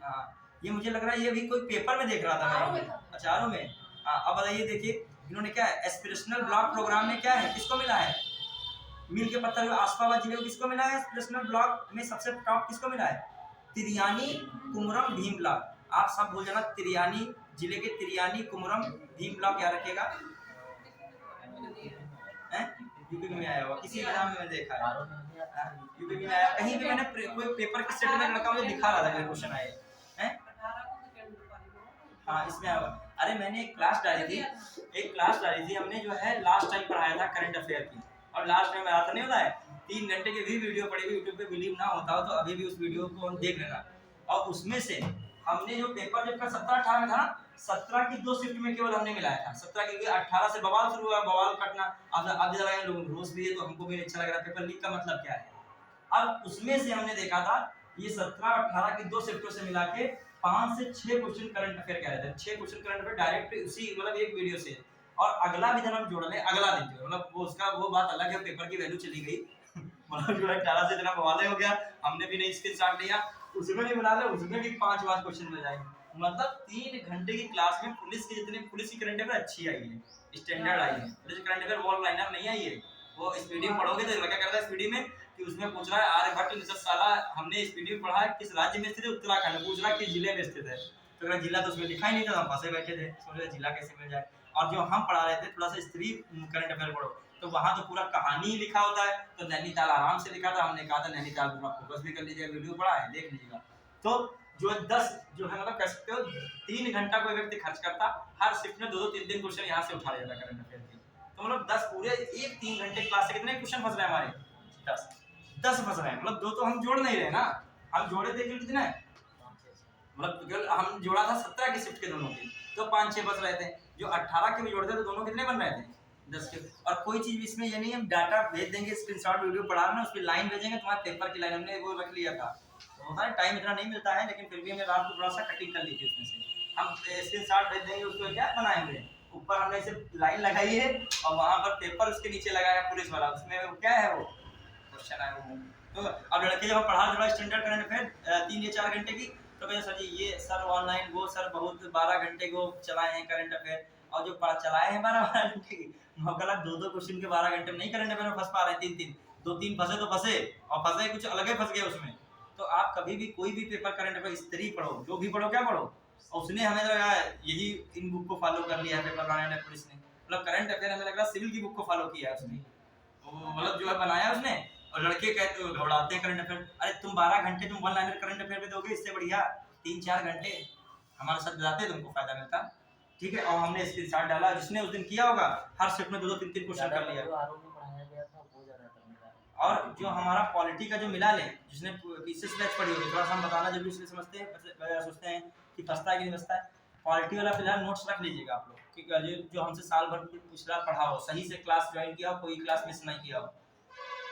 हाँ, ये मुझे लग रहा है ये भी कोई पेपर में देख रहा था मैं। अच्छा, आरो में। हाँ, अब बताइए, देखिए इन्होंने क्या है, एस्पिरेशनल ब्लॉक प्रोग्राम में क्या है, किसको मिला है, मील के पत्थर आसपास जिले को किसको मिला है, एस्पिरेशनल ब्लॉक में सबसे टॉप किसको मिला है, तिरियानी कुमरम भीम ब्लॉक। आप सब भूल जाना, तिरियानी जिले के तिरियानी कुमरम भीम ब्लॉक याद रखिएगा। यूपी में आया हुआ, किसी एग्जाम में देखा है, यूपी में आया, कहीं भी मैंने कोई पेपर के सेट में लड़का मुझे दिखा रहा था मेरे क्वेश्चन आए हैं। हाँ, इसमें आया हुआ। अरे मैंने एक क्लास डाली थी, हमने जो है लास्ट टाइम पढ़ाया था करंट अफेयर की, और लास्ट टाइम आता नहीं होता है, 3 घंटे की भी वीडियो पड़ी हुई यूट्यूब पे, बिलीव ना होता हो तो अभी भी उस वीडियो को हम देख लेना। और उसमें से हमने जो पेपर जब 17-18 में था ना, 17 की 2 शिफ्ट में केवल हमने मिलाया था, 17 की 18 से बवाल शुरू हुआ, बवाल कटना। अब जरा लोग रोज भी है तो हमको भी अच्छा लग रहा है, पेपर लीक का मतलब क्या है। अब उसमें से हमने देखा था, ये 17-18 की 2 शिफ्टों से मिला के 5 से 6 क्वेश्चन करंट अफेयर कह रहे थे, 6 क्वेश्चन करंट अफेयर डायरेक्ट उसी मतलब एक वीडियो से, और अगला भी दिन हम जोड़ ले, अगला दिन जो मतलब वो उसका वो बात अलग है, पेपर की वैल्यू चली गई मतलब जो 18 से इतना बवाल हो गया, हमने भी नहीं स्क्रीनशॉट लिया, उसमें भी बना ले, उसमें भी 5 क्वेश्चन मिल जाएंगे। मतलब 3 घंटे की क्लास में पुलिस की करंट अफेयर अच्छी आई है, स्टैंडर्ड आई है, police current affair wall liner नहीं आई है। वो स्पीडी में पढ़ोगे तो लगा करता है स्पीडी में कि उसमें पूछ रहा है आर्यभट्ट निषद साला हमने स्पीडी में पढ़ा है, किस राज्य में स्थित है, उत्तराखंड, पूछ रहा है किस जिले में स्थित है, तो अगर जिला तो उसमें लिखा ही नहीं था, हम फंसे बैठे थे, सोचे जिला कैसे मिल जाए। और जो हम पढ़ा रहे थे थोड़ा सा स्त्री करंट अफेयर पढ़ो, तो वहाँ तो पूरा कहानी ही लिखा होता है, तो नैनीताल आराम से लिखा था, हमने कहा था नैनीताल पूरा फोकस भी कर लीजिएगा, वीडियो पढ़ा है देख लीजिएगा। तो जो 10 जो है मतलब कह सकते हो 3 घंटा कोई व्यक्ति खर्च करता, हर शिफ्ट में 2-3 क्वेश्चन यहाँ से उठा लेता करंट अफेयर की, तो मतलब 10 पूरे एक 3 घंटे क्लास से कितने क्वेश्चन फंस रहे हैं हमारे, 10 फंस रहे हैं। मतलब 2 तो हम जोड़ नहीं रहे ना, हम जोड़े थे कितने, मतलब हम जोड़ा था 17 की शिफ्ट के दोनों की, तो 5-6 फंस रहे थे। जो 18 के भी जोड़ते तो दोनों कितने बन रहे थे 10 के। और कोई चीज़ इसमें ये नहीं, हम डाटा भेज देंगे, स्क्रीनशॉट वीडियो पढ़ा ना, उसकी लाइन भेजेंगे, तुम्हारे पेपर की लाइन हमने वो रख लिया था। तो होता है टाइम इतना नहीं मिलता है, लेकिन फिर भी हमने रात को थोड़ा सा कटिंग कर ली थी उसमें से। हम स्क्रीनशॉट भेज देंगे, उसको क्या बनाए हुए ऊपर हमने इसे लाइन लगाई है और वहाँ पर पेपर उसके नीचे लगाया पुलिस वाला, उसमें वो क्या है वो क्वेश्चन है वो। तो अब लड़के जब पढ़ा थोड़ा स्टैंडर्ड करंट अफेयर 3 या 4 घंटे की, तो कहे सर जी ये सर ऑनलाइन, वो सर बहुत 12 घंटे को चलाए हैं करंट अफेयर, और जो चलाए हैं 12 घंटे की, मौका 2-2 क्वेश्चन के 12 घंटे में नहीं करंट अफेयर में फंस पा रहे, 3-3 2-3 फंसे तो फंसे, और फंसे कुछ अलग ही फंस गए उसमें। तो आप कभी भी कोई भी पेपर करंट अफेयर स्त्री पढ़ो, जो भी पढ़ो, क्या पढ़ो, और उसने हमें लगा यही इन बुक को फॉलो कर लिया है पेपर बनाने पुलिस ने, मतलब करंट अफेयर हमें लग रहा सिविल की बुक को फॉलो किया है उसने, मतलब जो है बनाया उसने। और लड़के कहते घबराते हैं करंट अफेयर, अरे तुम 12 घंटे तुम वन लाइनर करंट अफेयर पे दोगे, इससे बढ़िया 3-4 घंटे हमारे साथ बताते तुमको फायदा मिलता। ठीक है, और हमने स्क्रीनशॉट डाला, जिसने उस दिन किया होगा हर शिफ्ट में 2-2 3-3 क्वेश्चन कर लिया। और जो हमारा पॉलिटी का जो मिला ले, जिसने पीसीएस बैच पढ़ी होगी, थोड़ा सा हम बताना जरूरी इसलिए समझते हैं, सोचते हैं कि फंसता है कि नहीं फंसता है। पॉलिटी वाला फिलहाल नोट्स रख लीजिएगा आप लोग, क्योंकि जो हमसे साल भर पिछला पढ़ा हो, सही से क्लास ज्वाइन किया हो, कोई क्लास मिस नहीं किया हो,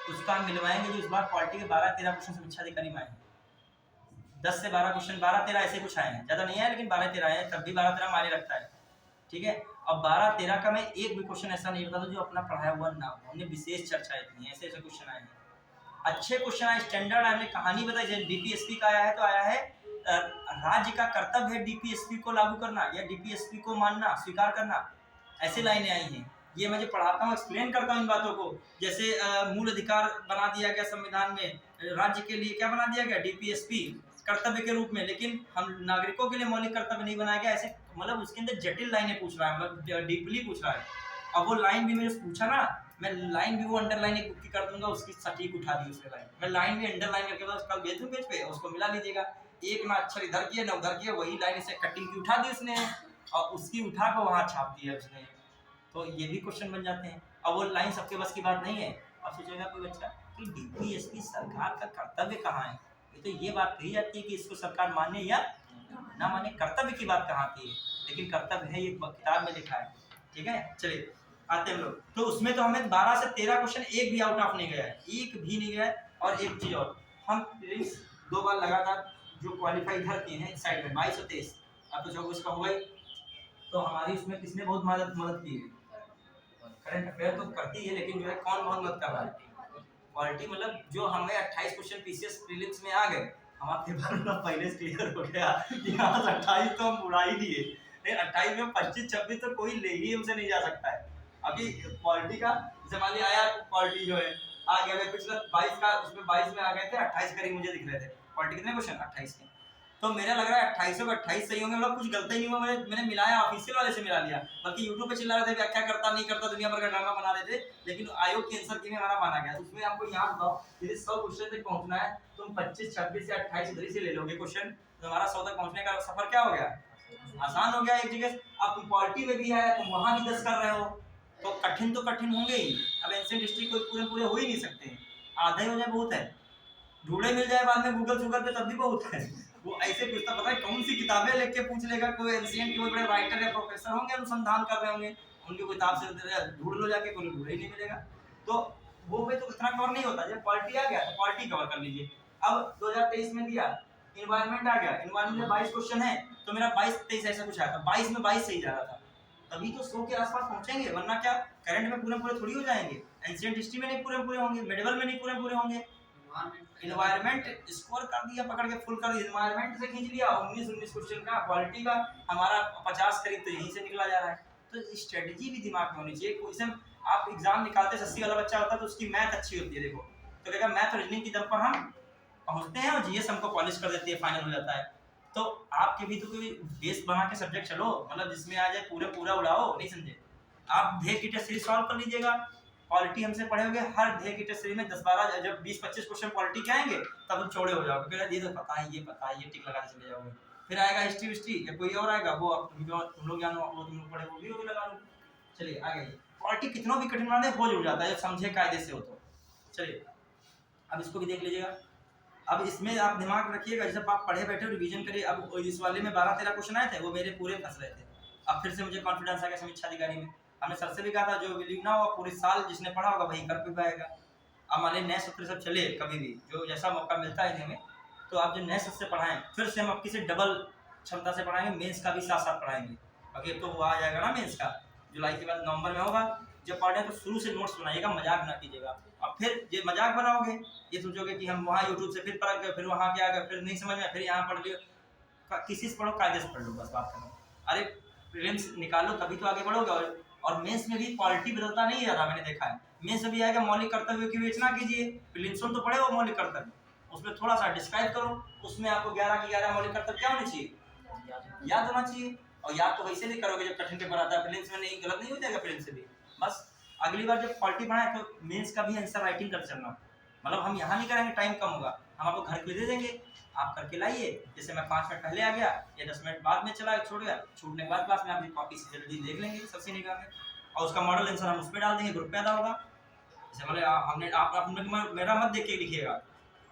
उसका हम मिलवाएंगे। जो इस बार पॉलिटी के 12-13 क्वेश्चन समीक्षा के करीब आए हैं, 10 से 12 क्वेश्चन, 12-13 ऐसे कुछ आए हैं, ज़्यादा नहीं आए लेकिन 12-13 आए हैं, तब भी 12-13 मायने रखता है। ठीक है, अब 12-13 का मैं एक भी क्वेश्चन ऐसा नहीं बताता जो अपना पढ़ाया हुआ ना हो, हमने विशेष चर्चाएं की हैं, ऐसे ऐसे क्वेश्चन आए हैं, अच्छे क्वेश्चन आए, स्टैंडर्ड, हमने कहानी बताई। जैसे डीपीएसपी का आया है, तो आया है राज्य का कर्तव्य है डीपीएसपी को लागू करना या डीपीएसपी को मानना, स्वीकार करना, ऐसे लाइनें आई हैं। ये मैं जो पढ़ाता हूँ, एक्सप्लेन करता हूँ इन बातों को। जैसे मूल अधिकार बना दिया गया संविधान में, राज्य के लिए क्या बना दिया गया, डीपीएसपी कर्तव्य के रूप में, लेकिन हम नागरिकों के लिए मौलिक कर्तव्य नहीं बनाया गया। ऐसे मतलब उसके अंदर जटिल लाइनें पूछ रहा है, मतलब डीपली पूछ रहा है। अब वो लाइन भी मैंने पूछा ना, मैं लाइन भी वो अंडरलाइन एक बुक की कर दूंगा, उसकी सटीक उठा दी उसने लाइन, मैं लाइन भी अंडरलाइन करके बस कल भेज दूँ पेज पे, उसको मिला लीजिएगा। एक ना अक्षर इधर किया ना उधर किया, वही लाइन से कटिंग की उठा दी उसने और उसकी उठा कर वहाँ छाप दी है उसने। तो ये भी क्वेश्चन बन जाते हैं। अब वो लाइन सबके बस की बात नहीं है। अब सोचेगा कोई बच्चा कि डीपीएसपी सरकार का कर्तव्य कहाँ है, ये तो ये बात कही जाती है कि इसको सरकार माने या ना माने, कर्तव्य की बात कहाँ आती है, लेकिन कर्तव्य है ये किताब में लिखा है। ठीक है, चलिए आते हैं हम लोग। तो उसमें तो हमें 12 से 13 क्वेश्चन एक भी आउट ऑफ नहीं गया है, एक भी नहीं गया है। और एक चीज़ और, हम प्रीलिम्स 2 बार लगातार जो क्वालिफाई इधर किए हैं इस साइड में 22 और 23, अब तो 24 का हुआ ही, तो हमारी उसमें किसने बहुत मदद की है, करंट अफेयर तो करती है, लेकिन जो है कौन बहुत मदद कर रहा है, क्वालिटी। मतलब जो हमें 28 क्वेश्चन पीसीएस प्रीलिम्स में आ गए, हमारा पेपर पहले से क्लियर हो गया कि यहाँ से 28 तो हम उड़ा ही दिए, लेकिन 28 में 25-26 तो कोई ले ही हमसे नहीं जा सकता है। अभी क्वालिटी का जैसे मान लिया आया, क्वालिटी जो है आ गया, मैं पिछला 22 का उसमें 22 में आ गए थे, 28 करीब मुझे दिख रहे थे। क्वालिटी कितने क्वेश्चन, 28 के, तो मेरा लग रहा है 28 का 28 सही होंगे, मतलब कुछ गलती नहीं हुआ। मैंने मिलाया, ऑफिशियल वाले से मिला लिया, बल्कि यूट्यूब पे चिल्ला रहे थे व्याख्या करता नहीं करता, दुनिया भर का ड्रामा बना रहे थे, लेकिन आयोग के आंसर की में हमारा माना गया। उसमें आपको याद बताओ, यदि 100 क्वेश्चन तक पहुंचना है, तुम 25, 26 या 28 इधर से ले लोगे क्वेश्चन, तो हमारा 100 तक पहुंचने का सफर क्या हो गया, आसान हो गया एक जगह। अब तुम क्वालिटी में भी आया, तुम वहां भी 10 कर रहे हो, तो कठिन होंगे ही। अब एंशिएंट हिस्ट्री कोई पूरे हो ही नहीं सकते, आधे हो जाए बहुत है, ढूंढे मिल जाए बाद में गूगल पे तब भी बहुत है। वो ऐसे पूछता, पता है कौन सी किताबें लेके पूछ लेगा, कोई एंशिएंट के बड़े राइटर या प्रोफेसर होंगे, अनुसंधान कर रहे होंगे, उनकी किताब से ढूंढ लो जाके, कोई ढूंढ ही नहीं मिलेगा। तो वो पे तो इतना कवर नहीं होता। जब क्वालिटी आ गया तो क्वालिटी कवर कर लीजिए। अब 2023 में दिया इन्वायरमेंट आ गया, इन्वायरमेंट में 22 क्वेश्चन है, तो मेरा 22-23 ऐसा कुछ आया था, 22 में 22 सही जा रहा था, तभी तो 100 के आसपास पहुंचेंगे, वरना क्या करंट में पूरे थोड़ी हो जाएंगे, एंशिएंट हिस्ट्री में नहीं पूरे होंगे, मेडिवल में नहीं पूरे होंगे। इन्वायरमेंट स्कोर कर दिया, पकड़ के फुल कर दिया, इन्वायरमेंट से खींच लिया 19 क्वेश्चन का, क्वालिटी का हमारा 50 करीब तो यहीं से निकला जा रहा है। तो स्ट्रेटजी भी दिमाग में होनी चाहिए। क्वेश्चन आप एग्जाम निकालते 80 वाला बच्चा होता है तो उसकी मैथ अच्छी होती है, देखो तो कहेगा मैथ रीजनिंग की दम पर हम पहुंचते हैं और जीएस हमको पॉलिश कर देती है, फाइनल हो जाता है। तो आपके भी तो कोई बेस बना के सब्जेक्ट चलो, मतलब जिसमें आ जाए पूरा उड़ाओ, नहीं समझे। आप ढेर की टेस्ट सीरीज सॉल्व कर लीजिएगा, क्वालिटी हमसे पढ़े होंगे, हर ढेर की टेस्ट सीरीज में 10-12 जब 20-25 क्वेश्चन क्वालिटी के आएंगे तब तुम चौड़े हो जाओगे, फिर ये तो पता है ये टिक लगा के चले जाओगे। फिर आएगा हिस्ट्री या कोई और आएगा, वो तुम लोग जानो, वो तुम लोग पढ़े वो भी लगा लो। चलिए आगे, क्वालिटी कितना भी कठिन बना दे हो जुड़ जाता है जब समझे कायदे से हो तो। चलिए अब इसको भी देख लीजिएगा। अब इसमें आप दिमाग रखिएगा, जैसे आप पढ़े बैठे रिवीजन करिए। अब इस वाले में 12-13 क्वेश्चन आए थे, वो मेरे पूरे फंस रहे थे। अब फिर से मुझे कॉन्फिडेंस आ गया समीक्षा अधिकारी में। हमने सर से भी कहा था जो बिलीव ना हो पूरे साल जिसने पढ़ा होगा वही कर भी पाएगा। अब मान लीजिए नए सूत्र सब चले कभी भी जो जैसा मौका मिलता है हमें, तो आप जो नए सूत्र से पढ़ाएं फिर से हम आपकी से डबल क्षमता से पढ़ाएंगे, मेंस का भी साथ साथ पढ़ाएंगे। बाकी तो वो आ जाएगा ना मेंस का, जुलाई के बाद नवंबर में होगा। जब पढ़ रहे हैं तो शुरू से नोट्स बनाइएगा, मजाक ना कीजिएगा। अब फिर ये मजाक बनाओगे, ये सोचोगे कि हम वहाँ यूट्यूब से फिर पढ़ गए, फिर वहाँ के आ गए, फिर नहीं समझ में, फिर यहाँ पढ़ लियो। किसी से पढ़ो, कायदे से पढ़ लो, बस बात करो। अरे प्रीलिम्स निकालो तभी तो आगे बढ़ोगे। और मेंस में भी क्वालिटी बदलता नहीं है ज़्यादा, मैंने देखा है। मेंस में भी आएगा मौलिक कर्तव्य की विवेचना कीजिए, प्रीलिम्स में तो पढ़े हो मौलिक कर्तव्य, उसमें थोड़ा सा डिस्क्राइब करो। उसमें आपको 11 की 11 मौलिक कर्तव्य क्या होनी चाहिए, याद होना चाहिए। और याद तो वैसे भी करोगे जब कठिन पेपर आता है, प्रीलिम्स में नहीं, गलत नहीं हो जाएगा प्रीलिम्स से भी। बस अगली बार जब क्वालिटी बढ़ाए तो मेंस का भी आंसर राइटिंग कर चलना। मतलब हम यहाँ नहीं करेंगे, टाइम कम होगा, हम आपको घर पे दे देंगे, आप करके लाइए। जैसे मैं 5 मिनट पहले आ गया या 10 मिनट बाद में चला छूट गया, छूटने के बाद क्लास में आपकी कॉपी से जल्दी देख लेंगे सबसे निकाल के, और उसका मॉडल आंसर हम उसमें डाल देंगे, ग्रुप पे आधा होगा। जैसे मतलब हमने आप मेरा मत देख के लिखिएगा,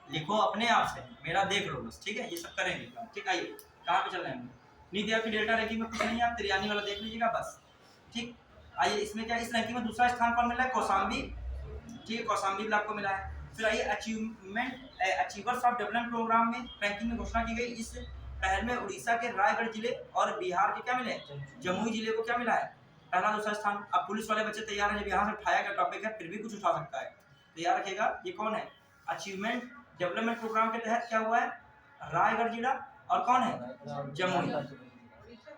लिखो अपने आप से, मेरा देख लो बस, ठीक है। ये सब करेंगे, ठीक। आइए कहाँ पे चल रहे हैं, नीति आयोग की डेल्टा रैंकिंग में कुछ नहीं है, आप तिरयानी वाला देख लीजिएगा बस, ठीक। आइए इसमें क्या, इस रैंकिंग में दूसरा स्थान कौन मिला है, कौशाम्बी, ठीक है, कौशाम्बी भी आपको मिला है। फिर आइए अचीवर्स ऑफ डेवलपमेंट प्रोग्राम में रैंकिंग में घोषणा की गई। इस पहल में उड़ीसा के रायगढ़ जिले और बिहार के क्या मिले, जमुई जिले को क्या मिला है, पहला दूसरा स्थान। अब पुलिस वाले बच्चे तैयार हैं, जब यहाँ से उठाया गया टॉपिक है फिर भी कुछ उठा सकता है, तैयार रखिएगा। ये कौन है, अचीवमेंट डेवलपमेंट प्रोग्राम के तहत क्या हुआ है, रायगढ़ जिला और कौन है, जमुई,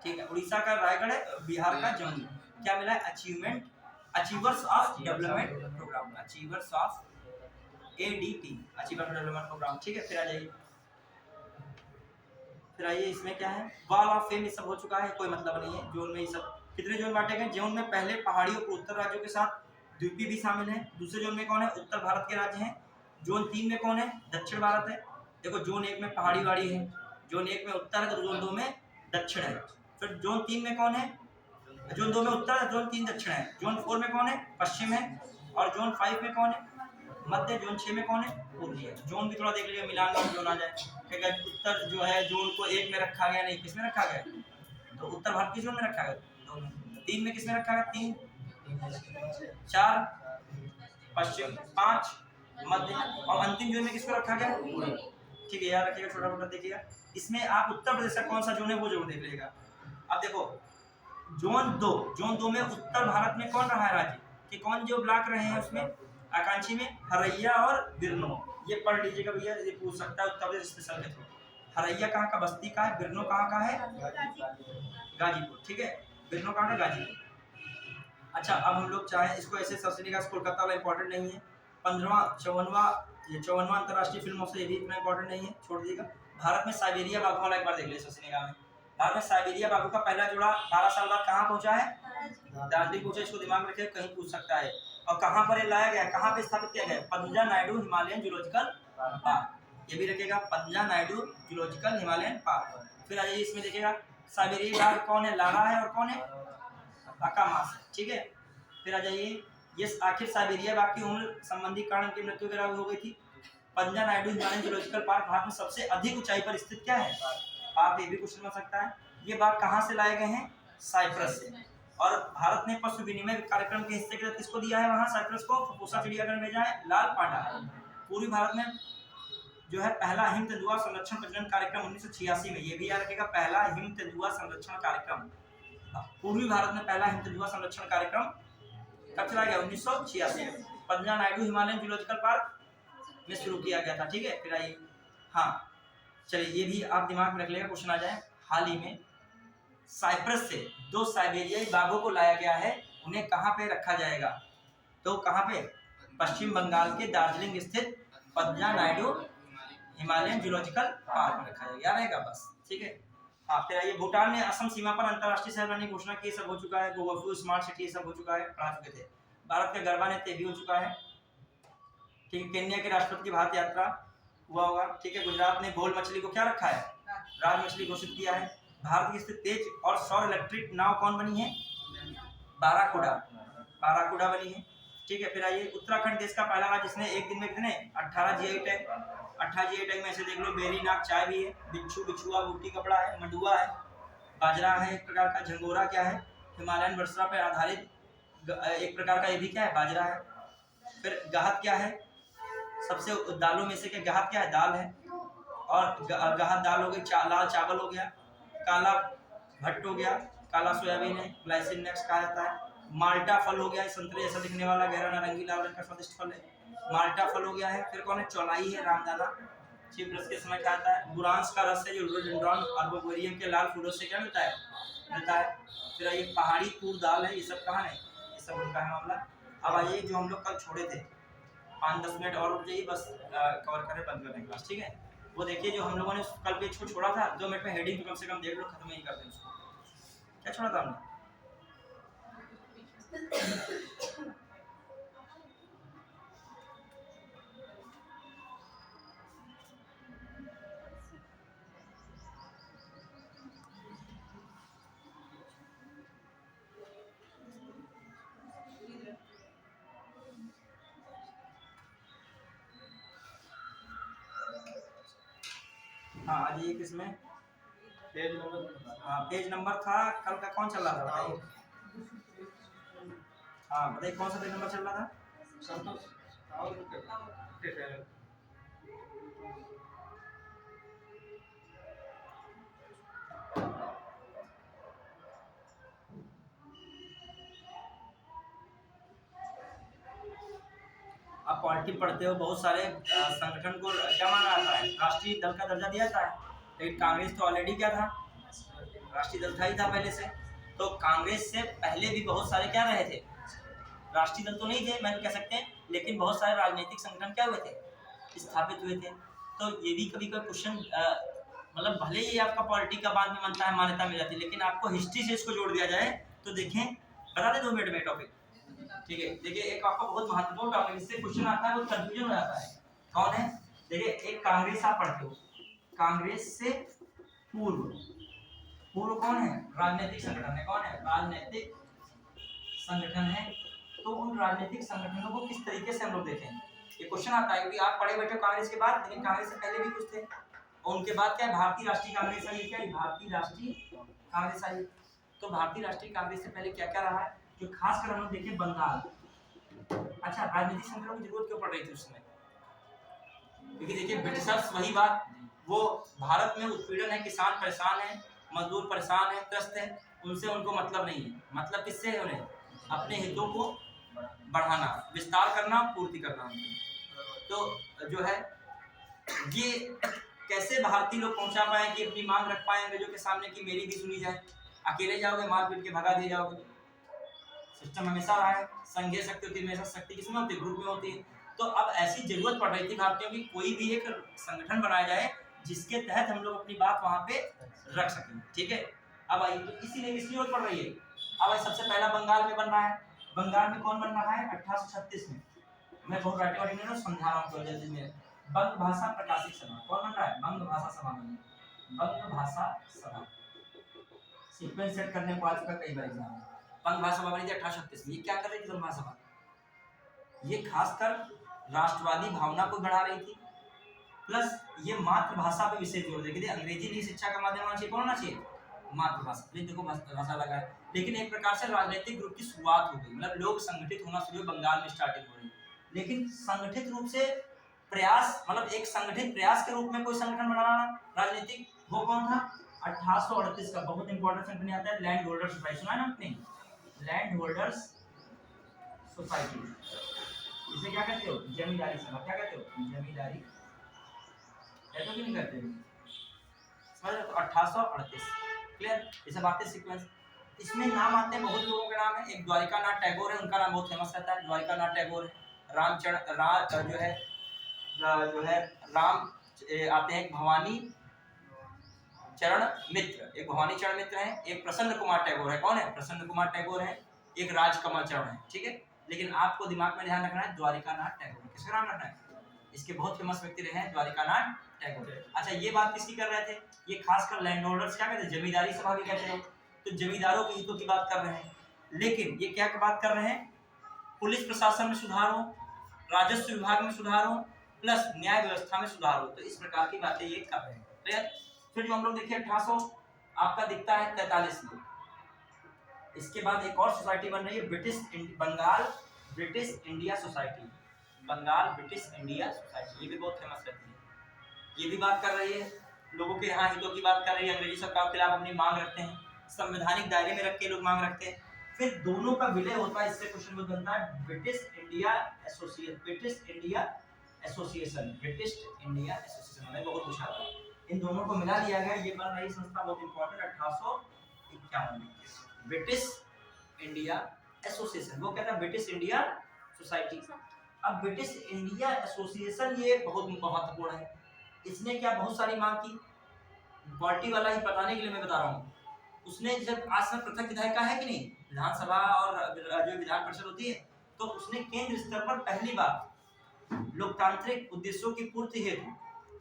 ठीक है। उड़ीसा का रायगढ़ है, बिहार का जमुई, क्या मिला है, achievement, achievers of development programme, achievers of ADP, achiever development programme, ठीक है। फिर आ जाइए, फिर आइए इसमें क्या है, वॉल ऑफ फेम, ये सब हो चुका है, कोई मतलब नहीं है। जोन में ये सब कितने जोन बांटे गए, जोन में पहले पहाड़ियों को उत्तर राज्यों के साथ द्वीपी भी शामिल है। दूसरे जोन में कौन है, उत्तर भारत के राज्य हैं। जोन 3 में कौन है, दक्षिण भारत है। देखो जोन 1 में पहाड़ी वाड़ी है, जोन 1 में उत्तर है, तो जोन 2 में दक्षिण है। फिर जोन 3 में कौन है, जोन 2 में उत्तर है, जोन 3 दक्षिण है। जोन 4 में कौन है, पश्चिम है। और जोन 5 में कौन है, मध्य। जोन 6 में कौन है, पूर्वी है। जोन भी थोड़ा देख लीजिए, मिलान में जोन आ जाए, ठीक है। उत्तर जो है जोन को 1 में रखा गया, नहीं किस में रखा गया, तो उत्तर भारत किस जोन में रखा गया, 3 में किस में रखा गया, 3, 4 पश्चिम, 5 मध्य, और अंतिम जोन में किसको रखा गया, ठीक है। याद रखिएगा, छोटा मोटा देखिएगा। इसमें आप उत्तर प्रदेश का कौन सा जोन है वो जरूर देख लीजिएगा। अब देखो जोन 2 में उत्तर भारत में कौन रहा है राज्य, कि कौन जो ब्लॉक रहे हैं उसमें आकांक्षी में, हरैया और बिरनो, ये पढ़ लीजिएगा भैया, ये पूछ सकता है उत्तर प्रदेश स्पेशल में। हरैया कहाँ का, बस्ती का है। बिरनो कहाँ का है, गाजीपुर, ठीक है। बिरनो कहाँ का, गाजीपुर। अच्छा अब हम लोग चाहें इसको ऐसे सबसे निकास, कोलकाता वाला इंपॉर्टेंट नहीं है। 54वां अंतर्राष्ट्रीय फिल्म महोत्सव, ये भी इतना इंपॉर्टेंट नहीं है, छोड़ दीजिएगा। भारत में साइबेरिया बाघों वाला एक बार देख लीजिए सबसे निगाह में। भारत में साइबेरिया बाघों का पहला जोड़ा 12 साल बाद कहाँ पहुंचा है, दार्जिलिंग पहुंचा। इसको दिमाग में रखिए, कहीं पूछ सकता है। और कहाँ पर ये लाया गया, कहाँ पे स्थापित किया गया, पंजा नायडू हिमालयन जूलॉजिकल पार्क, ये भी रखिएगा, पंजा नायडू जूलॉजिकल हिमालयन पार्क। फिर आ जाइए इसमें देखिएगा, साइबेरिया बाघ कौन है, लारा है, और कौन है, अकामास, ठीक है। फिर आ जाइए, ये आखिर साइबेरिया बाघ की उम्र संबंधी कारण की मृत्यु वगैरह हो गई थी। पंजा Naidu Himalayan zoological park Bharat में सबसे अधिक ऊंचाई पर स्थित क्या है, आप ये भी क्वेश्चन बन सकता है। ये बाघ कहाँ से लाए गए हैं, साइप्रस से। और भारत ने पशु विनिमय कार्यक्रम के हिस्से के तहत किसको दिया है, वहाँ साइप्रस को फफूसा चिड़ियाघर में भेजा है, लाल पांडा। पूर्वी भारत में जो है पहला हिम तेंदुआ संरक्षण प्रजनन कार्यक्रम 1986 में, ये भी याद रखिएगा, पहला हिम तेंदुआ संरक्षण कार्यक्रम, पूर्वी भारत में पहला हिम तेंदुआ संरक्षण कार्यक्रम कब चला गया, 1986 में, पंजा नायडू हिमालयन जूलॉजिकल पार्क में शुरू किया गया था, ठीक है। फिर आइए, हाँ चलिए ये भी आप दिमाग में रख लेगा, क्वेश्चन आ जाए। हाल ही में साइप्रस से 2 साइबेरियाई बाघों को लाया गया है, उन्हें कहाँ पे रखा जाएगा, तो कहाँ पे, पश्चिम बंगाल के दार्जिलिंग स्थित पंजा नायडू हिमालयन जूलॉजिकल पार्क में रखा जाएगा, याद रहेगा बस, ठीक है। हाँ फिर आइए, भूटान ने असम सीमा पर अंतर्राष्ट्रीय शहर बनाने की घोषणा की, सब हो चुका है। गोवाफू स्मार्ट सिटी सब हो चुका है, पढ़ा चुके थे। भारत का गरबा नृत्य भी हो चुका है, ठीक है। केन्या के राष्ट्रपति की भारत यात्रा हुआ होगा, ठीक है। गुजरात ने घोल मछली को क्या रखा है, राज मछली घोषित किया है। भारत की स्थित तेज और सौर इलेक्ट्रिक नाव कौन बनी है, बाराकूडा बनी है, ठीक है। फिर आइए, उत्तराखंड देश का पहला राज्य जिसने एक दिन में कितने 18 GI टैग, 18 GI टैग में ऐसे देख लो, बेरी नाग चाय भी है, बिच्छू बिछुआ बूटी कपड़ा है, मंडुआ है, बाजरा है एक प्रकार का। झंगोरा क्या है? हिमालयन वर्षा पर आधारित एक प्रकार का, ये भी क्या है? बाजरा है। फिर गहत क्या है? सबसे दालों में से क्या गहत क्या है? दाल है। और गहत दाल हो गई, लाल चावल हो गया, काला भट्ट हो गया, काला सोयाबीन है, ग्लाइसिन नेक्स्ट कहा जाता है। माल्टा फल हो गया, संतरे जैसा दिखने वाला गहरा नारंगी लाल रंग का स्वादिष्ट फल है, माल्टा फल हो गया है। फिर कौन है? चौलाई है, रामदाना चिपरस के समय क्या आता है? बुरांस का रस है जो रोडोडेंड्रॉन आर्बोरेरियम के लाल फूलों से क्या मिलता है? मिलता है। फिर ये पहाड़ी तूर दाल है, ये सब कहाँ है? ये सब उनका है मामला। अब आइए जो हम लोग कल छोड़े थे, 5-10 मिनट और रुक जाइए, बस कवर करें, बंद करने क्लास, ठीक है? वो देखिए जो हम लोगों ने कल पेज को छोड़ा था, 2 मिनट में हेडिंग तो कम से कम देख लो, खत्म ही कर दें उसको। क्या छोड़ा था हमने? हाँ आ जाइए किसमें? Page number. हाँ पेज नंबर था कल का, कौन चल रहा था बताइए? हाँ बताइए कौन सा पेज नंबर चल रहा था? आप पॉलिटी पढ़ते हो, बहुत सारे संगठन को क्या माना जाता है? राष्ट्रीय दल का दर्जा दिया जाता है। लेकिन कांग्रेस तो ऑलरेडी क्या था? राष्ट्रीय दल था ही था पहले से। तो कांग्रेस से पहले भी बहुत सारे क्या रहे थे? राष्ट्रीय दल तो नहीं थे, मैं कह सकते हैं, लेकिन बहुत सारे राजनीतिक संगठन क्या हुए थे? स्थापित हुए थे। तो ये भी कभी कोई क्वेश्चन, मतलब भले ही आपका पॉलिटी का बाद में बनता है, मान्यता मिल जाती है, लेकिन आपको हिस्ट्री से इसको जोड़ दिया जाए तो देखें, बता दें 2 मिनट में टॉपिक, ठीक है? देखिए एक आपका बहुत महत्वपूर्ण टॉपिक, इससे क्वेश्चन आता है, वो कंफ्यूजन हो जाता है। कौन है? देखिए एक कांग्रेस आप पढ़ते हो, कांग्रेस से पूर्व, पूर्व कौन है? राजनीतिक संगठन है। कौन है? राजनीतिक संगठन है। तो उन राजनीतिक संगठनों को किस तरीके से हम लोग देखें, ये क्वेश्चन आता है, क्योंकि आप पढ़े बैठे कांग्रेस के बाद, लेकिन कांग्रेस से पहले भी कुछ थे, और उनके बाद क्या है? भारतीय राष्ट्रीय कांग्रेस आई। क्या है? भारतीय राष्ट्रीय कांग्रेस आई। तो भारतीय राष्ट्रीय कांग्रेस से पहले क्या क्या रहा है, जो खासकर हम लोग देखें बंगाल। अच्छा, राजनीतिक संगठनों की जरूरत क्यों पड़ रही थी उस समय? क्योंकि देखिए ब्रिटिशर्स, वही बात, वो भारत में उत्पीड़न है, किसान परेशान है, मजदूर परेशान है, त्रस्त है, उनसे उनको मतलब नहीं है। मतलब किससे है? उन्हें अपने हितों को बढ़ाना, विस्तार करना, पूर्ति करना। तो जो है ये कैसे भारतीय लोग पहुंचा पाए कि अपनी मांग रख पाए अंग्रेजों के सामने कि मेरी भी सुनी जाए? अकेले जाओगे, मार पीट के भगा दिए जाओगे। सिस्टम हमेशा रहा है, संघीय शक्ति होती है, हमेशा शक्ति किसमें होती है? ग्रुप में होती है। तो अब ऐसी जरूरत पड़ रही थी भारतीयों की, कोई भी एक संगठन बनाया जाए जिसके तहत हम लोग अपनी बात वहां पे रख सकें, ठीक है? अब आइए, तो इसीलिए किसकी जरूरत पड़ रही है? अब सबसे पहला बंगाल में बन रहा है। बंगाल में कौन बन रहा है? 1836 में। मैं बहुत राइटिंग वाइटिंग नहीं समझा रहा हूँ जल्दी में। बंग भाषा प्रकाशित सभा कौन बन रहा है? बंग भाषा सभा बनी। बंग भाषा सभा, सीक्वेंस सेट करने को आज का कई बार एग्जाम है। बंग भाषा सभा बनी थी 1836 में। ये क्या कर रही थी बंग भाषा सभा? ये खासकर राष्ट्रवादी भावना को बढ़ा रही थी, प्लस ये मातृभाषा पे विशेष जोर देती थी। अंग्रेजी नहीं शिक्षा का माध्यम होना चाहिए, कौन होना चाहिए? मातृभाषा। लेकिन देखो भाषा लगा है, लेकिन एक प्रकार से राजनीतिक ग्रुप की शुरुआत हो गई, मतलब लोग संगठित होना शुरू हुए, बंगाल में स्टार्टिंग हो रही। लेकिन संगठित रूप से प्रयास, मतलब एक संगठित प्रयास के रूप में कोई संगठन बनाना राजनीतिक, वो कौन था? 1838 का बहुत इंपॉर्टेंट संगठन आता है, लैंड होल्डर्स सोसाइटी। सुना है ना आपने? लैंड होल्डर्स सोसाइटी, इसे क्या कहते हो? जमींदारी सभा। क्या कहते हो? जमींदारी। कहते हो कि नहीं कहते? समझ रहे हो? 1838, क्लियर? ये सब आते सीक्वेंस। इसमें नाम आते हैं बहुत लोगों के नाम है। एक द्वारिका नाथ टैगोर है, उनका नाम बहुत फेमस रहता है, द्वारिका नाथ टैगोर है। रामचरण जो है राम आते हैं, भवानी चरण मित्र, एक भवानी चरण मित्र है, एक प्रसन्न कुमार टैगोर है। कौन है? प्रसन्न कुमार टैगोर है। एक राजकमल चरण है, ठीक है? लेकिन आपको दिमाग में ध्यान रखना है द्वारिका नाथ टैगोर। किसका नाम रखना है? इसके बहुत फेमस व्यक्ति रहे हैं द्वारिका नाथ टैगोर। अच्छा, ये बात किसकी कर रहे थे? ये खासकर लैंड होल्डर्स, क्या कहते हैं? जमींदारी सभा भी कहते हैं। तो जमींदारों के हितों की बात कर रहे हैं। लेकिन ये क्या बात कर रहे हैं? पुलिस प्रशासन में सुधार हो, राजस्व विभाग में सुधार हो, प्लस न्याय व्यवस्था में सुधार हो। तो इस प्रकार की बातें ये कर रहे हैं। फिर जो हम लोग देखिए आपका दिखता है 43 में। इसके बाद एक और सोसाइटी बन रही है Bengal British India society. Bengal British India society, ये भी बहुत फेमस रहती है। ये भी बात कर रही है लोगों के यहाँ हितों की बात कर रही है, अंग्रेजी सरकार के खिलाफ अपनी मांग रखते हैं, संवैधानिक दायरे में रख के लोग मांग रखते हैं। फिर दोनों का विलय होता है, इससे क्वेश्चन बनता है ब्रिटिश इंडिया एसोसिएशन मैंने बहुत पूछा था। इन दोनों को मिला दिया गया, ये बन रही संस्था बहुत इंपॉर्टेंट 1851 में, ब्रिटिश इंडिया एसोसिएशन। वो कहता है ब्रिटिश इंडिया सोसाइटी। अब ब्रिटिश इंडिया एसोसिएशन ये बहुत महत्वपूर्ण है। इसने क्या बहुत सारी मांग की, पार्टी वाला ही बताने के लिए मैं बता रहा हूँ। उसने जब आज तक पृथक विधायिका है कि नहीं, विधानसभा और जो विधान परिषद होती है, तो उसने केंद्र स्तर पर पहली बार लोकतांत्रिक उद्देश्यों की पूर्ति हेतु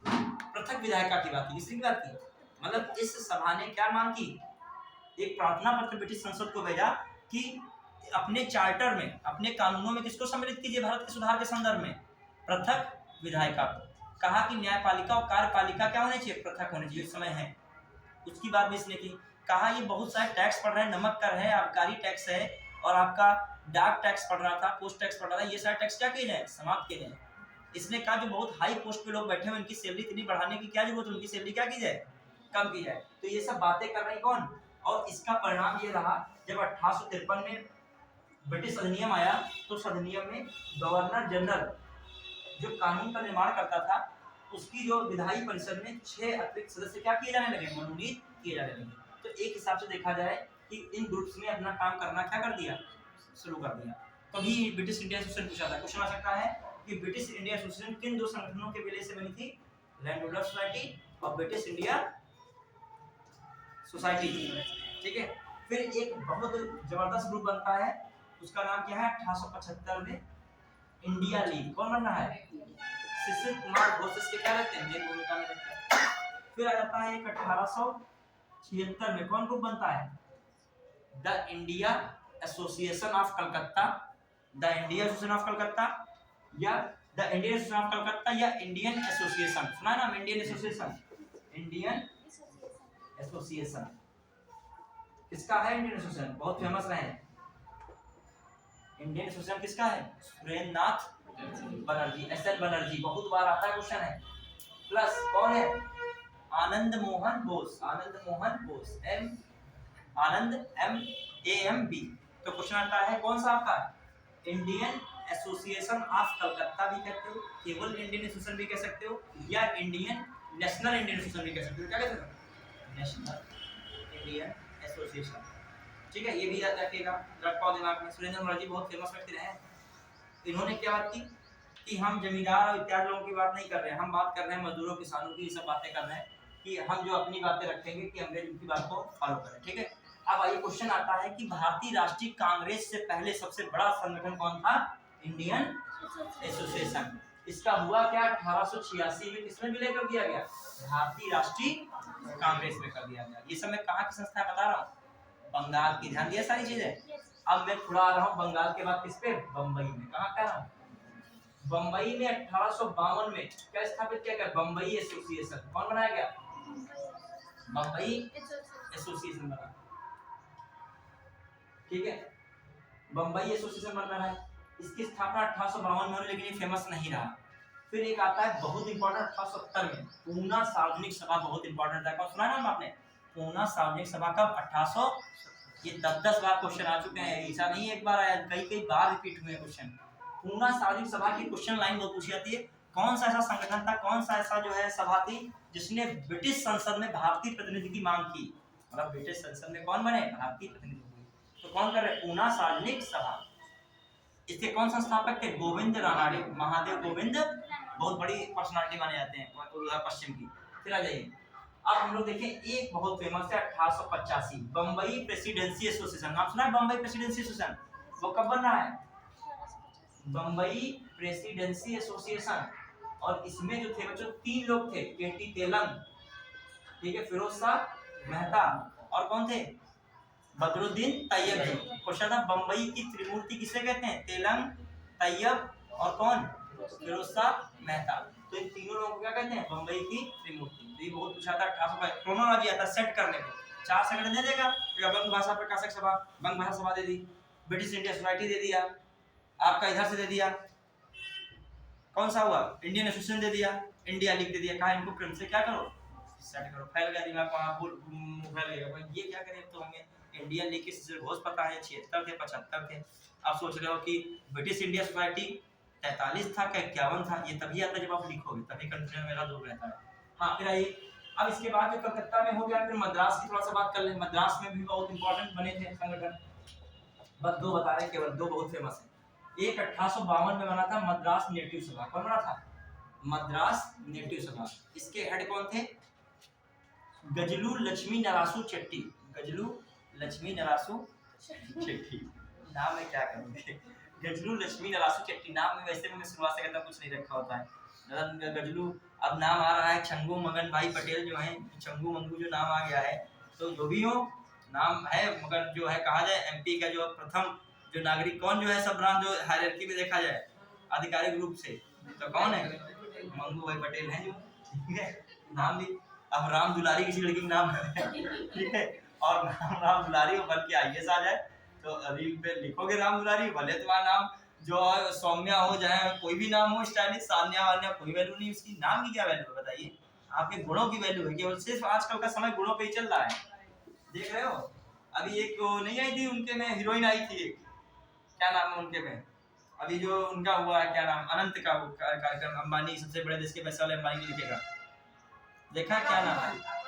पृथक विधायिका की बात की। किसकी बात की? मतलब इस सभा ने क्या मांग की, एक प्रार्थना पत्र ब्रिटिश संसद को भेजा कि अपने चार्टर में, अपने कानूनों में किसको सम्मिलित कीजिए, भारत के सुधार के संदर्भ में पृथक विधायिका को। कहा कि न्यायपालिका और कार्यपालिका क्या होने चाहिए, पृथक होने चाहिए, समय है। उसकी बात भी इसने की। कहा ये बहुत सारे टैक्स पड़ रहे हैं, नमक कर है, आबकारी टैक्स है, और आपका डाक टैक्स पड़ रहा था, पोस्ट टैक्स पड़ रहा था, ये सारे टैक्स क्या किए जाए, समाप्त किए जाए। इसने कहा जो बहुत हाई पोस्ट पे लोग बैठे हुए, उनकी सैलरी इतनी बढ़ाने की क्या जरूरत है, उनकी सैलरी क्या की जाए, कम की जाए। तो ये सब बातें कर रही कौन, और इसका परिणाम ये रहा जब 1853 में ब्रिटिश अधिनियम आया, तो उस अधिनियम में गवर्नर जनरल जो कानून का निर्माण करता था, उसकी जो विधायी परिषद में 6 अतिरिक्त सदस्य क्या किए जाने लगे, मनोनीत किए जाने लगे। तो एक हिसाब से देखा जाए कि इन ग्रुप्स ने अपना काम करना क्या कर दिया, शुरू कर दिया। कभी ब्रिटिश इंडिया एसोसिएशन पूछा था, क्वेश्चन आ सकता है कि ब्रिटिश इंडिया एसोसिएशन किन दो संगठनों के विलय से बनी थी, लैंड होल्डर सोसाइटी और ब्रिटिश इंडिया सोसाइटी थी, ठीक है। फिर एक बहुत जबरदस्त ग्रुप बनता है, उसका नाम क्या है, 1875 में इंडिया लीग। कौन बन रहा है, शिशिर कुमार घोष इसके क्या रहते हैं, मेन भूमिका में रहते हैं। फिर आ जाता है एक 1876 में कौन ग्रुप बनता है, the India Association of Calcutta, the India Association of Calcutta या the Indian Association of Calcutta या इंडियन एसोसिएशन, सुना नाम, इंडियन एसोसिएशन, इंडियन एसोसिएशन किसका है, इंडियन एसोसिएशन बहुत फेमस रहे हैं। इंडियन एसोसिएशन किसका है, सुरेंद्र नाथ बनर्जी, एसएल बनर्जी, बहुत बार आता है क्वेश्चन है। प्लस कौन है, आनंद मोहन बोस, आनंद MAMB। तो क्वेश्चन आता है कौन सा आपका, इंडियन एसोसिएशन ऑफ कलकत्ता भी कहते हो, केवल इंडियन एसोसिएशन भी कह सकते हो, या इंडियन नेशनल इंडियन एसोसिएशन भी कह सकते हो। क्या कहते हो, नेशनल इंडियन एसोसिएशन, ठीक है। ये भी याद रखिएगा, रखो दिमाग में। सुरेंद्र बनर्जी बहुत फेमस व्यक्ति रहे। इन्होंने क्या बात की कि हम जमींदार और इत्यादि लोगों की बात नहीं कर रहे हैं, हम बात कर रहे हैं मजदूरों किसानों की, ये सब बातें कर रहे हैं कि हम जो अपनी बातें रखेंगे कि अंग्रेज उनकी बात को फॉलो करें, ठीक है। अब आइए क्वेश्चन आता है कि भारतीय राष्ट्रीय कांग्रेस से पहले सबसे बड़ा संगठन कौन था, इंडियन एसोसिएशन। इसका हुआ क्या, 1886 में किसमें विलय कर दिया गया, भारतीय राष्ट्रीय कांग्रेस में कर दिया गया। ये सब मैं कहाँ की संस्था बता रहा हूँ, बंगाल की, ध्यान दिया सारी चीजें। अब मैं थोड़ा आ रहा हूँ बंगाल के बाद किस पे, बम्बई में। कहाँ कह रहा हूँ, बम्बई में 1852 में क्या स्थापित किया गया, बम्बई एसोसिएशन। कौन बनाया गया, बम्बई एसोसिएशन बना, ठीक है। बम्बई एसोसिएशन बन रहा है, इसकी स्थापना 1852 में हुई, लेकिन ये फेमस नहीं रहा। फिर एक आता है बहुत इंपॉर्टेंट 1870 में पूना सार्वजनिक सभा, बहुत इंपॉर्टेंट था। कौन सुना नाम आपने, पूना सार्वजनिक सभा कब, 1800, ये 10 बार क्वेश्चन आ चुके हैं, ऐसा नहीं एक बार आया, कई बार रिपीट हुए क्वेश्चन। पूना सार्वजनिक सभा की क्वेश्चन लाइन बहुत पूछी जाती है, कौन सा ऐसा संगठन था, कौन सा ऐसा जो है सभा थी जिसने ब्रिटिश संसद में भारतीय प्रतिनिधि की मांग की, मतलब ब्रिटिश संसद में कौन बने, भारतीय प्रतिनिधि हुए, तो कौन कर रहे, पूना सार्वजनिक सभा। इसके कौन संस्थापक थे, गोविंद रानाडे, महादेव गोविंद, बहुत बड़ी पर्सनालिटी माने जाते हैं पश्चिम की। फिर आ जाइए, अब हम लोग देखें एक बहुत फेमस है 1885 बम्बई प्रेसिडेंसी एसोसिएशन। नाम सुना है बम्बई प्रेसिडेंसी एसोसिएशन, वो कब बन रहा है, बम्बई प्रेसिडेंसी एसोसिएशन। और इसमें जो थे बच्चों 3 लोग थे, केटी तेलंग, ठीक है, फिरोज शाह मेहता, और कौन थे, बदरुद्दीन तैयब जी। क्वेश्चन था बम्बई की त्रिमूर्ति किसे कहते हैं, तेलंग, तैयब और कौन, फिरोज शाह मेहता। तो इन तीनों लोगों को क्या कहते हैं, बम्बई की त्रिमूर्ति। तो ये बहुत पूछा था 1800 का, क्रोनोलॉजी आता सेट करने को, 4 संगठन दे देगा। बंग भाषा प्रकाशक सभा, बंग भाषा सभा दे दी, ब्रिटिश इंडिया सोसाइटी दे दिया, आपका इधर से दे दिया, कौन सा हुआ, इंडियन एसोसिएशन दे दिया, इंडिया लीग दे दिया। कहा इनको क्रम से क्या करो, सेट करो। फैल गया दिमाग, वहाँ फैल गया भाई ये क्या करें। तो हमें इंडियन लीग के सिलेबस पता है, 76 थे 75 थे। आप सोच रहे हो कि ब्रिटिश इंडिया सोसाइटी 43 था क्या 51 था, ये तभी आता है जब आप लिखोगे, तभी कंफ्यूजन मेरा दूर रहता है। हाँ फिर आइए, अब इसके बाद जो कलकत्ता में हो गया, फिर मद्रास की थोड़ा सा बात कर लें। मद्रास में भी बहुत इंपॉर्टेंट बने थे संगठन, बस 2 बता रहे, केवल 2 बहुत फेमस है। एक 1852 में बना था मद्रास नेटिव सभा। कौन बना था, मद्रास नेटिव सभा। इसके हेड कौन थे, गजलू लक्ष्मी नरासू चेट्टी, गजलू लक्ष्मी नरासू चेट्टी। नाम में क्या करूँगे, गजलू लक्ष्मी नरासू चेट्टी। नाम में वैसे मैं शुरुआत से कहता कुछ नहीं रखा होता है गजलू। अब नाम आ रहा है छंगू मगन भाई पटेल जो है, छंगू मंगू जो नाम आ गया है, तो जो भी हो नाम है, मगर जो है कहा जाए एमपी का जो प्रथम जो नागरिक कौन जो है, सब ब्रांच जो हायरार्की में देखा जाए आधिकारिक रूप से, तो कौन है, मंगू भाई पटेल हैं जो, ठीक है। नाम भी अब राम दुलारी किसी लड़की का नाम है, ठीक है, और राम दुलारी बन के आईएएस आ जाए तो रील पे लिखोगे राम दुलारी, भले तुम्हारा नाम जो सौम्या हो जाए, कोई भी नाम हो स्टाइलिश, सान्या वान्या, कोई वैल्यू नहीं उसकी। नाम की क्या वैल्यू है बताइए, आपके गुणों की वैल्यू है। केवल सिर्फ आजकल का समय गुणों पे ही चल रहा है, देख रहे हो। अभी एक नहीं आई थी उनके में, हीरोइन आई थी एक, क्या नाम है उनके में, अभी जो उनका हुआ है क्या नाम, अनंत का कार्यक्रम, अंबानी सबसे बड़े देश के पैसे वाले अंबानी लिखेगा, देखा क्या नाम है,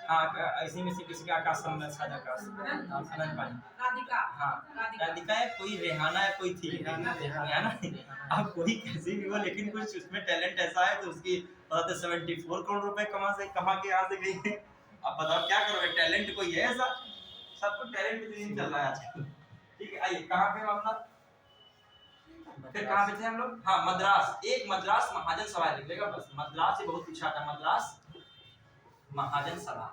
हाँ इसी में से किसी का आकाश में साझा आकाश अनंत पानी, राधिका, हाँ राधिका है, कोई रेहाना है, कोई थी रेहाना, अब कोई कैसी भी हो, लेकिन कुछ उसमें टैलेंट ऐसा है तो उसकी 74 करोड़ रुपए कमा के यहाँ से गई है। अब बताओ क्या करोगे, टैलेंट कोई है ऐसा, सबको टैलेंट चल रहा है आजकल, ठीक है। आइए कहाँ पे अपना, फिर कहाँ पे थे हम लोग, हाँ मद्रास। एक मद्रास महाजन सभा लिख लेगा बस, मद्रास से बहुत पूछा था, मद्रास महाजन सभा,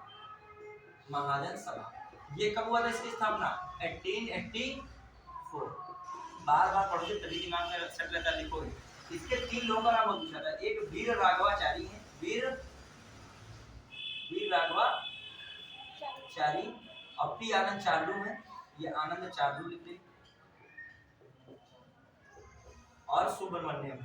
महाजन सभा। ये कब हुआ था इसकी स्थापना, 1884। बार बार पढ़ोगे तभी दिमाग में सेट रहता, लिखोगे। इसके 3 लोगों का नाम पूछा था, एक वीर राघवाचारी है, वीर राघवाचारी, और पी आनंद चार्लू है, ये आनंद चार्लू लिख ले, और सुब्रमण्यम,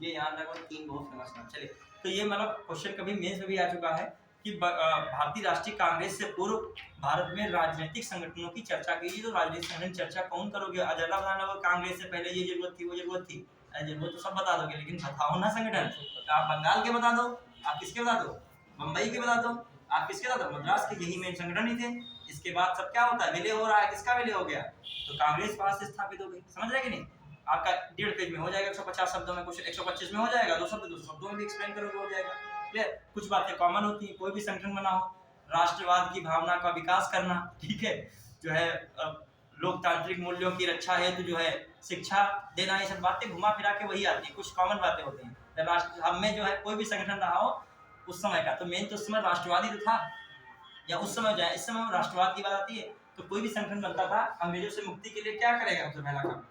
ये याद रखो, 3 बहुत फेमस नाम। चलिए तो ये मतलब क्वेश्चन कभी मेंस में भी आ चुका है कि भारतीय राष्ट्रीय कांग्रेस से पूर्व भारत में राजनीतिक संगठनों की चर्चा कीजिए, तो राजनीतिक संगठन चर्चा कौन करोगे, अजला बताना होगा कांग्रेस से पहले ये जरूरत थी वो जरूरत थी, जरूरत तो सब बता दोगे, लेकिन बताओ ना संगठन, आप बंगाल के बता दो, आप किसके बता दो, मुंबई के बता दो, आप किसके बता दो, मद्रास के, यही मेन संगठन ही थे। इसके बाद सब क्या होता है, विलय हो रहा है, किसका विलय हो गया, तो कांग्रेस पास से स्थापित हो गई, समझ रहे कि नहीं। आपका 1.5 पेज में हो जाएगा, 150 शब्दों में, कुछ 125 में हो जाएगा, 2 शब्दों में भी एक्सप्लेन करोगे हो जाएगा, क्लियर। कुछ बातें कॉमन होती हैं, कोई भी संगठन बनाओ, राष्ट्रवाद की भावना का विकास करना, ठीक है, जो है लोकतांत्रिक मूल्यों की रक्षा हेतु जो है शिक्षा देना, ये सब बातें घुमा फिरा के वही आती है, कुछ कॉमन बातें होती हैं। राष्ट्र हमें जो है कोई भी संगठन रहा हो उस समय का, तो मेन तो उस समय राष्ट्रवादी तो था, या उस समय जो है, इस समय राष्ट्रवाद की बात आती है, तो कोई भी संगठन बनता था अंग्रेजों से मुक्ति के लिए क्या करेगा, सबसे पहला काम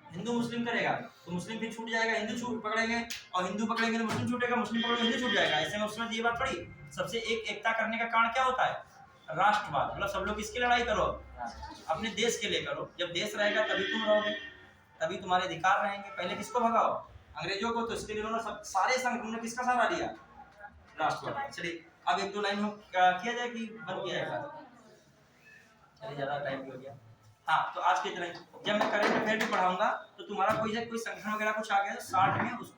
हिंदू मुस्लिम करेगा, तो मुस्लिम भी छूट जाएगा, हिंदू छूट पकड़ेंगे, और हिंदू पकड़ेंगे तो मुस्लिम छूटेगा, मुस्लिम पकड़ेंगे हिंदू छूट जाएगा। ऐसे में उस समय ये बात पड़ी, सबसे एकता करने का कारण क्या होता है, राष्ट्रवाद, मतलब सब लोग किसकी लड़ाई करो, अपने देश के लिए करो, जब देश रहेगा तभी तुम रहोगे, तभी तुम्हारे अधिकार रहेंगे। पहले किसको भगाओ, अंग्रेजों को, तो इसके लिए उन्होंने सारे संगठनों ने किसका सहारा लिया, राष्ट्रवाद। चलिए अब 1-2 लाइन किया जाए कि बन गया है, चलिए ज़्यादा टाइम भी हो गया। हाँ तो आज की तरह जब मैं करंट अफेयर भी पढ़ाऊंगा तो तुम्हारा कोई संगठन वगैरह कुछ आ गया तो 60 में उसको